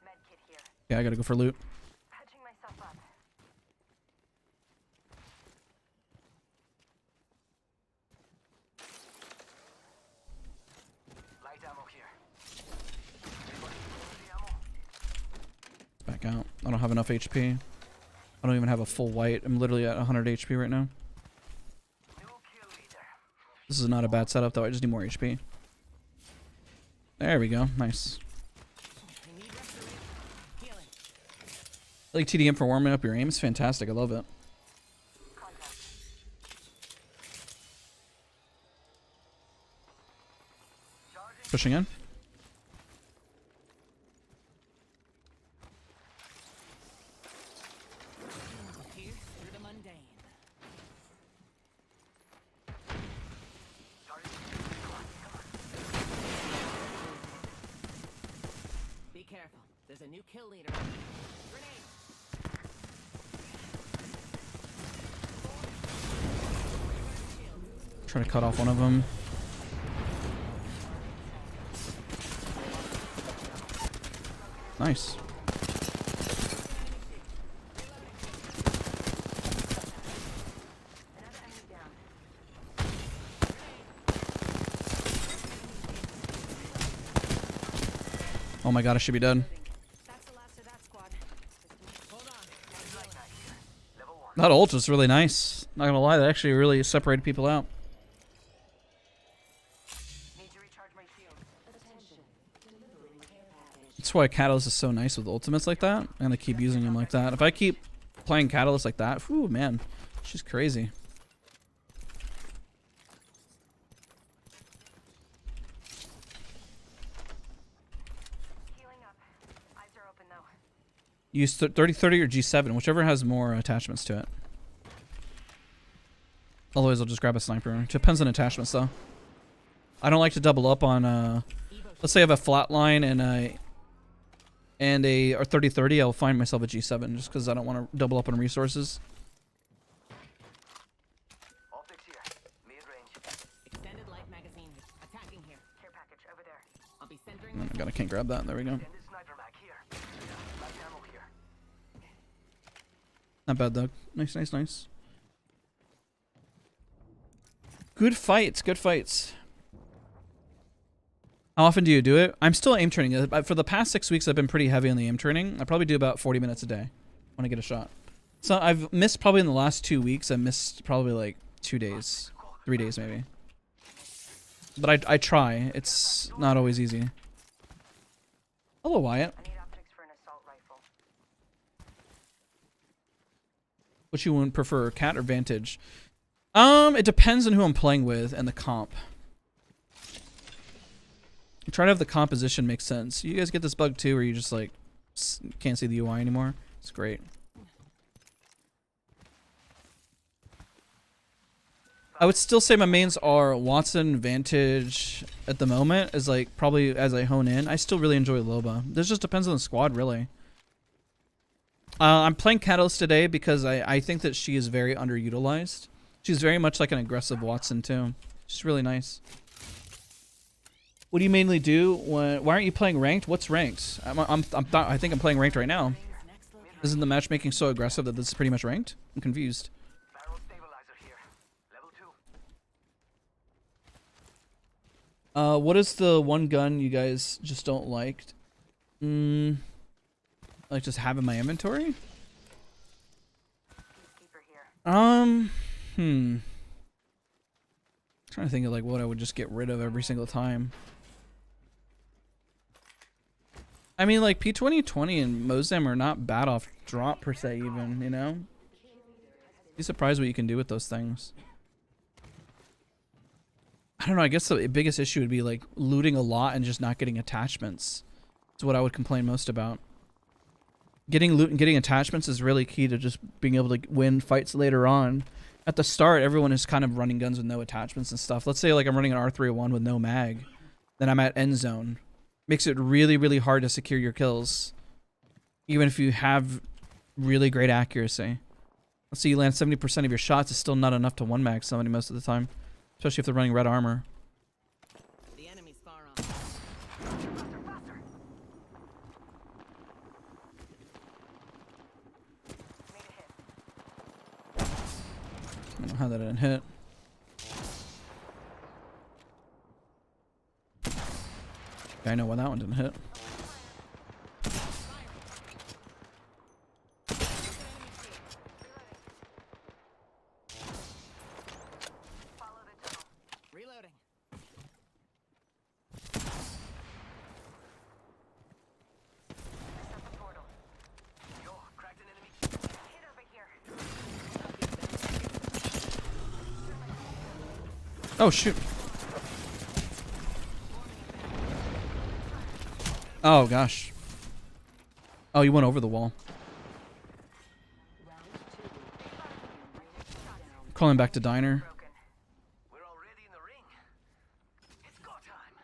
Medkit here. Yeah, I gotta go for loot. Patching myself up. Light ammo here. Back out. I don't have enough HP. I don't even have a full white. I'm literally at 100 HP right now. New kill leader. This is not a bad setup though. I just need more HP. There we go. Nice. They need restoration. Healing. I like TDM for warming up your aim. It's fantastic. I love it. Pushing in. Pierce through the mundane. Be careful. There's a new kill leader. Grenade. Try to cut off one of them. Nice. Another enemy down. Oh my god, I should be dead. That's the last of that squad. Hold on. That ult was really nice. Not gonna lie, that actually really separated people out. Need to recharge my shield. That's why Catalyst is so nice with ultimates like that. I'm gonna keep using him like that. If I keep playing Catalyst like that, whew, man, she's crazy. Healing up. Eyes are open though. Use 30-30 or G7, whichever has more attachments to it. Otherwise, I'll just grab a sniper. Depends on attachments, though. I don't like to double up on. Let's say I have a flatline and a or 30-30. I'll find myself a G7 just because I don't want to double up on resources. Optics here. Mid-range. Extended light magazine. Attacking here. Care package over there. I'll be centering. Oh my god, I can't grab that. There we go. Extended sniper mag here. Light ammo here. Not bad though. Nice, nice, nice. Good fights. Good fights. How often do you do it? I'm still aim training. For the past 6 weeks, I've been pretty heavy on the aim training. I probably do about 40 minutes a day when I get a shot. So I've missed probably in the last 2 weeks. I missed probably like 2 days, 3 days maybe. But I try. It's not always easy. Hello, Wyatt. I need optics for an assault rifle. Which you would prefer, Cat or Vantage? It depends on who I'm playing with and the comp. Try to have the composition make sense. You guys get this bug too, where you just like Can't see the UI anymore. It's great. I would still say my mains are Wattson, Vantage at the moment, as like probably as I hone in. I still really enjoy Loba. This just depends on the squad, really. I'm playing Catalyst today because I think that she is very underutilized. She's very much like an aggressive Wattson too. She's really nice. What do you mainly do when? Why aren't you playing ranked? What's ranked? I think I'm playing ranked right now. Isn't the matchmaking so aggressive that this is pretty much ranked? I'm confused. Barrel stabilizer here. Level 2. What is the one gun you guys just don't like? Like just have in my inventory? Trying to think of like what I would just get rid of every single time. I mean, like P2020 and Mozam are not bad off drop per se, even, you know? Be surprised what you can do with those things. I don't know, I guess the biggest issue would be like looting a lot and just not getting attachments. That's what I would complain most about. Getting loot and getting attachments is really key to just being able to win fights later on. At the start, everyone is kind of running guns with no attachments and stuff. Let's say like I'm running an R301 with no mag. Then I'm at end zone. Makes it really, really hard to secure your kills. Even if you have really great accuracy. Let's say you land 70% of your shots, it's still not enough to one mag somebody most of the time. Especially if they're running red armor. The enemy's far on. I don't know how that didn't hit. Okay, I know why that one didn't hit. Reloading. Yo, cracked an enemy. Hit over here. Oh, shoot. Oh, gosh. Oh, you went over the wall. Calling back to diner. We're already in the ring. It's go time.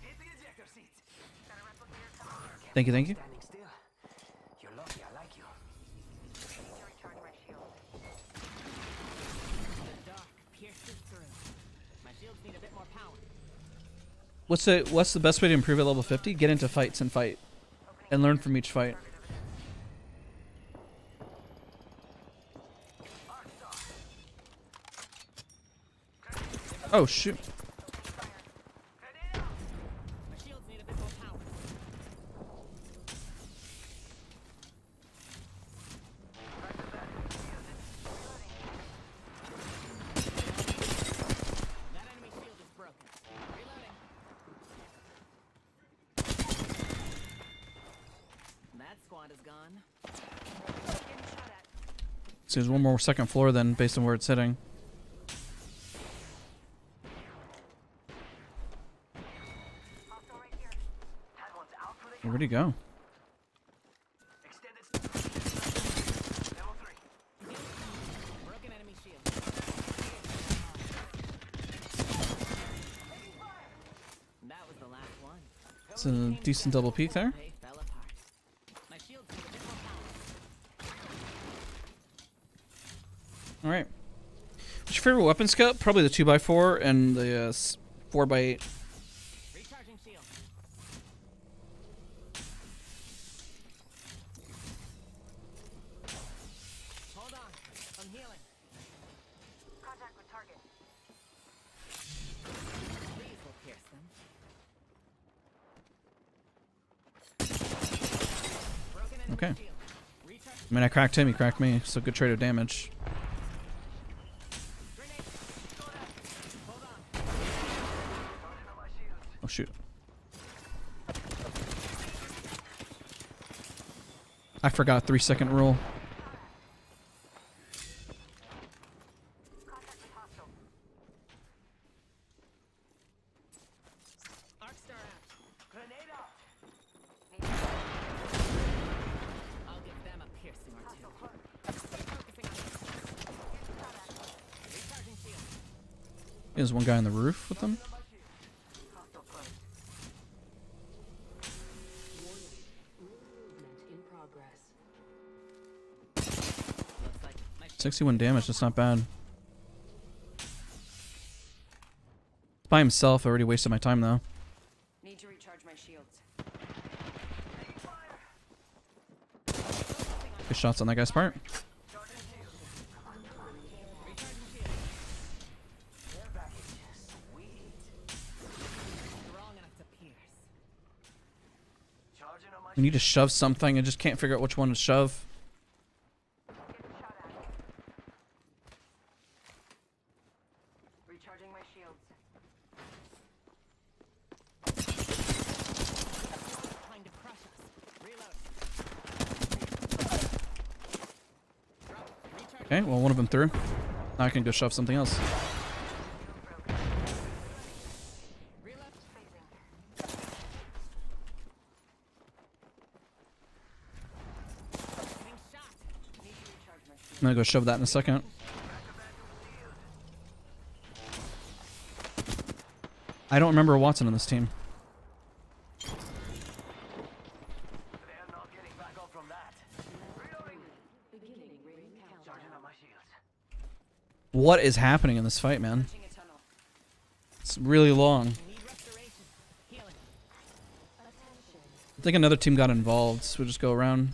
Hit the ejector seat. Thank you, thank you. Standing still. You're lucky I like you. The dark pierces through. My shields need a bit more power. What's the best way to improve at level 50? Get into fights and fight. And learn from each fight. Oh, shoot. My shields need a bit more power. That enemy shield is broken. Reloading. That squad is gone. So there's one more second floor then, based on where it's sitting. Where'd he go? Extended. Level 3. Broken enemy shield. That was the last one. It's a decent double peek there. They fell apart. My shields need a bit more power. Alright. What's your favorite weapon scope? Probably the 2x4 and the 4x8. Recharging shield. Hold on. I'm healing. Contact with target. These will pierce them. Broken enemy Okay. shield. Recharge. I mean, I cracked him, he cracked me, so good trade of damage. Grenade. Hold on. Oh, shoot. I forgot 3-second rule. There's one guy on the roof with them. Looks like my 61 damage, that's not bad. By himself, I already wasted my time though. Need to recharge my shields. Good shots on that guy's part. strong enough to pierce. Charging on my We need to shove something. I just can't figure out which one to shove. Recharging my shields. Trying to crush us. Reload. Drop. Recharge. Okay, well one of them through. Now I can go shove something else. Reload. Getting shot. Need to recharge my shields. I'm gonna go shove that in a second. I don't remember Wattson on this team. They're not getting back up from that. Reloading. Charging on my shields. What is happening in this fight, man? Searching a tunnel. It's really long. Need restoration. Healing. I think another team got involved, so we'll just go around.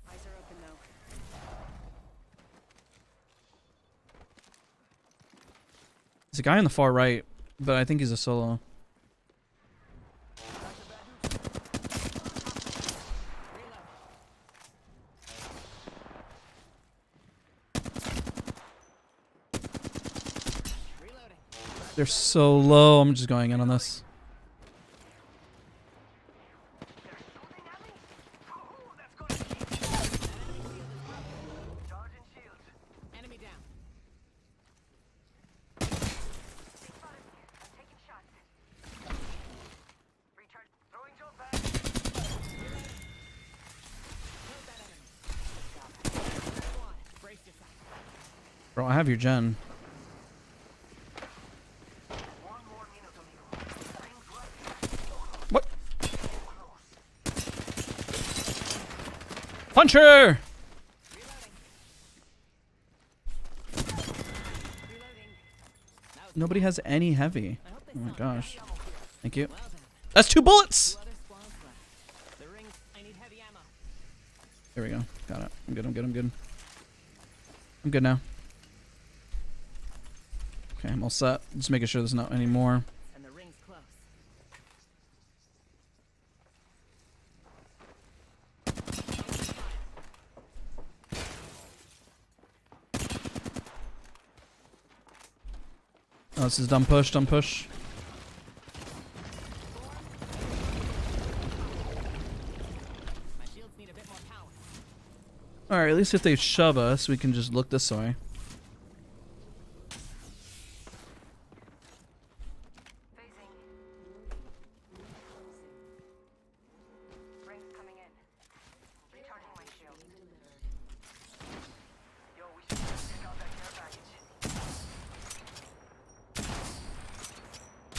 Eyes are open though. There's a guy on the far right, but I think he's a solo. Reload. Reloading. They're so low. I'm just going in on this. Ooh, that's gonna keep. Charging shields. Enemy down. I'm taking shots. Recharge. Throwing jump back. Killed that enemy. Squad. Brace yourself. Bro, I have your gen. One more minute, amigo. Things right. What? Puncher! Reloading. Reloading. That was Nobody has any heavy. I hope they Oh my saw gosh. Thank you. Well then. That's 2 bullets! 2 other squads left. The rings. I need heavy ammo. There we go. Got it. I'm good, I'm good, I'm good. I'm good now. Okay, I'm all set. Just making sure there's not any more. And the ring's close. Oh, this is dumb push, dumb push. My shields need a bit more power. Alright, at least if they shove us, we can just look this way. Facing. Rings coming in. Recharging my shield. Yo, we should check out that care package.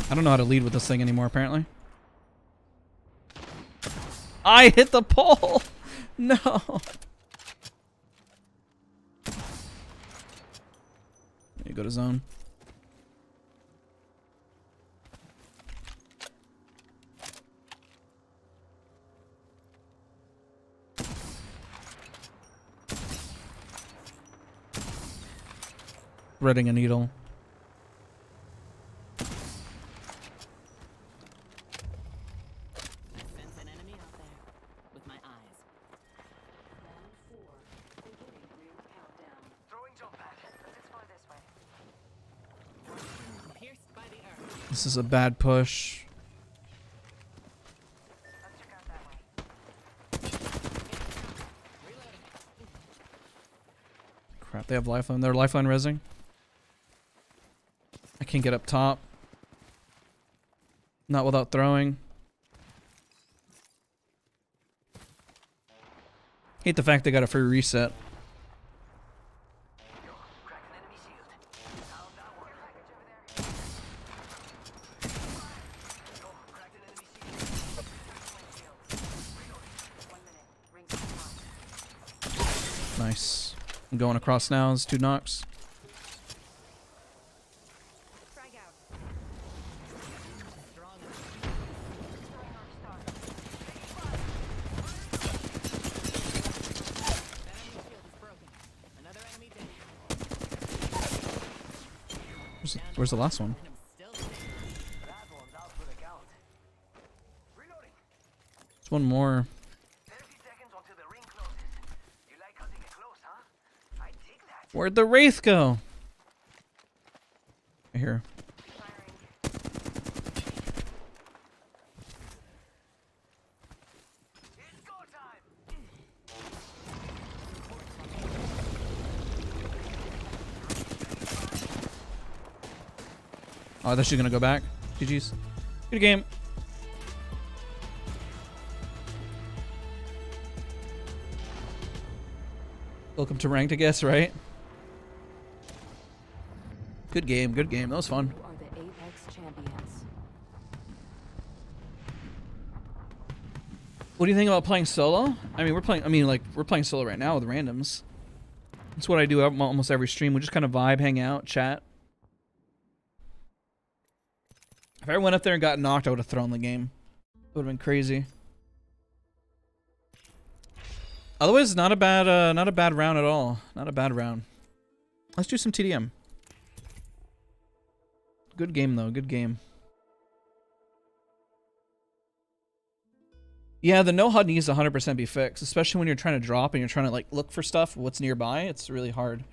I don't know how to lead with this thing anymore, apparently. I hit the pole! No! You go to zone. Threading a needle. I sense an enemy out there. With my eyes. Throwing jump back. Let's explore this way. Pierced by the earth. This is a bad push. Let's check out that way. Reloading. Crap, they have lifeline. They're lifeline rezzing. I can't get up top. Not without throwing. Hate the fact they got a free reset. Yo, crack an enemy shield. How's that one? Yo, cracked an enemy shield. 1 minute. Rings come Nice. I'm going across now. It's 2 knocks. Frag out. Strong. That enemy shield is broken. Another enemy dead. Where's the last one? And I'm still standing. That one's out for the count. Reloading. There's one more. 30 seconds until the ring closes. You like cutting it close, huh? I dig that. Where'd the wraith go? Right here. Firing. It's go time. Oh, I thought she was gonna go back. GG's. Good game. Welcome to ranked, I guess, right? Good game, good game. That was fun. You are the Apex champions. What do you think about playing solo? I mean, we're playing solo right now with randoms. That's what I do almost every stream. We just kind of vibe, hang out, chat. If I went up there and got knocked, I would have thrown the game. It would have been crazy. Otherwise, not a bad round at all. Not a bad round. Let's do some TDM. Good game though. Good game. Yeah, the no HUD needs to 100% be fixed, especially when you're trying to drop and you're trying to like look for stuff, what's nearby. It's really hard.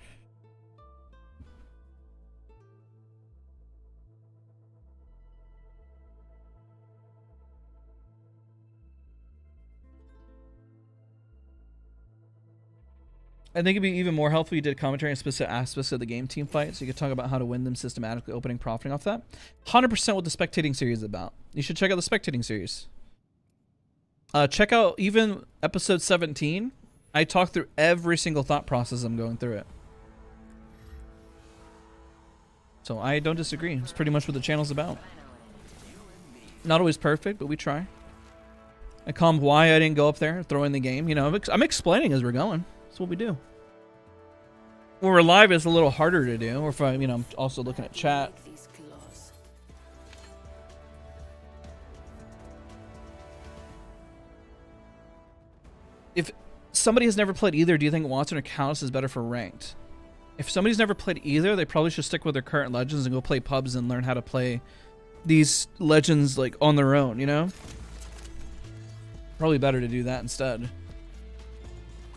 I think it'd be even more helpful if you did commentary on specific aspects of the game team fight, so you could talk about how to win them systematically, opening, profiting off that. 100% what the spectating series is about. You should check out the spectating series. Check out even episode 17. I talk through every single thought process I'm going through it. So I don't disagree. It's pretty much what the channel's about. Not always perfect, but we try. I calm why I didn't go up there, throw in the game. You know, I'm explaining as we're going. That's what we do. When we're live, it's a little harder to do. Or if I'm also looking at chat. These claws. If somebody has never played either, do you think Wattson or Callus is better for ranked? If somebody's never played either, they probably should stick with their current legends and go play pubs and learn how to play these legends like on their own, you know? Probably better to do that instead.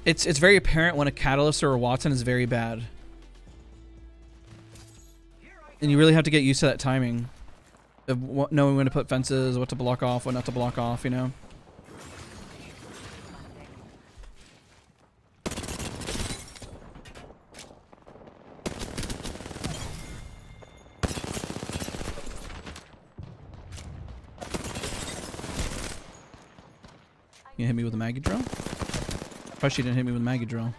It's very apparent when a Catalyst or a Wattson is very bad. And you really have to get used to that timing. Of knowing when to put fences, what to block off, what not to block off, you know? You hit me with a Maggie drill? Probably she didn't hit me with a Maggie drill.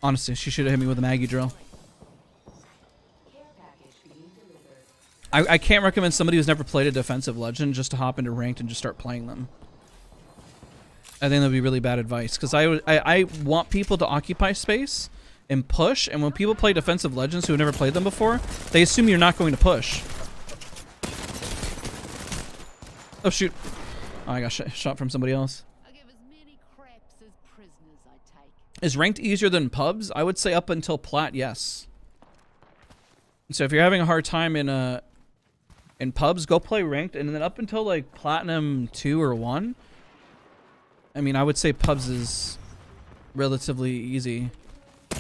Honestly, she should have hit me with a Maggie drill. I can't recommend somebody who's never played a defensive legend just to hop into ranked and just start playing them. I think that would be really bad advice, because I want people to occupy space and push, and when people play defensive legends who have never played them before, they assume you're not going to push. Oh shoot. Oh, I got shot from somebody else. I give as many craps as prisoners I take. Is ranked easier than pubs? I would say up until plat, yes. So if you're having a hard time in pubs, go play ranked, and then up until like platinum 2 or 1, I mean, I would say pubs is relatively easy.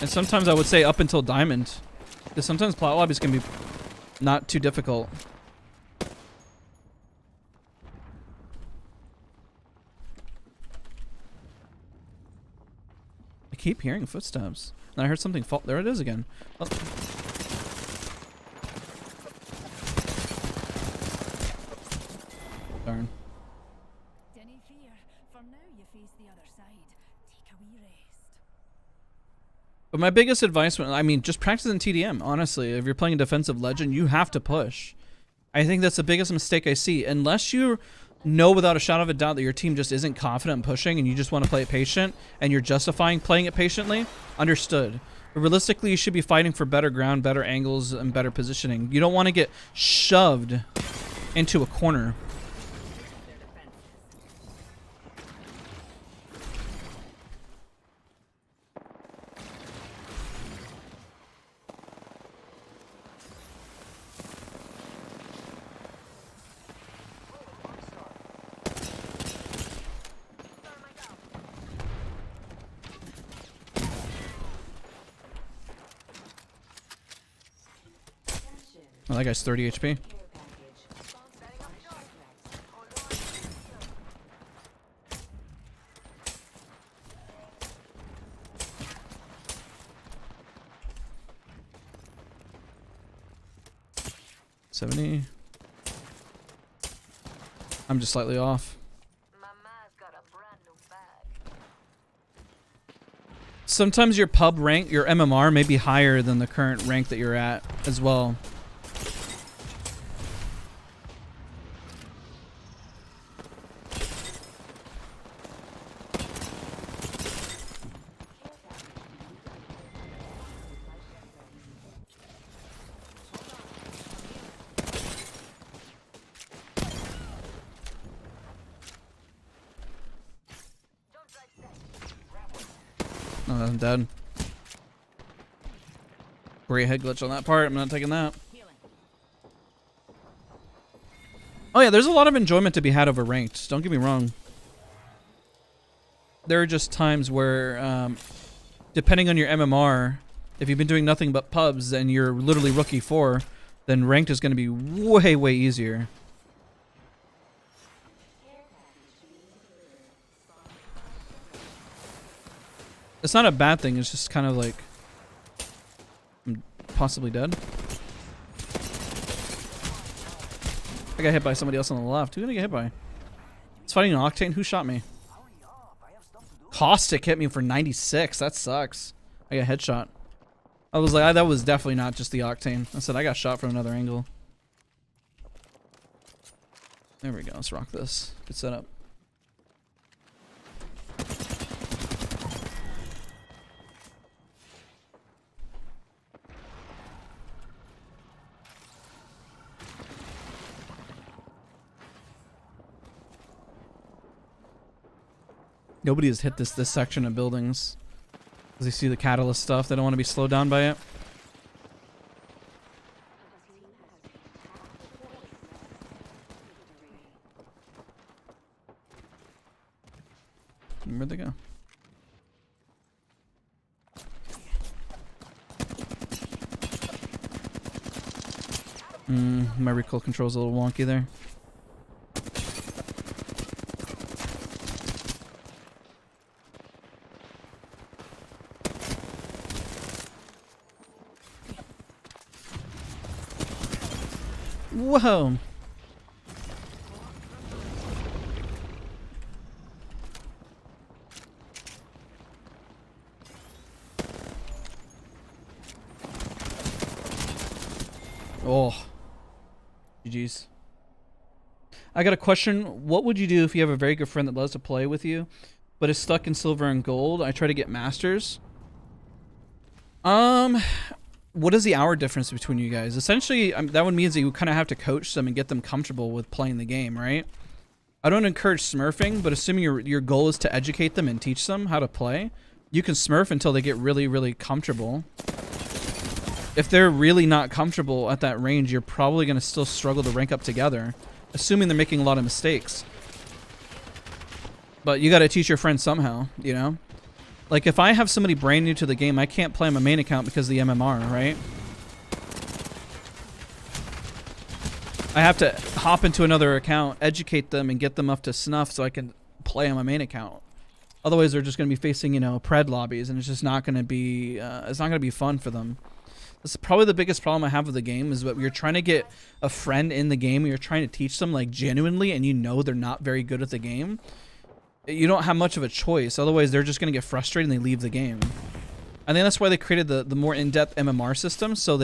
And sometimes I would say up until diamond, because sometimes plat lobbies can be not too difficult. I keep hearing footsteps. And I heard something fall. There it is again. Oh. Darn. Any fear, for now you face the other side. But my biggest advice, I mean, just practice in TDM, honestly. If you're playing a defensive legend, you have to push. I think that's the biggest mistake I see. Unless you know without a shadow of a doubt that your team just isn't confident in pushing and you just want to play it patient and you're justifying playing it patiently, understood. But realistically, you should be fighting for better ground, better angles, and better positioning. You don't want to get shoved into a corner. Oh, that guy's 30 HP. $70. I'm just slightly off. Sometimes your pub rank, your MMR, may be higher than the current rank that you're at as well. Oh, I'm dead. Great head glitch on that part. I'm not taking that. Oh yeah, there's a lot of enjoyment to be had over ranked. Don't get me wrong. There are just times where, depending on your MMR, if you've been doing nothing but pubs and you're literally rookie 4, then ranked is going to be way, way easier. It's not a bad thing, it's just kind of like I'm possibly dead. I got hit by somebody else on the left. Who did I get hit by? It's fighting an Octane. Who shot me? Caustic hit me for 96. That sucks. I got headshot. I was like, that was definitely not just the Octane. I said I got shot from another angle. There we go. Let's rock this. Good setup. Nobody has hit this section of buildings. As they see the catalyst stuff, they don't want to be slowed down by it. Where'd they go? My recoil control's a little wonky there. Whoa. Oh. GG's. I got a question. What would you do if you have a very good friend that loves to play with you, but is stuck in silver and gold? I try to get masters. What is the hour difference between you guys? Essentially, that one means that you kind of have to coach them and get them comfortable with playing the game, right? I don't encourage smurfing, but assuming your goal is to educate them and teach them how to play, you can smurf until they get really, really comfortable. If they're really not comfortable at that range, you're probably going to still struggle to rank up together, assuming they're making a lot of mistakes. But you got to teach your friends somehow, you know? Like, if I have somebody brand new to the game, I can't play on my main account because of the MMR, right? I have to hop into another account, educate them, and get them up to snuff so I can play on my main account. Otherwise, they're just going to be facing, you know, pred lobbies, and it's just not going to be, it's not going to be fun for them. This is probably the biggest problem I have with the game, is that you're trying to get a friend in the game, and you're trying to teach them, like, genuinely, and you know they're not very good at the game. You don't have much of a choice. Otherwise, they're just going to get frustrated and they leave the game. I think that's why they created the more in-depth MMR system, so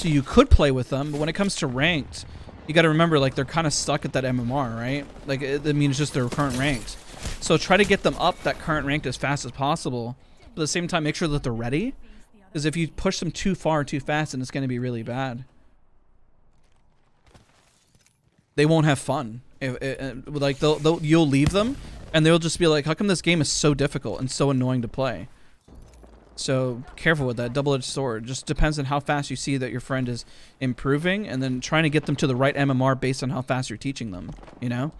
you could play with them. But when it comes to ranked, you got to remember, like, they're kind of stuck at that MMR, right? Like, I mean, it's just their current ranked. So try to get them up that current ranked as fast as possible. But at the same time, make sure that they're ready. Because if you push them too far too fast, then it's going to be really bad. They won't have fun. Like, you'll leave them, and they'll just be like, how come this game is so difficult and so annoying to play? So careful with that double-edged sword. Just depends on how fast you see that your friend is improving, and then trying to get them to the right MMR based on how fast you're teaching them, you know?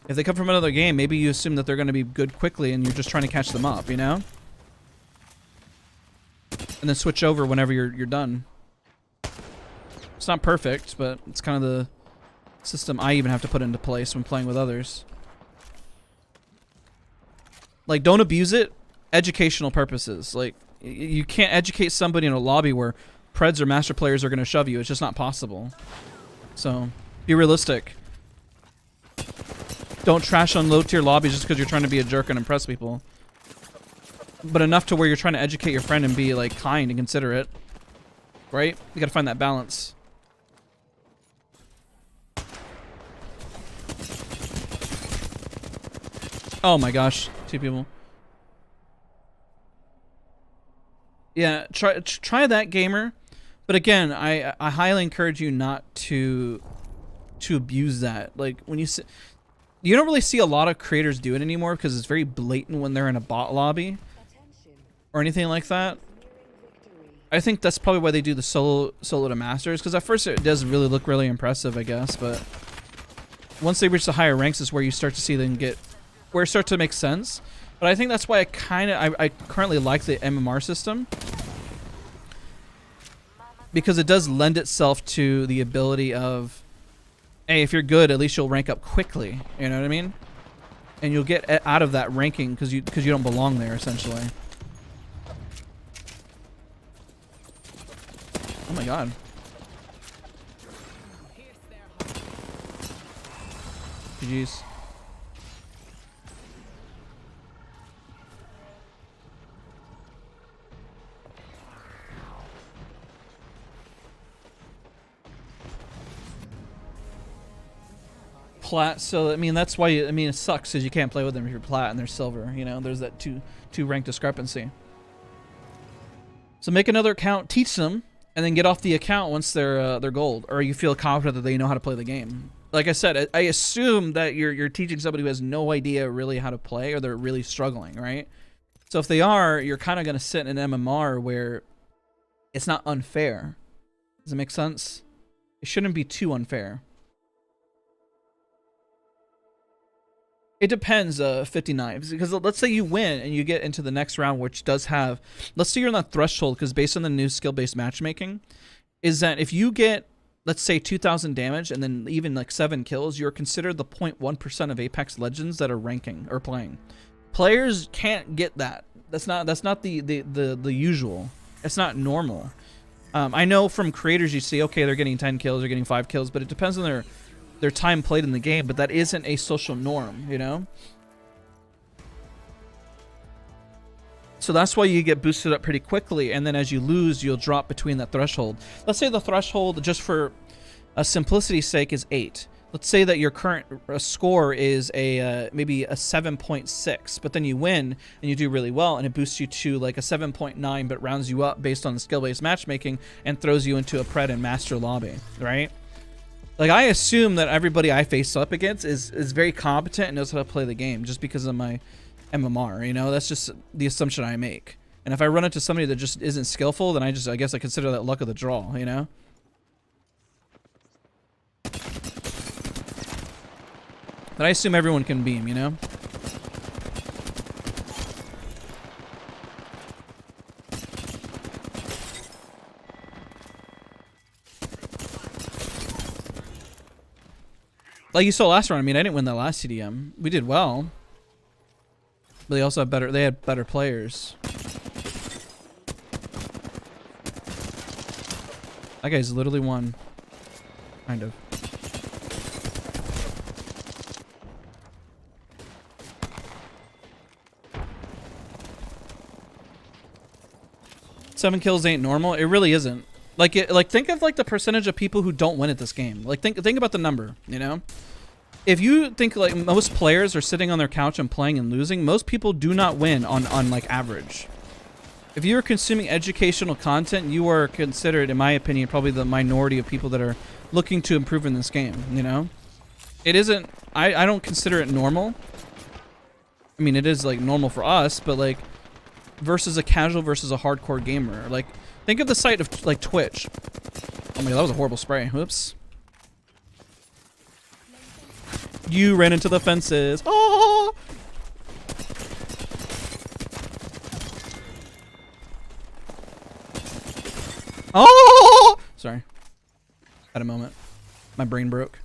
If they come from another game, maybe you assume that they're going to be good quickly and you're just trying to catch them up, you know? And then switch over whenever you're done. It's not perfect, but it's kind of the system I even have to put into place when playing with others. Like, don't abuse it. Educational purposes. Like, you can't educate somebody in a lobby where Preds or Master players are going to shove you. It's just not possible. So, be realistic. Don't trash on low-tier lobbies just because you're trying to be a jerk and impress people. But enough to where you're trying to educate your friend and be, like, kind and considerate. Right? You gotta find that balance. Oh my gosh. 2 people. Yeah, try that, gamer. But again, I highly encourage you not to abuse that. Like, when you don't really see a lot of creators do it anymore because it's very blatant when they're in a bot lobby or anything like that. I think that's probably why they do the solo to masters, because at first it does really look really impressive, I guess, but once they reach the higher ranks is where you start to see them where it starts to make sense. But I think that's why I currently like the MMR system, because it does lend itself to the ability of, hey, if you're good, at least you'll rank up quickly. You know what I mean? And you'll get out of that ranking because you don't belong there, essentially. Oh my god. GG's. Plat, so I mean that's why it sucks because you can't play with them if you're plat and they're silver. You know, there's that two rank discrepancy. So make another account, teach them, and then get off the account once they're gold, or you feel confident that they know how to play the game. Like I said, I assume that you're teaching somebody who has no idea really how to play, or they're really struggling, right? So if they are, you're kind of gonna sit in an MMR where it's not unfair. Does it make sense? It shouldn't be too unfair. It depends, 59, because let's say you win and you get into the next round, which does have, let's say you're on that threshold, because based on the new skill-based matchmaking, is that if you get, let's say 2,000 damage and then even like 7 kills, you're considered the 0.1% of Apex Legends that are ranking or playing. Players can't get that. That's not the usual. It's not normal. I know from creators you see, okay, they're getting 10 kills, they're getting 5 kills, but it depends on their time played in the game, but that isn't a social norm, you know? So that's why you get boosted up pretty quickly, and then as you lose, you'll drop between that threshold. Let's say the threshold, just for simplicity's sake, is 8. Let's say that your current score is maybe a 7.6, but then you win and you do really well, and it boosts you to like a 7.9, but rounds you up based on the skill-based matchmaking and throws you into a Pred and Master lobby, right? Like, I assume that everybody I face up against is very competent and knows how to play the game just because of my MMR, you know? That's just the assumption I make. And if I run into somebody that just isn't skillful, then I guess I consider that luck of the draw, you know? But I assume everyone can beam, you know? Like you saw last round, I mean, I didn't win that last CDM. We did well. But they also have they had better players. That guy's literally won. Kind of. 7 kills ain't normal. It really isn't. Like think of like the percentage of people who don't win at this game. Like think about the number, you know? If you think like most players are sitting on their couch and playing and losing, most people do not win on like average. If you're consuming educational content, you are considered, in my opinion, probably the minority of people that are looking to improve in this game, you know? It isn't, I don't consider it normal. I mean, it is like normal for us, but like versus a casual versus a hardcore gamer. Like think of the site of like Twitch. Oh my god, that was a horrible spray. Whoops. You ran into the fences. Oh! Oh! Sorry. Had a moment. My brain broke.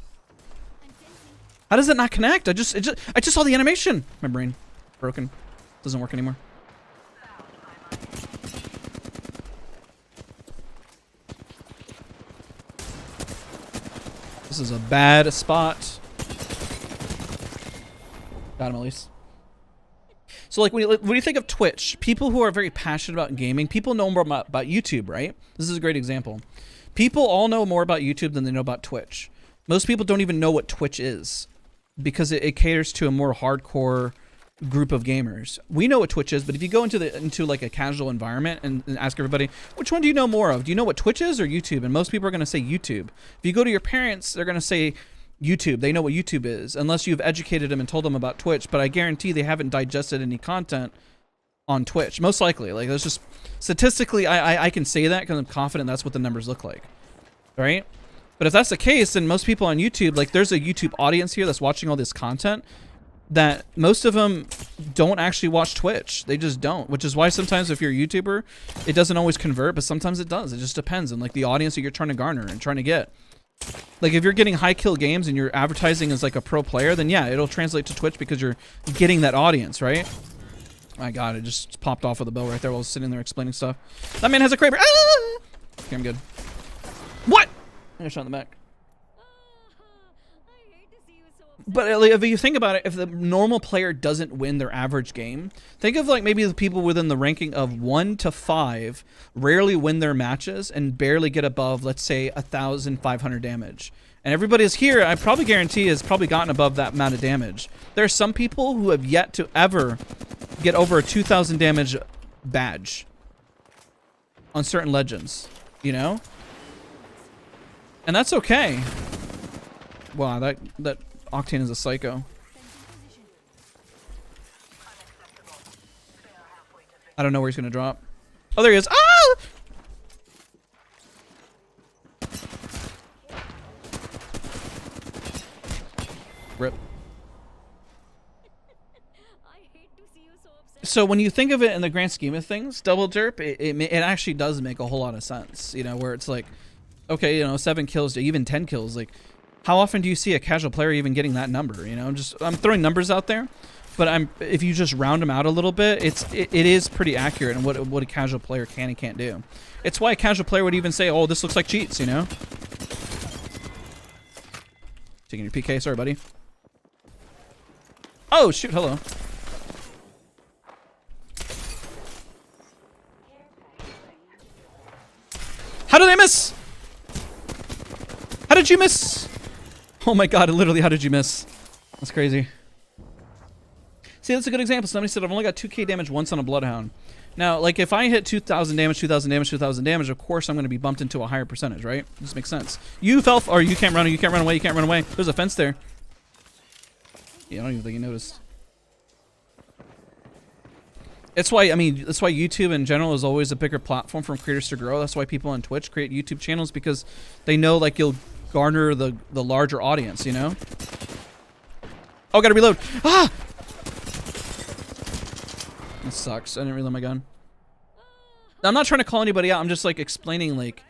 How does it not connect? I just saw the animation. My brain broken. Doesn't work anymore. This is a bad spot. Got him at least. So like when you think of Twitch, people who are very passionate about gaming, people know more about YouTube, right? This is a great example. People all know more about YouTube than they know about Twitch. Most people don't even know what Twitch is because it caters to a more hardcore group of gamers. We know what Twitch is, but if you go into like a casual environment and ask everybody, which one do you know more of? Do you know what Twitch is or YouTube? And most people are going to say YouTube. If you go to your parents, they're going to say YouTube. They know what YouTube is, unless you've educated them and told them about Twitch, but I guarantee they haven't digested any content on Twitch. Most likely. Like, that's just statistically, I can say that because I'm confident that's what the numbers look like. Right? But if that's the case, then most people on YouTube, like there's a YouTube audience here that's watching all this content that most of them don't actually watch Twitch. They just don't, which is why sometimes if you're a YouTuber, it doesn't always convert, but sometimes it does. It just depends on like the audience that you're trying to garner and trying to get. Like if you're getting high kill games and you're advertising as like a pro player, then yeah, it'll translate to Twitch because you're getting that audience, right? My god, it just popped off with the bell right there while I was sitting there explaining stuff. That man has a Kraber. Ah! Okay, I'm good. What? I shot in the back. But if you think about it, if the normal player doesn't win their average game, think of like maybe the people within the ranking of 1 to 5 rarely win their matches and barely get above, let's say, 1,500 damage. And everybody is here, I probably guarantee, has probably gotten above that amount of damage. There are some people who have yet to ever get over a 2,000 damage badge on certain legends, you know? And that's okay. Wow, that Octane is a psycho. I don't know where he's gonna drop. Oh, there he is. Ah! Rip. So when you think of it in the grand scheme of things, double derp, it actually does make a whole lot of sense. You know, where it's like, okay, you know, 7 kills to even 10 kills, like. How often do you see a casual player even getting that number? You know, I'm throwing numbers out there, but if you just round them out a little bit, it is pretty accurate in what a casual player can and can't do. It's why a casual player would even say, "Oh, this looks like cheats," you know. Taking your PK, sorry, buddy. Oh shoot! Hello. How did I miss? How did you miss? Oh my god, literally, how did you miss? That's crazy. See, that's a good example. Somebody said, I've only got 2k damage once on a Bloodhound. Now, like, if I hit 2,000 damage, 2,000 damage, 2,000 damage, of course I'm going to be bumped into a higher percentage, right? This makes sense. You fell, or you can't run away, you can't run away. There's a fence there. Yeah, I don't even think you noticed. That's why, I mean, that's why YouTube in general is always a bigger platform for creators to grow. That's why people on Twitch create YouTube channels, because they know, like, you'll garner the larger audience, you know? Oh, gotta reload. Ah! That sucks. I didn't reload my gun. I'm not trying to call anybody out. I'm just like explaining like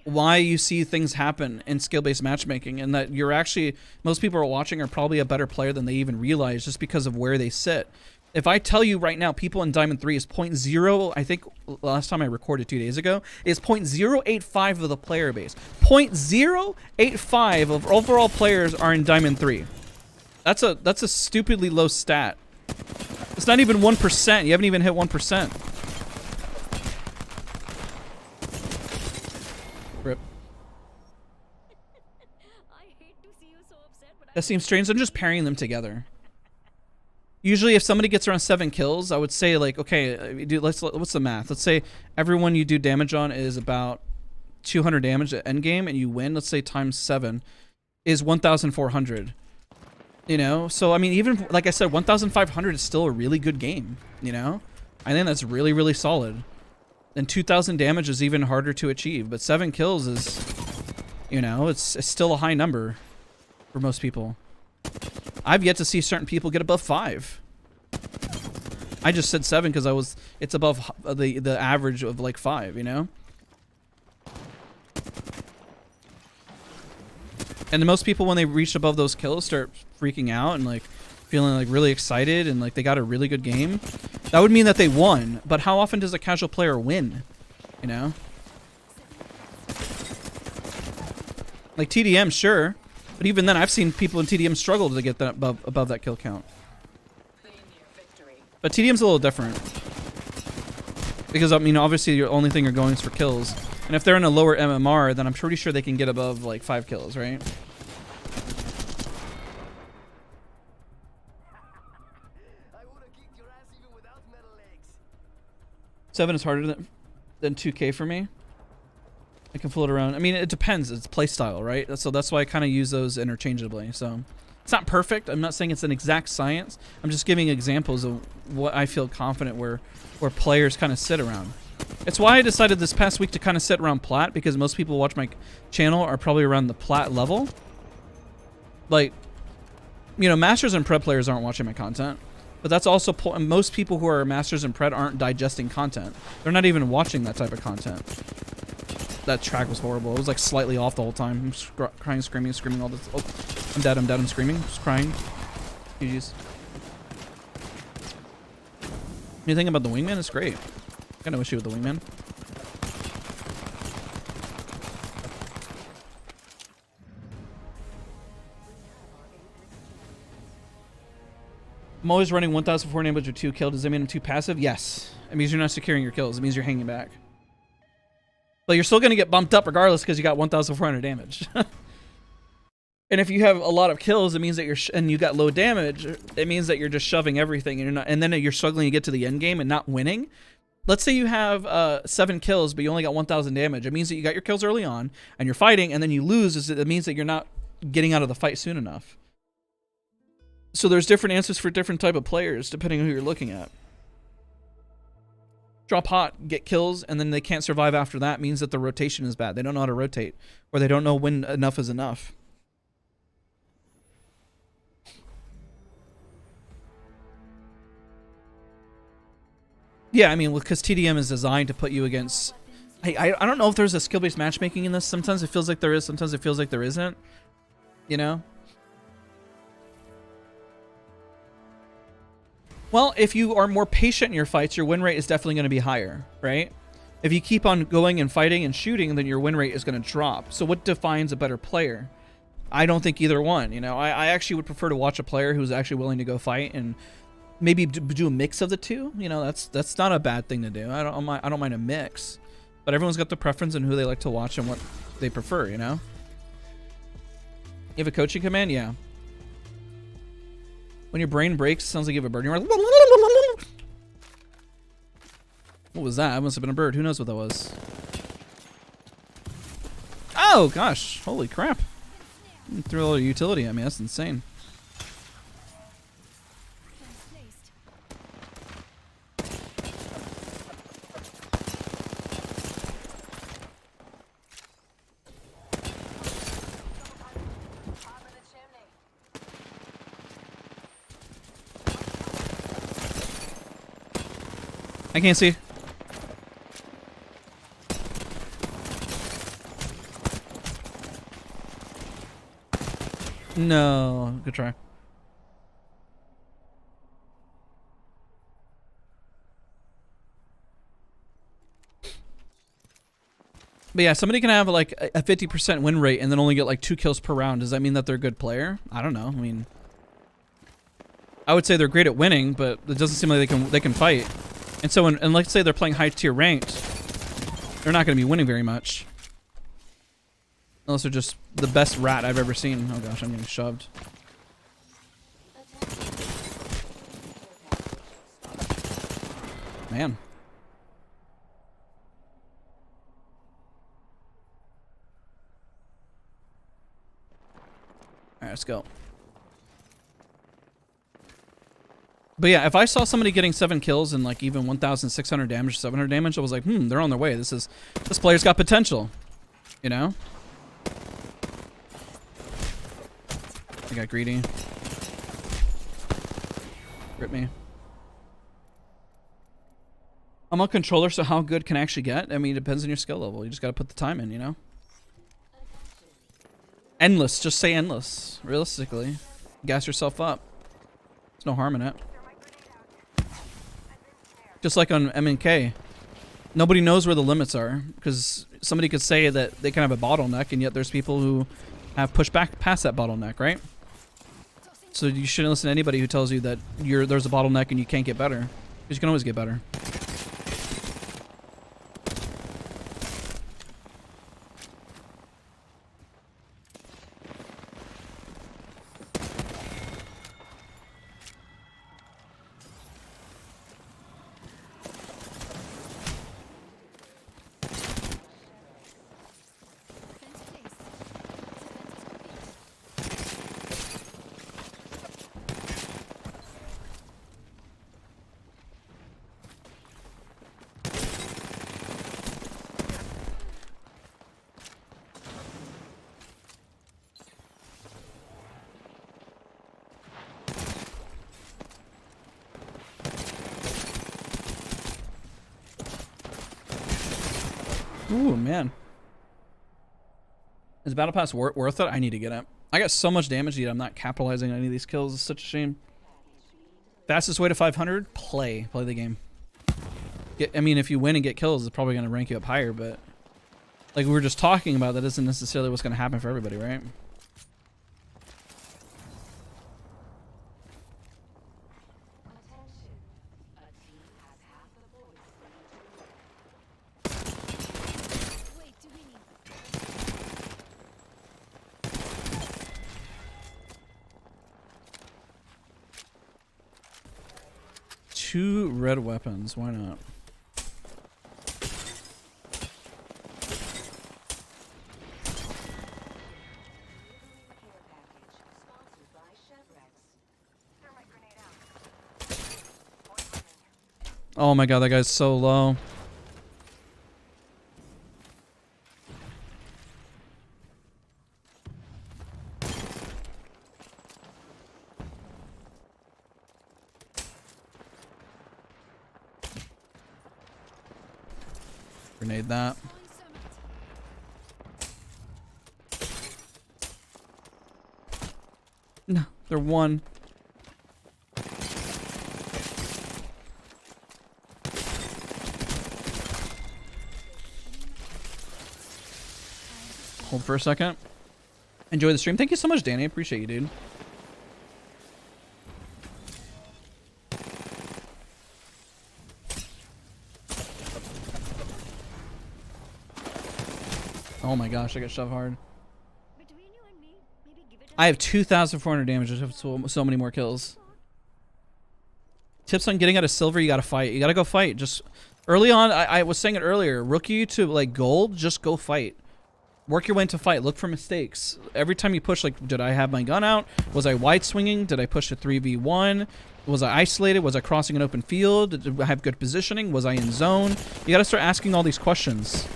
why you see things happen in skill-based matchmaking, and that you're actually, most people are watching are probably a better player than they even realize just because of where they sit. If I tell you right now, people in Diamond 3 is 0.0, I think last time I recorded 2 days ago, is 0.085 of the player base. 0.085 of overall players are in Diamond 3. That's a stupidly low stat. It's not even 1%. You haven't even hit 1%. Rip. I hate to see you so upset, but That seems strange. I'm just pairing them together. Usually if somebody gets around 7 kills, I would say like, okay, what's the math? Let's say everyone you do damage on is about 200 damage at endgame and you win, let's say times 7 is 1,400. You know? So, I mean, even, like I said, 1,500 is still a really good game, you know? I think that's really, really solid. And 2,000 damage is even harder to achieve, but 7 kills is, you know, it's still a high number for most people. I've yet to see certain people get above 5. I just said 7 because it's above the average of like 5, you know? And most people, when they reach above those kills, start freaking out and like feeling like really excited and like they got a really good game. That would mean that they won, but how often does a casual player win? You know? Like TDM, sure. But even then, I've seen people in TDM struggle to get that above that kill count. But TDM's a little different. Because, I mean, obviously, the only thing you're going is for kills. And if they're in a lower MMR, then I'm pretty sure they can get above, like, 5 kills, right? I would have kicked your ass even without metal legs. 7 is harder than 2K for me. I can float around. I mean, it depends. It's playstyle, right? So that's why I kind of use those interchangeably. So it's not perfect. I'm not saying it's an exact science. I'm just giving examples of what I feel confident where players kind of sit around. It's why I decided this past week to kind of sit around plat, because most people watch my channel are probably around the plat level. Like, you know, masters and pred players aren't watching my content. But that's also, most people who are masters and pred aren't digesting content. They're not even watching that type of content. That track was horrible. It was like slightly off the whole time. I'm crying, screaming all this. Oh, I'm dead, I'm screaming. Just crying. GG's. Anything about the wingman? It's great. Got no issue with the wingman. I'm always running 1,400 damage with 2 kills. Does that mean I'm too passive? Yes. It means you're not securing your kills. It means you're hanging back. But you're still going to get bumped up regardless because you got 1,400 damage. And if you have a lot of kills, it means that and you got low damage, it means that you're just shoving everything and you're not, and then you're struggling to get to the end game and not winning. Let's say you have 7 kills, but you only got 1,000 damage. It means that you got your kills early on and you're fighting, and then you lose. It means that you're not getting out of the fight soon enough. So there's different answers for different type of players depending on who you're looking at. Drop hot, get kills, and then they can't survive after that means that the rotation is bad. They don't know how to rotate, or they don't know when enough is enough. Yeah, I mean, because TDM is designed to put you against... I don't know if there's a skill-based matchmaking in this. Sometimes it feels like there is, sometimes it feels like there isn't. You know? Well, if you are more patient in your fights, your win rate is definitely going to be higher, right? If you keep on going and fighting and shooting, then your win rate is going to drop. So what defines a better player? I don't think either one, you know? I actually would prefer to watch a player who's actually willing to go fight and maybe do a mix of the two. You know, that's not a bad thing to do. I don't mind a mix. But everyone's got the preference and who they like to watch and what they prefer, you know? You have a coaching command? Yeah. When your brain breaks, it sounds like you have a bird. You're like, what was that? That must have been a bird. Who knows what that was? Oh, gosh. Holy crap. You threw a lot of utility at me. That's insane. I can't see. No, good try. But yeah, somebody can have like a 50% win rate and then only get like 2 kills per round. Does that mean that they're a good player? I don't know. I mean, I would say they're great at winning, but it doesn't seem like they can fight. And so, and let's say they're playing high tier ranked, they're not going to be winning very much. Unless they're just the best rat I've ever seen. Oh gosh, I'm getting shoved. Man. Alright, let's go. But yeah, if I saw somebody getting 7 kills and like even 1,600 damage, 700 damage, I was like, they're on their way. This player's got potential. You know? I got greedy. Rip me. I'm on controller, so how good can I actually get? I mean, it depends on your skill level. You just gotta put the time in, you know? Endless. Just say endless. Realistically. Gas yourself up. There's no harm in it. Just like on M&K. Nobody knows where the limits are. Because somebody could say that they can have a bottleneck, and yet there's people who have pushed back past that bottleneck, right? So you shouldn't listen to anybody who tells you that there's a bottleneck and you can't get better. Because you can always get better. Ooh, man. Is Battle Pass worth it? I need to get it. I got so much damage, yet I'm not capitalizing on any of these kills. It's such a shame. Fastest way to 500? Play the game. I mean, if you win and get kills, it's probably going to rank you up higher, but like we were just talking about, that isn't necessarily what's going to happen for everybody, right? Two red weapons, why not? Oh my god, that guy's so low. Grenade that. No, they're one. Hold for a second. Enjoy the stream. Thank you so much, Danny. I appreciate you, dude. Oh my gosh, I got shoved hard. I have 2,400 damage. I have so many more kills. Tips on getting out of silver: you gotta fight. You gotta go fight. Just early on, I was saying it earlier. Rookie to like gold, just go fight. Work your way into fight. Look for mistakes. Every time you push, like, did I have my gun out? Was I wide swinging? Did I push a 3v1? Was I isolated? Was I crossing an open field? Did I have good positioning? Was I in zone? You gotta start asking all these questions.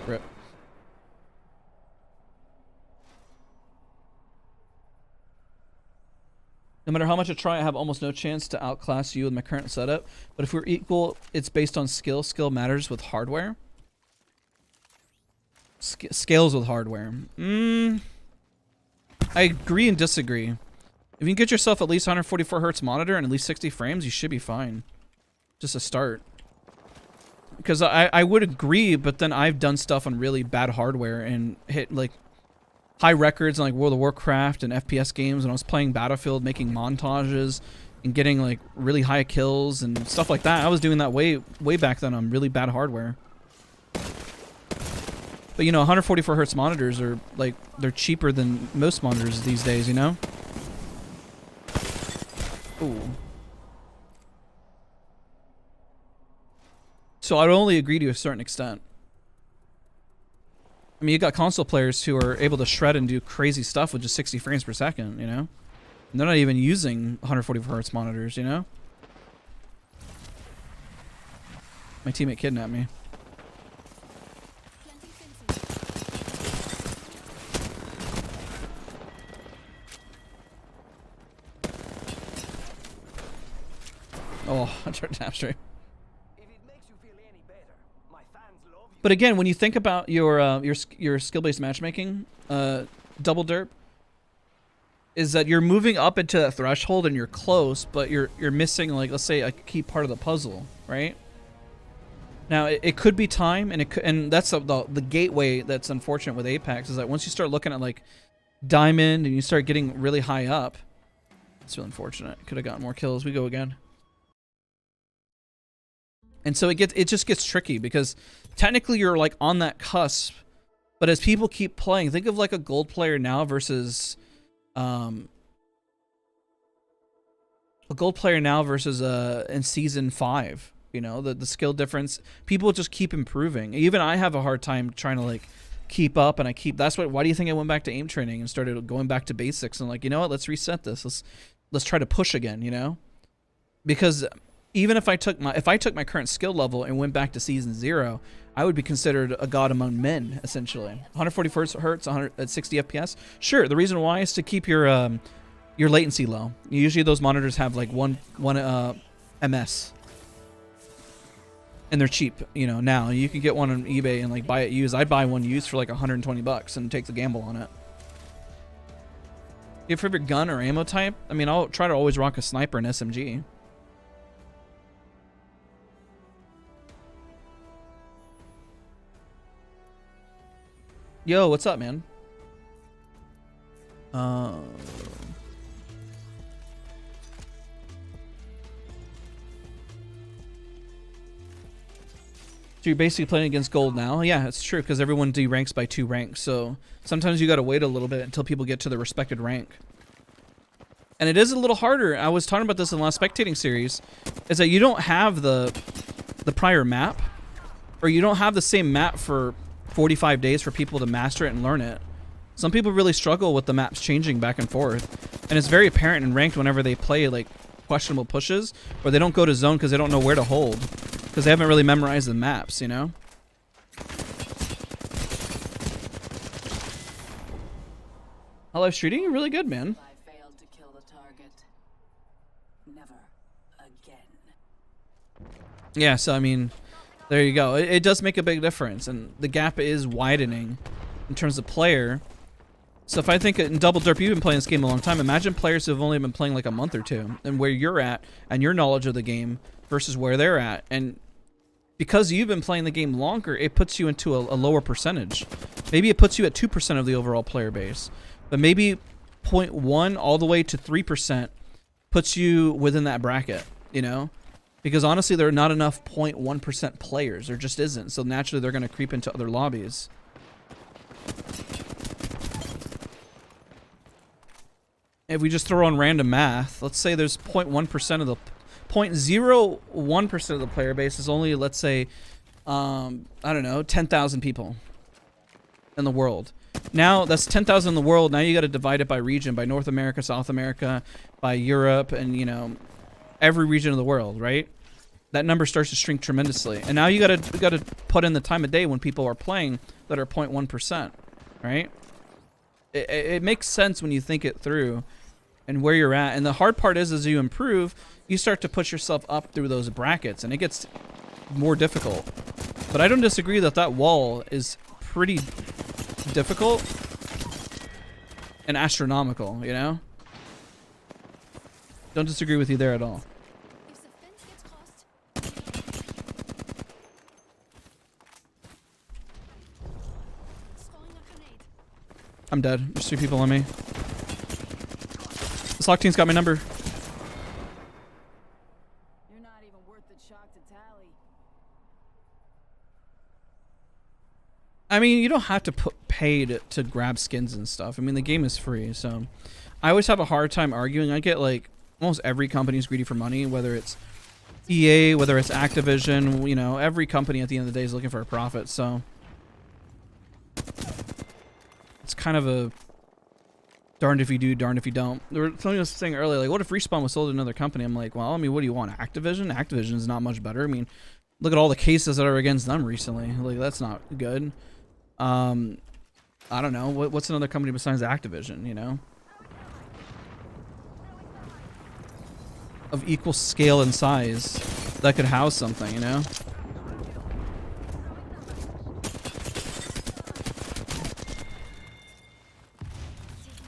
Rip. No matter how much I try, I have almost no chance to outclass you with my current setup. But if we're equal, it's based on skill. Skill matters with hardware. Scales with hardware. I agree and disagree. If you can get yourself at least 144 hertz monitor and at least 60 frames, you should be fine. Just a start. Because I would agree, but then I've done stuff on really bad hardware and hit like high records in like World of Warcraft and FPS games, and I was playing Battlefield, making montages and getting like really high kills and stuff like that. I was doing that way back then on really bad hardware. But you know, 144 hertz monitors are like, they're cheaper than most monitors these days, you know? Ooh. So I'd only agree to a certain extent. I mean, you got console players who are able to shred and do crazy stuff with just 60 frames per second, you know? And they're not even using 144 hertz monitors, you know? My teammate kidnapped me. Oh, I tried to tap straight. If it makes you feel any better, my fans love you. But again, when you think about your skill-based matchmaking, double derp, is that you're moving up into that threshold and you're close, but you're missing, like, let's say a key part of the puzzle, right? Now it could be time, and that's the gateway that's unfortunate with Apex, is that once you start looking at like diamond and you start getting really high up, it's really unfortunate. Could have gotten more kills. We go again. And so it just gets tricky because technically you're like on that cusp, but as people keep playing, think of like a gold player now versus a gold player now versus in season 5. You know, the skill difference, people just keep improving. Even I have a hard time trying to like keep up, and why do you think I went back to aim training and started going back to basics and like, you know what, let's reset this. Let's try to push again, you know? Because even if I took my current skill level and went back to season 0, I would be considered a god among men, essentially. 140 hertz, at 60 FPS. Sure, the reason why is to keep your latency low. Usually those monitors have like one ms. And they're cheap, you know. Now you can get one on eBay and like buy it used. I'd buy one used for like 120 bucks and take the gamble on it. Your favorite gun or ammo type? I mean, I'll try to always rock a sniper and SMG. Yo, what's up, man? So you're basically playing against gold now? Yeah, it's true, because everyone de-ranks by 2 ranks, so sometimes you gotta wait a little bit until people get to the respected rank. And it is a little harder. I was talking about this in the last spectating series, is that you don't have the prior map, or you don't have the same map for 45 days for people to master it and learn it. Some people really struggle with the maps changing back and forth, and it's very apparent in ranked whenever they play like questionable pushes, or they don't go to zone because they don't know where to hold. Because they haven't really memorized the maps, you know? Hello, Streeting, you're really good, man. I failed to kill the target. Never again. Yeah, so I mean, there you go. It does make a big difference, and the gap is widening in terms of player. So if I think in Double Derp, you've been playing this game a long time, imagine players who have only been playing like a month or two, and where you're at, and your knowledge of the game versus where they're at. And because you've been playing the game longer, it puts you into a lower percentage. Maybe it puts you at 2% of the overall player base, but maybe 0.1 all the way to 3% puts you within that bracket, you know? Because honestly, there are not enough 0.1% players. There just isn't. So naturally, they're going to creep into other lobbies. If we just throw on random math, let's say there's 0.1% of the 0.01% of the player base is only, let's say, I don't know, 10,000 people in the world. Now that's 10,000 in the world. Now you got to divide it by region, by North America, South America, by Europe, and you know, every region of the world, right? That number starts to shrink tremendously. And now you got to put in the time of day when people are playing that are 0.1%, right? It makes sense when you think it through and where you're at. And the hard part is, as you improve, you start to push yourself up through those brackets, and it gets more difficult. But I don't disagree that wall is pretty difficult and astronomical, you know? Don't disagree with you there at all. If the fence gets crossed. Throwing a grenade. I'm dead. There's 3 people on me. This lock team's got my number. You're not even worth the chalk to tally. I mean, you don't have to pay to grab skins and stuff. I mean, the game is free, so I always have a hard time arguing. I get like almost every company's greedy for money, whether it's EA, whether it's Activision, you know, every company at the end of the day is looking for a profit, so it's kind of a darned if you do, darned if you don't. Somebody was saying earlier, like, what if Respawn was sold to another company? I'm like, well, I mean, what do you want? Activision? Activision is not much better. I mean, look at all the cases that are against them recently. Like, that's not good. I don't know. What's another company besides Activision, you know? Of equal scale and size that could house something, you know?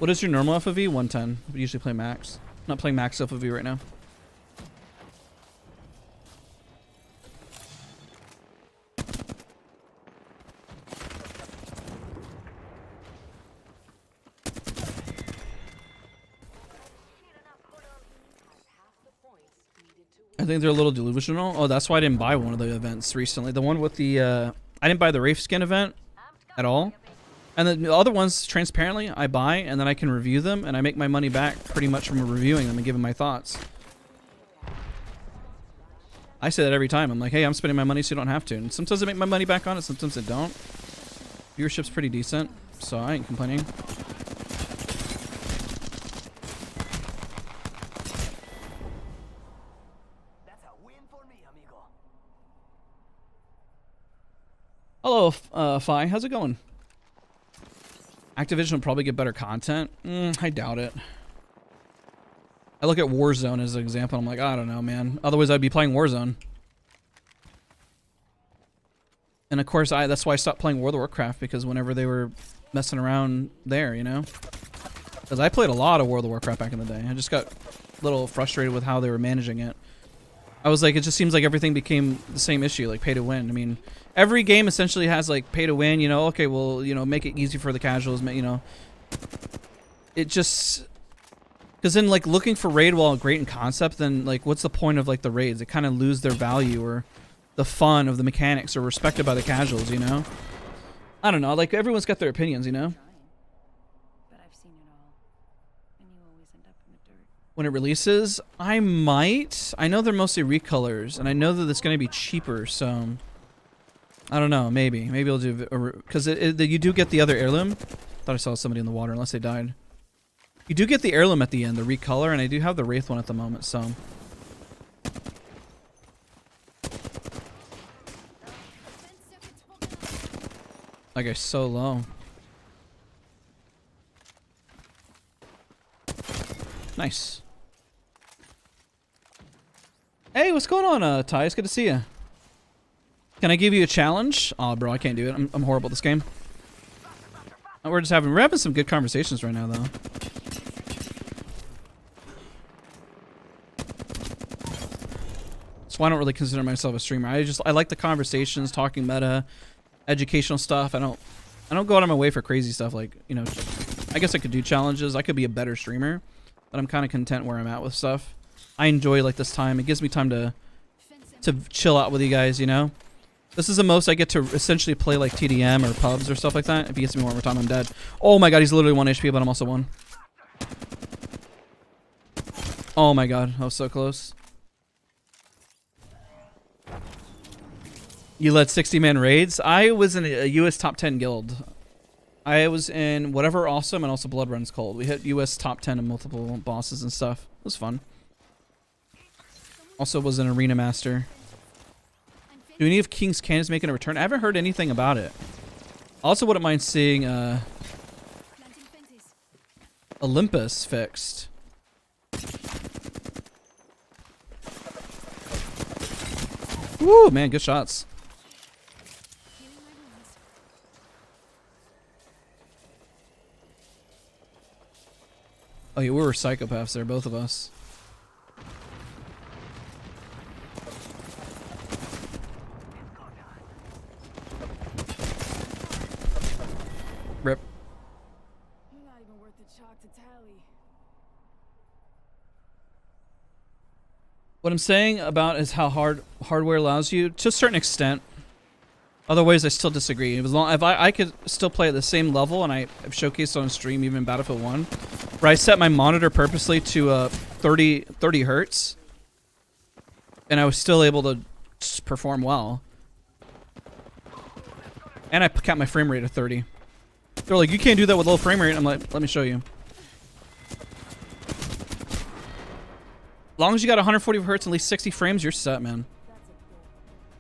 What is your normal FOV? 110. We usually play max. I'm not playing max FOV right now. I think they're a little delusional. Oh, that's why I didn't buy one of the events recently. The one with the, I didn't buy the Wraith skin event at all. And then the other ones, transparently, I buy and then I can review them and I make my money back pretty much from reviewing them and giving my thoughts. I say that every time. I'm like, hey, I'm spending my money so you don't have to. And sometimes I make my money back on it, sometimes I don't. Viewership's pretty decent, so I ain't complaining. Hello, Fi. How's it going? Activision will probably get better content. I doubt it. I look at Warzone as an example. I'm like, I don't know, man. Otherwise, I'd be playing Warzone. And of course, that's why I stopped playing World of Warcraft, because whenever they were messing around there, you know? Because I played a lot of World of Warcraft back in the day. I just got a little frustrated with how they were managing it. I was like, it just seems like everything became the same issue, like pay to win. I mean, every game essentially has like pay to win, you know, okay, well, you know, make it easy for the casuals, you know. It just, because then like looking for raid while great in concept, then like what's the point of like the raids? They kind of lose their value or the fun of the mechanics or respected by the casuals, you know? I don't know, like everyone's got their opinions, you know? When it releases, I might. I know they're mostly recolors, and I know that it's going to be cheaper, so I don't know. Maybe I'll do, because you do get the other heirloom. Thought I saw somebody in the water, unless they died. You do get the heirloom at the end, the recolor, and I do have the wraith one at the moment, so. That guy's so low. Nice. Hey, what's going on, Ty? It's good to see you. Can I give you a challenge? Oh, bro, I can't do it. I'm horrible at this game. We're having some good conversations right now, though. So I don't really consider myself a streamer. I like the conversations, talking meta, educational stuff. I don't go out of my way for crazy stuff like, you know, I guess I could do challenges. I could be a better streamer, but I'm kind of content where I'm at with stuff. I enjoy like this time. It gives me time to chill out with you guys, you know? This is the most I get to essentially play like TDM or pubs or stuff like that. If he gets me one more time, I'm dead. Oh my god, he's literally 1 HP, but I'm also 1. Oh my god, I was so close. You led 60-man raids? I was in a US top 10 guild. I was in whatever awesome and also Blood Run's called. We hit US top 10 and multiple bosses and stuff. It was fun. Also was an arena master. Do any of King's Cannons making a return? I haven't heard anything about it. I also wouldn't mind seeing Olympus fixed. Woo, man, good shots. Oh yeah, we were psychopaths there, both of us. Rip. You're not even worth the chalk to tally. What I'm saying about is how hardware allows you, to a certain extent. Other ways, I still disagree. As long if I could still play at the same level, and I've showcased on stream even in Battlefield 1, where I set my monitor purposely to 30 hertz, and I was still able to perform well. And I kept my frame rate at 30. They're like, you can't do that with low frame rate. I'm like, let me show you. As long as you got 140 hertz and at least 60 frames, you're set, man.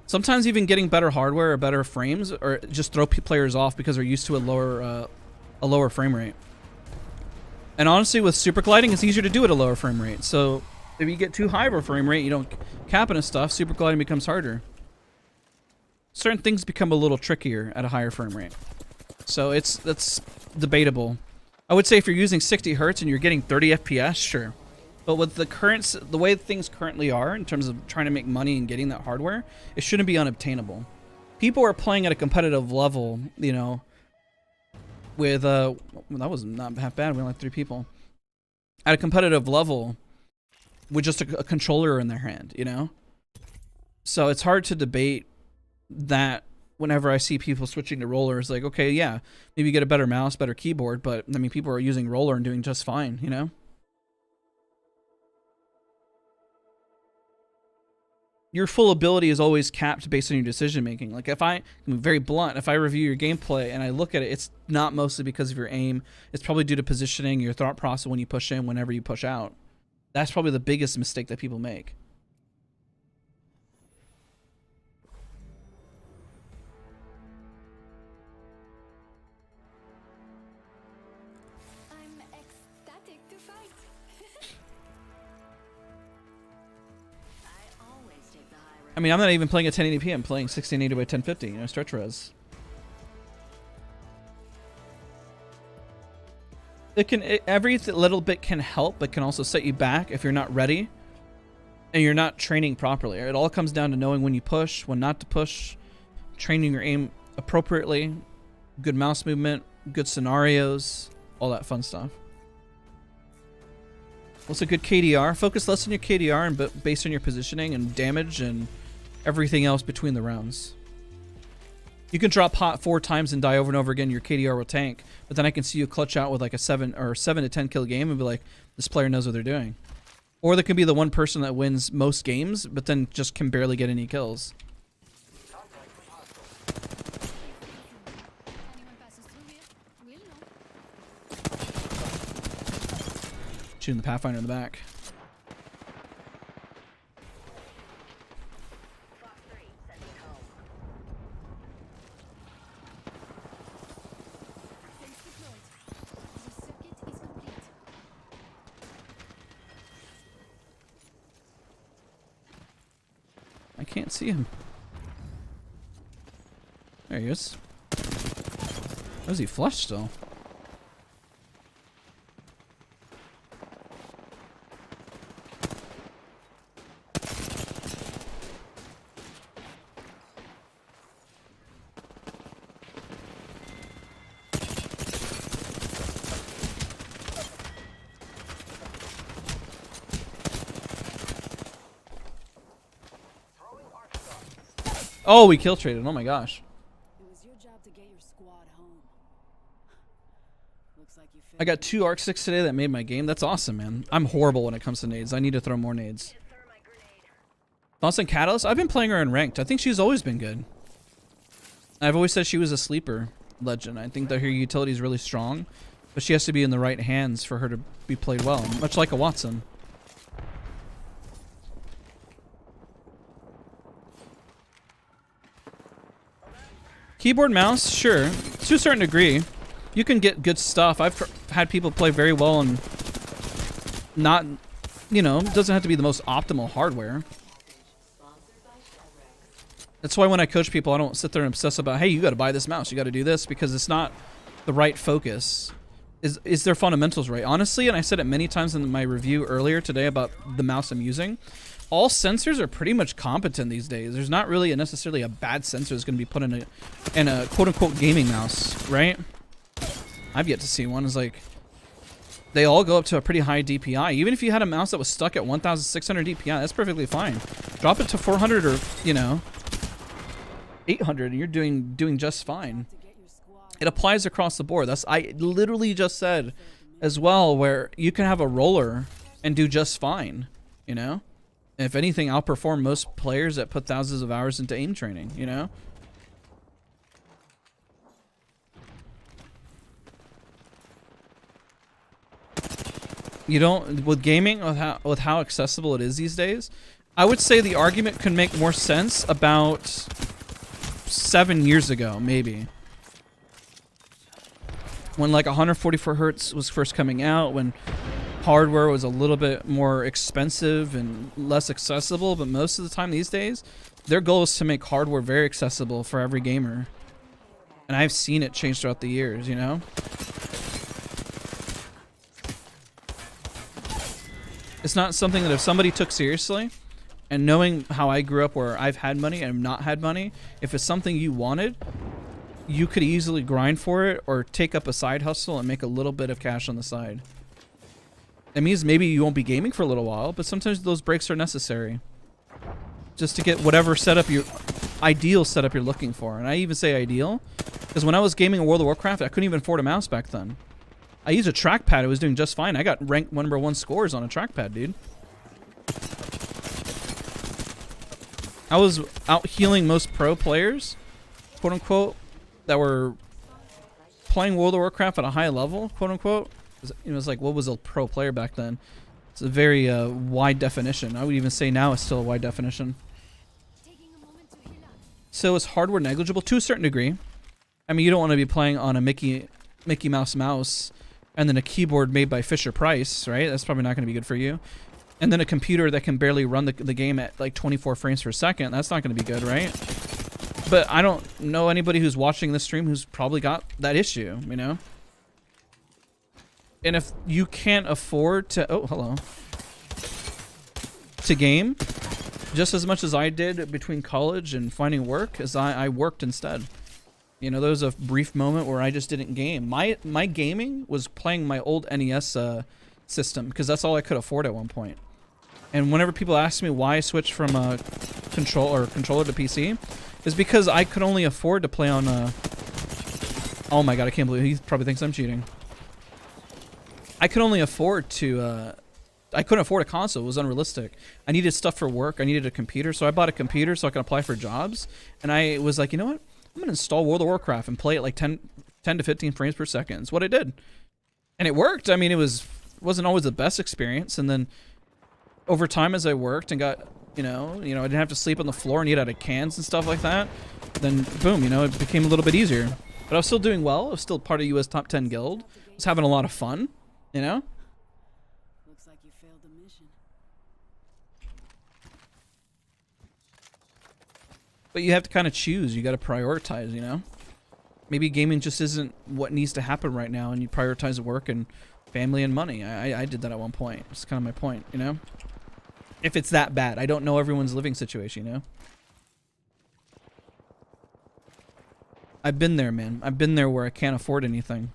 Sometimes even getting better hardware or better frames or just throw players off because they're used to a lower frame rate. And honestly, with super gliding, it's easier to do at a lower frame rate. So if you get too high of a frame rate, you don't cap it and stuff, super gliding becomes harder. Certain things become a little trickier at a higher frame rate. So that's debatable. I would say if you're using 60 hertz and you're getting 30 FPS, sure. But with the way things currently are in terms of trying to make money and getting that hardware, it shouldn't be unobtainable. People are playing at a competitive level, you know, with well, that was not half bad. We only had 3 people. At a competitive level with just a controller in their hand, you know? So it's hard to debate that whenever I see people switching to rollers, like, okay, yeah, maybe you get a better mouse, better keyboard, but I mean, people are using roller and doing just fine, you know? Your full ability is always capped based on your decision making. Like if I'm very blunt, if I review your gameplay and I look at it, it's not mostly because of your aim. It's probably due to positioning, your thought process when you push in, whenever you push out. That's probably the biggest mistake that people make. I'm ecstatic to fight. I mean, I'm not even playing at 1080p. I'm playing 1680 by 1050, you know, stretch res. Every little bit can help, but can also set you back if you're not ready and you're not training properly. It all comes down to knowing when you push, when not to push, training your aim appropriately, good mouse movement, good scenarios, all that fun stuff. What's a good KDR? Focus less on your KDR and based on your positioning and damage and everything else between the rounds. You can drop hot 4 times and die over and over again. Your KDR will tank, but then I can see you clutch out with like a 7 to 10 kill game and be like, this player knows what they're doing. Or there can be the one person that wins most games, but then just can barely get any kills. Anyone passes through here will know. Shooting the Pathfinder in the back. Fence deployed. The circuit is complete. I can't see him. There he is. How is he flushed still? Oh, we kill traded. Oh my gosh. It was your job to get your squad home. Looks like you I got 2 arc sticks today that made my game. That's awesome, man. I'm horrible when it comes to nades. I need to throw more nades. Thoughts on Catalyst? I've been playing her in ranked. I think she's always been good. I've always said she was a sleeper legend. I think that her utility is really strong, but she has to be in the right hands for her to be played well, much like a Wattson. Keyboard, mouse, sure. To a certain degree. You can get good stuff. I've had people play very well and not, you know, it doesn't have to be the most optimal hardware. That's why when I coach people, I don't sit there and obsess about, hey, you got to buy this mouse, you got to do this, because it's not the right focus. Is their fundamentals right? Honestly, and I said it many times in my review earlier today about the mouse I'm using, all sensors are pretty much competent these days. There's not really necessarily a bad sensor that's going to be put in a quote-unquote gaming mouse, right? I've yet to see one. It's like, they all go up to a pretty high DPI. Even if you had a mouse that was stuck at 1,600 DPI, that's perfectly fine. Drop it to 400 or, you know, 800 and you're doing just fine. It applies across the board. I literally just said as well, where you can have a roller and do just fine, you know? And if anything, outperform most players that put thousands of hours into aim training, you know? You don't, with gaming, with how accessible it is these days, I would say the argument could make more sense about 7 years ago, maybe. When like 144 hertz was first coming out, when hardware was a little bit more expensive and less accessible, but most of the time these days, their goal is to make hardware very accessible for every gamer. And I've seen it change throughout the years, you know? It's not something that if somebody took seriously, and knowing how I grew up where I've had money and I've not had money, if it's something you wanted, you could easily grind for it or take up a side hustle and make a little bit of cash on the side. It means maybe you won't be gaming for a little while, but sometimes those breaks are necessary. Just to get whatever setup ideal setup you're looking for. And I even say ideal, because when I was gaming in World of Warcraft, I couldn't even afford a mouse back then. I used a trackpad, it was doing just fine. I got ranked #1 scores on a trackpad, dude. I was out healing most pro players, quote unquote, that were playing World of Warcraft at a high level, quote unquote. It was like, what was a pro player back then? It's a very wide definition. I would even say now it's still a wide definition. So is hardware negligible? To a certain degree. I mean, you don't want to be playing on a Mickey Mouse mouse and then a keyboard made by Fisher-Price, right? That's probably not going to be good for you. And then a computer that can barely run the game at like 24 frames per second. That's not going to be good, right? But I don't know anybody who's watching this stream who's probably got that issue, you know? And if you can't afford to... Oh, hello. To game, just as much as I did between college and finding work, as I worked instead. You know, there was a brief moment where I just didn't game. My gaming was playing my old NES system, because that's all I could afford at one point. And whenever people ask me why I switched from a controller to PC, is because I could only afford to play on oh my god, I can't believe he probably thinks I'm cheating. I could only afford to I couldn't afford a console. It was unrealistic. I needed stuff for work. I needed a computer, so I bought a computer so I could apply for jobs. And I was like, you know what? I'm gonna install World of Warcraft and play it like 10 to 15 frames per second. It's what I did, and it worked. I mean, wasn't always the best experience. And then over time, as I worked and got, you know, I didn't have to sleep on the floor and eat out of cans and stuff like that. Then boom, you know, it became a little bit easier. But I was still doing well. I was still part of US Top 10 Guild. I was having a lot of fun, you know. Looks like you failed the mission. But you have to kind of choose. You got to prioritize, you know. Maybe gaming just isn't what needs to happen right now, and you prioritize work and family and money. I did that at one point. It's kind of my point, you know. If it's that bad, I don't know everyone's living situation, you know. I've been there, man. I've been there where I can't afford anything,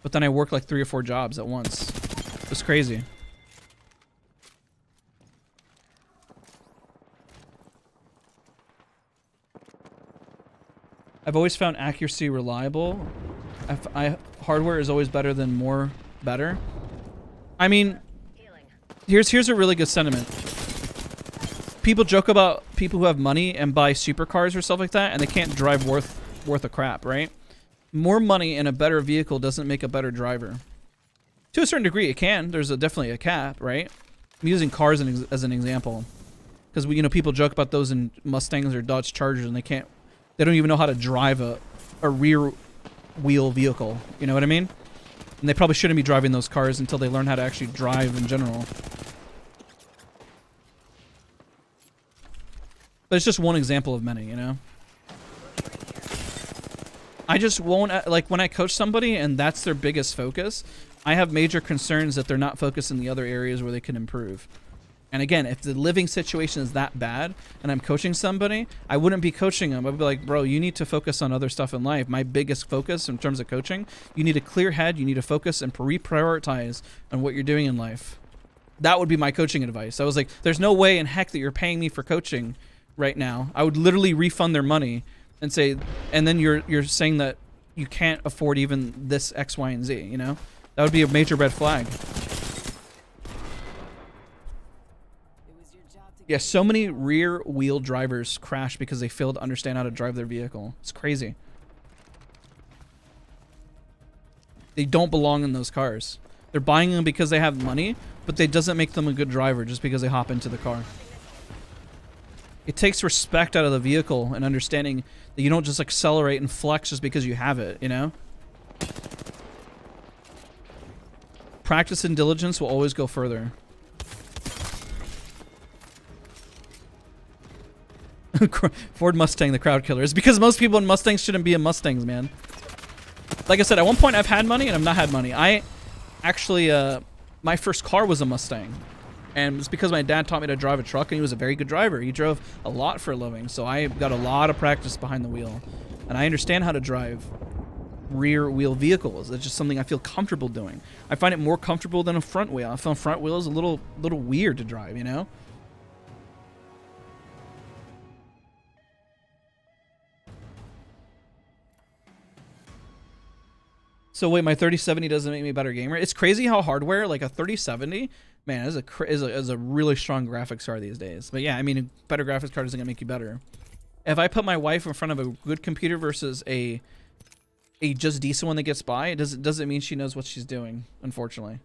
but then I work like 3 or 4 jobs at once. It's crazy. I've always found accuracy reliable. Hardware is always better than better. I mean, here's a really good sentiment. People joke about people who have money and buy supercars or stuff like that, and they can't drive worth a crap, right? More money and a better vehicle doesn't make a better driver. To a certain degree, it can. There's definitely a cap, right? I'm using cars as an example, because you know, people joke about those in Mustangs or Dodge Chargers, and they don't even know how to drive a rear wheel vehicle. You know what I mean? And they probably shouldn't be driving those cars until they learn how to actually drive in general. But it's just one example of many, you know? I just won't, like, when I coach somebody and that's their biggest focus, I have major concerns that they're not focused in the other areas where they can improve. And again, if the living situation is that bad and I'm coaching somebody, I wouldn't be coaching them. I'd be like, bro, you need to focus on other stuff in life. My biggest focus in terms of coaching, you need a clear head, you need to focus and reprioritize on what you're doing in life. That would be my coaching advice. I was like, there's no way in heck that you're paying me for coaching right now. I would literally refund their money and say, and then you're saying that you can't afford even this X, Y, and Z, you know? That would be a major red flag. It was your job to Yeah, so many rear wheel drivers crash because they fail to understand how to drive their vehicle. It's crazy. They don't belong in those cars. They're buying them because they have money, but it doesn't make them a good driver just because they hop into the car. It takes respect out of the vehicle and understanding that you don't just accelerate and flex just because you have it, you know? Practice and diligence will always go further. Ford Mustang, the crowd killer. It's because most people in Mustangs shouldn't be in Mustangs, man. Like I said, at one point I've had money and I've not had money. I actually, my first car was a Mustang. And it's because my dad taught me to drive a truck, and he was a very good driver. He drove a lot for a living, so I got a lot of practice behind the wheel. And I understand how to drive rear wheel vehicles. It's just something I feel comfortable doing. I find it more comfortable than a front wheel. I find front wheel is a little weird to drive, you know? So wait, my 3070 doesn't make me a better gamer? It's crazy how hardware, like a 3070, man, is a really strong graphics card these days. But yeah, I mean, a better graphics card isn't gonna make you better. If I put my wife in front of a good computer versus a just decent one that gets by, it doesn't mean she knows what she's doing, unfortunately.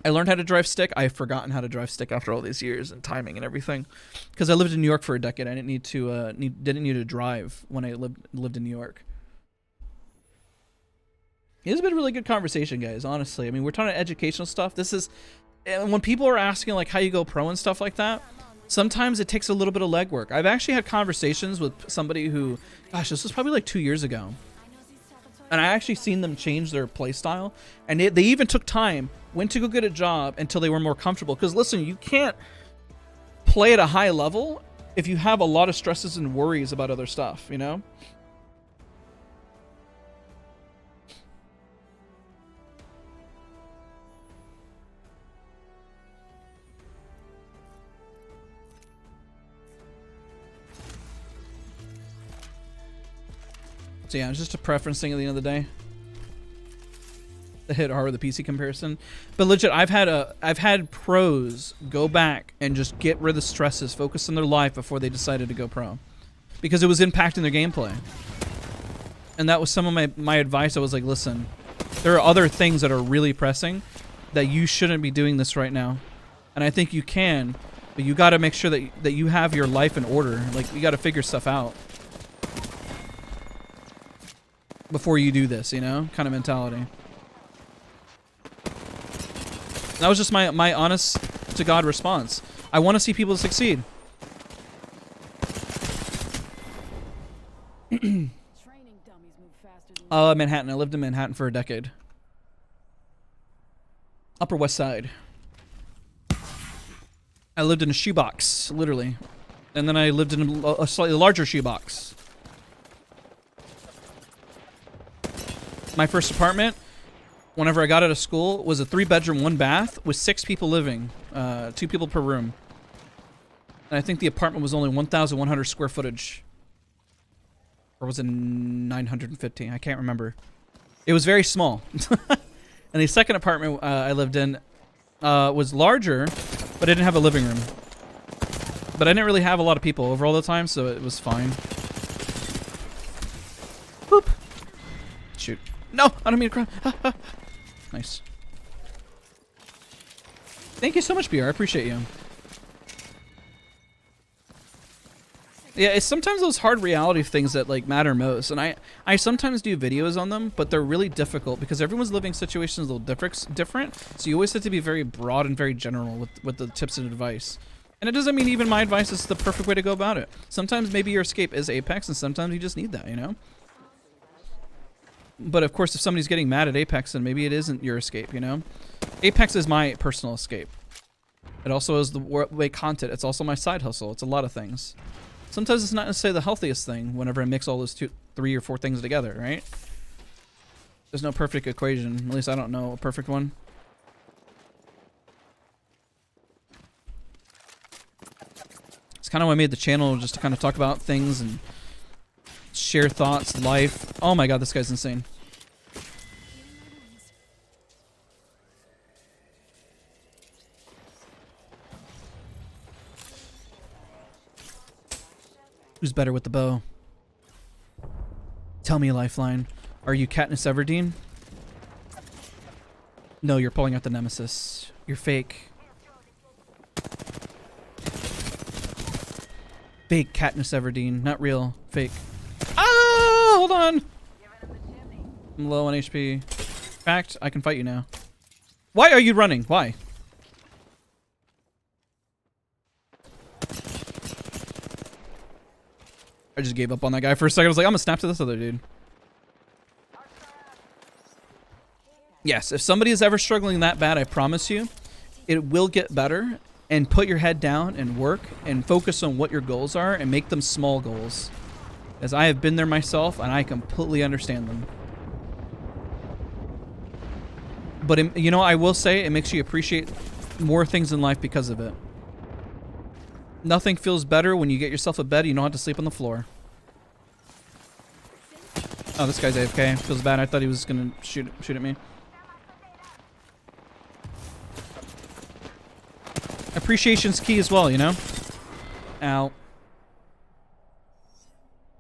I learned how to drive stick. I've forgotten how to drive stick after all these years and timing and everything, because I lived in New York for a decade. I didn't need to drive when I lived in New York. It's been a really good conversation, guys, honestly. I mean, we're talking educational stuff. This is, when people are asking, like, how you go pro and stuff like that, sometimes it takes a little bit of legwork. I've actually had conversations with somebody who, gosh, this was probably like 2 years ago. And I actually seen them change their play style. And they even took time, went to go get a job until they were more comfortable. Because, listen, you can't play at a high level if you have a lot of stresses and worries about other stuff, you know? So yeah, it's just a preference thing at the end of the day. The hit hard with the PC comparison, but legit, I've had pros go back and just get rid of the stresses, focus on their life before they decided to go pro, because it was impacting their gameplay. And that was some of my advice. I was like, listen, there are other things that are really pressing that you shouldn't be doing this right now, and I think you can, but you got to make sure that you have your life in order. Like, you got to figure stuff out before you do this, you know, kind of mentality. That was just my honest to God response. I want to see people succeed. training dummies move faster than Manhattan. I lived in Manhattan for a decade. Upper West Side. I lived in a shoebox, literally. And then I lived in a slightly larger shoebox. My first apartment, whenever I got out of school, was a 3-bedroom, 1-bath with 6 people living, 2 people per room. And I think the apartment was only 1,100 square footage. Or was it 950? I can't remember. It was very small. And the second apartment I lived in was larger, but it didn't have a living room. But I didn't really have a lot of people over all the time, so it was fine. Boop. Shoot. No, I don't mean to cry. Nice. Thank you so much, BR. I appreciate you. Yeah, it's sometimes those hard reality things that like matter most, and I sometimes do videos on them, but they're really difficult because everyone's living situations a little different. So you always have to be very broad and very general with the tips and advice. And it doesn't mean even my advice is the perfect way to go about it. Sometimes maybe your escape is Apex, and sometimes you just need that, you know? But of course, if somebody's getting mad at Apex, then maybe it isn't your escape, you know? Apex is my personal escape. It also is the way content. It's also my side hustle. It's a lot of things. Sometimes it's not necessarily the healthiest thing whenever I mix all those 2, 3, or 4 things together, right? There's no perfect equation. At least I don't know a perfect one. kind of why I made the channel, just to kind of talk about things and share thoughts, life. Oh my god, this guy's insane. Who's better with the bow? Tell me, Lifeline. Are you Katniss Everdeen? No, you're pulling out the Nemesis. You're fake. Fake Katniss Everdeen. Not real. Fake. Ah! Hold on! I'm low on HP. In fact, I can fight you now. Why are you running? Why? I just gave up on that guy for a second. I was like, I'm gonna snap to this other dude. Yes, if somebody is ever struggling that bad, I promise you, it will get better. And put your head down and work and focus on what your goals are and make them small goals. As I have been there myself and I completely understand them. But, you know, I will say it makes you appreciate more things in life because of it. Nothing feels better when you get yourself a bed, you don't have to sleep on the floor. Oh, this guy's AFK. Feels bad. I thought he was going to shoot at me. Appreciation's key as well, you know? Ow.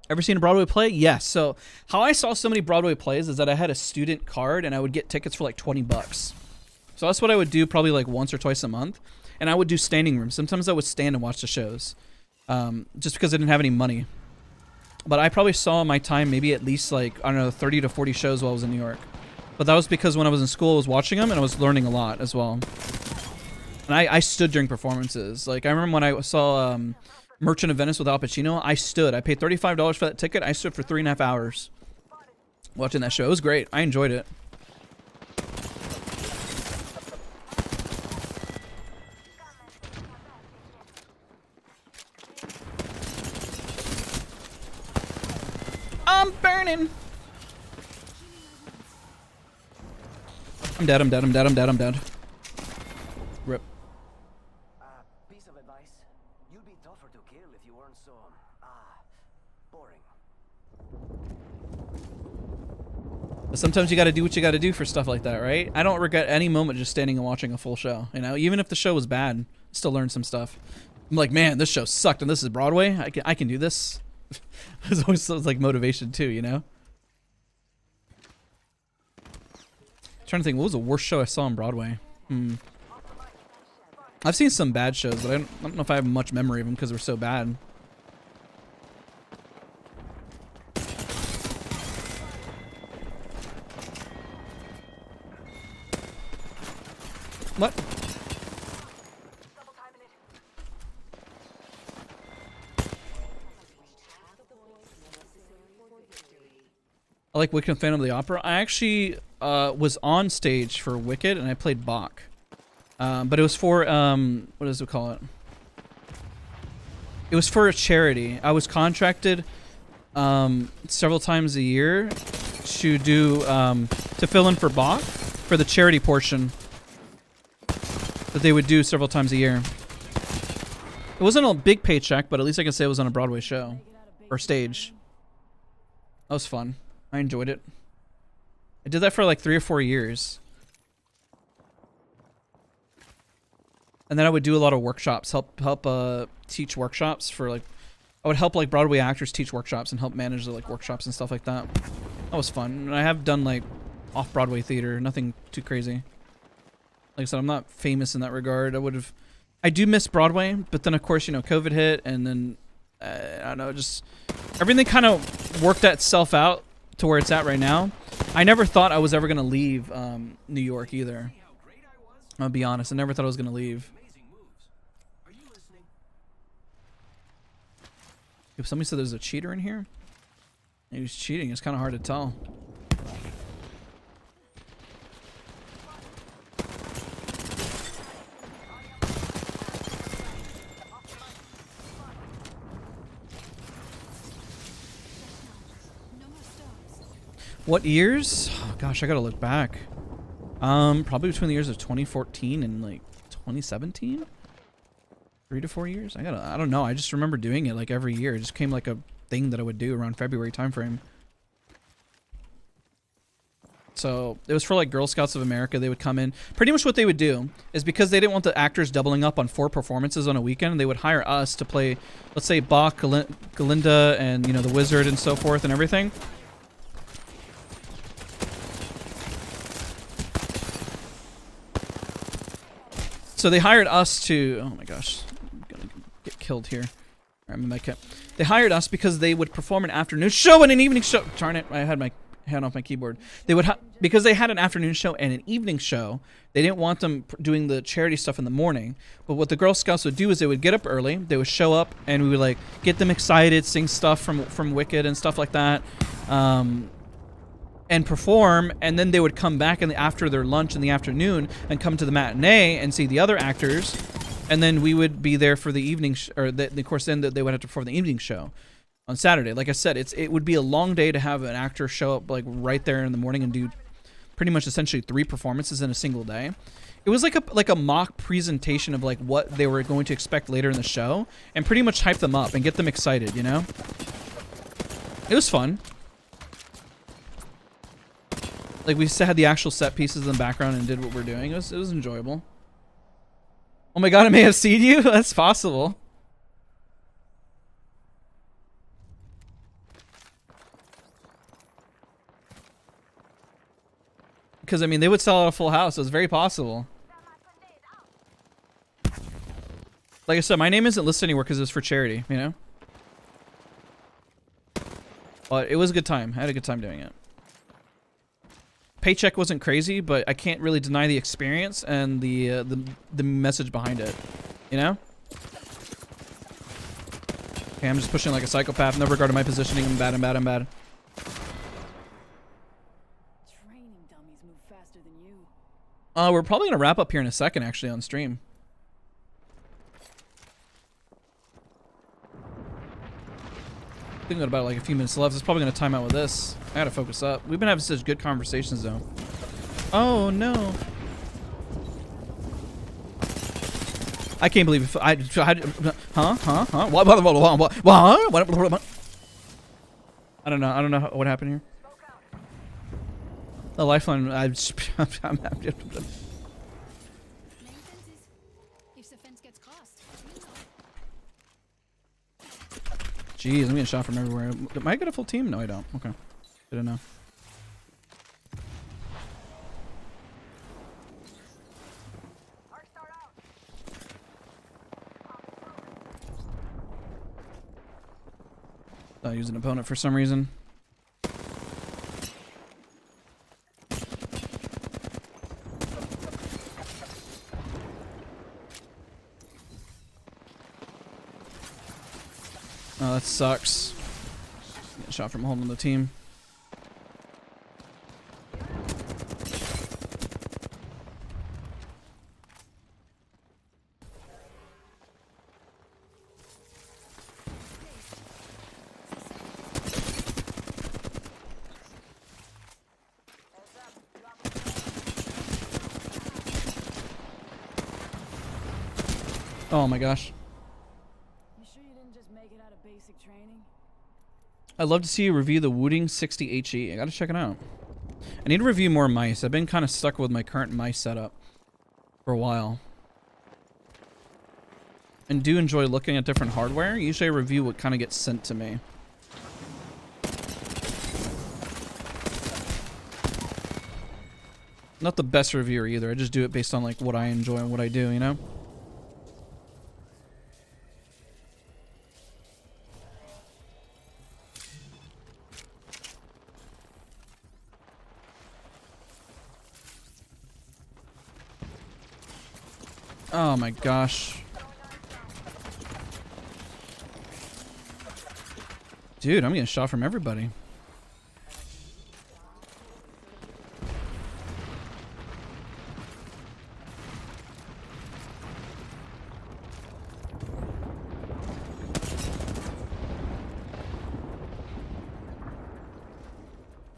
Ever seen a Broadway play? Yes. So, how I saw so many Broadway plays is that I had a student card and I would get tickets for like 20 bucks. So that's what I would do probably like once or twice a month. And I would do standing rooms. Sometimes I would stand and watch the shows. Just because I didn't have any money. But I probably saw my time maybe at least like, I don't know, 30 to 40 shows while I was in New York. But that was because when I was in school, I was watching them and I was learning a lot as well. And I stood during performances. Like, I remember when I saw Merchant of Venice with Al Pacino, I stood. I paid $35 for that ticket. I stood for 3.5 hours watching that show. It was great. I enjoyed it. I'm burning. I'm dead, I'm dead, I'm dead, I'm dead, I'm dead. Rip. Piece of advice. You'd be tougher to kill if you weren't so, boring. But sometimes you gotta do what you gotta do for stuff like that, right? I don't regret any moment just standing and watching a full show. You know, even if the show was bad, I still learned some stuff. I'm like, man, this show sucked and this is Broadway. I can do this. It's always like motivation too, you know? Trying to think, what was the worst show I saw on Broadway? I've seen some bad shows, but I don't know if I have much memory of them because they're so bad. What? I like Wicked and Phantom of the Opera. I actually was on stage for Wicked and I played Bach. But it was for, what does it call it? It was for a charity. I was contracted several times a year to do, to fill in for Bach for the charity portion that they would do several times a year. It wasn't a big paycheck, but at least I can say it was on a Broadway show or stage. That was fun. I enjoyed it. I did that for like 3 or 4 years. And then I would do a lot of workshops, help teach workshops for like, I would help like Broadway actors teach workshops and help manage the like workshops and stuff like that. That was fun. And I have done like off-Broadway theater, nothing too crazy. Like I said, I'm not famous in that regard. I do miss Broadway, but then of course, you know, COVID hit and then, I don't know, just everything kind of worked itself out to where it's at right now. I never thought I was ever going to leave New York either. I'll be honest. I never thought I was going to leave. If somebody said there's a cheater in here, he was cheating. It's kind of hard to tell. What years? Oh, gosh, I gotta look back. Probably between the years of 2014 and like 2017. 3 to 4 years. I don't know. I just remember doing it like every year. It just came like a thing that I would do around February timeframe. So it was for like Girl Scouts of America. They would come in. Pretty much what they would do is, because they didn't want the actors doubling up on 4 performances on a weekend, they would hire us to play, let's say, Bach, Galinda, and, you know, the Wizard and so forth and everything. So they hired us to, oh my gosh, I'm gonna get killed here. I'm in my cap. They hired us because they would perform an afternoon show and an evening show. Darn it, I had my hand off my keyboard. They would, because they had an afternoon show and an evening show, they didn't want them doing the charity stuff in the morning. But what the Girl Scouts would do is they would get up early, they would show up, and we would like get them excited, sing stuff from Wicked and stuff like that. And perform, and then they would come back after their lunch in the afternoon and come to the matinee and see the other actors, and then we would be there for the evening, of course then they would have to perform the evening show on Saturday. Like I said, it would be a long day to have an actor show up like right there in the morning and do pretty much essentially 3 performances in a single day. It was like a mock presentation of like what they were going to expect later in the show, and pretty much hype them up and get them excited, you know? It was fun. Like, we had the actual set pieces in the background and did what we're doing. It was enjoyable. Oh my god, I may have seen you? That's possible. Because, I mean, they would sell out a full house. So it's very possible. Like I said, my name isn't listed anywhere because it was for charity, you know? But it was a good time. I had a good time doing it. Paycheck wasn't crazy, but I can't really deny the experience and the message behind it, you know? Okay, I'm just pushing like a psychopath. No regard to my positioning. I'm bad, I'm bad, I'm bad. Training dummies move faster than you. We're probably gonna wrap up here in a second, actually, on stream. I think about like a few minutes left. It's probably gonna time out with this. I gotta focus up. We've been having such good conversations though. Oh no. I can't believe if I what I don't know what happened here. The lifeline. Main fence is, if the fence gets crossed, you know. Jeez, I'm getting shot from everywhere. Am I get a full team? No, I don't. Okay. Didn't know. I'll use an opponent for some reason. Oh, that sucks. Get shot from holding the team. Oh my gosh. You sure you didn't just make it out of basic training? I'd love to see you review the Wooting 60 HE. I gotta check it out. I need to review more mice. I've been kind of stuck with my current mice setup for a while. And do enjoy looking at different hardware. Usually I review what kind of gets sent to me. Not the best reviewer either. I just do it based on like what I enjoy and what I do, you know? Oh my gosh. Dude, I'm getting shot from everybody.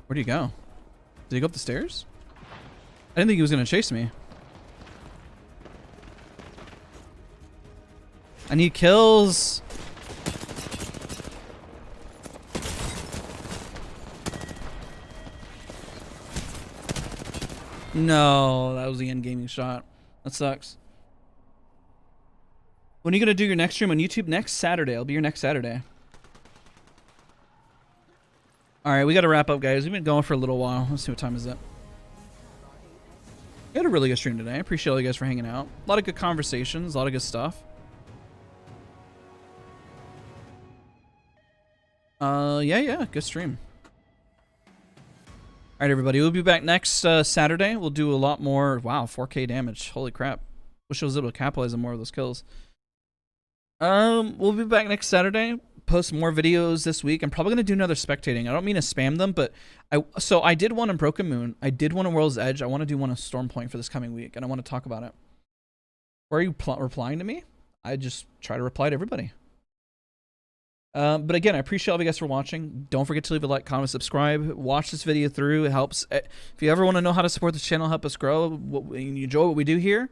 Where'd he go? Did he go up the stairs? I didn't think he was gonna chase me. I need kills. No, that was the end gaming shot. That sucks. When are you gonna do your next stream on YouTube? Next Saturday. I'll be here next Saturday. All right, we got to wrap up, guys. We've been going for a little while. Let's see what time is it. We had a really good stream today. I appreciate all you guys for hanging out. A lot of good conversations, a lot of good stuff. Yeah, good stream. All right, everybody. We'll be back next Saturday. We'll do a lot more. Wow, 4K damage. Holy crap. Wish I was able to capitalize on more of those kills. We'll be back next Saturday. Post more videos this week. I'm probably going to do another spectating. I don't mean to spam them, but I did one in Broken Moon. I did one in World's Edge. I want to do one in Storm Point for this coming week, and I want to talk about it. Where are you replying to me? I just try to reply to everybody. But again, I appreciate all of you guys for watching. Don't forget to leave a like, comment, subscribe. Watch this video through. It helps. If you ever want to know how to support this channel, help us grow, and you enjoy what we do here,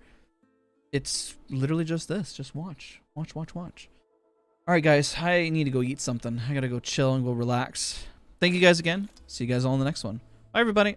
it's literally just this. Just watch. Watch. All right, guys. I need to go eat something. I got to go chill and go relax. Thank you guys again. See you guys all in the next one. Bye, everybody.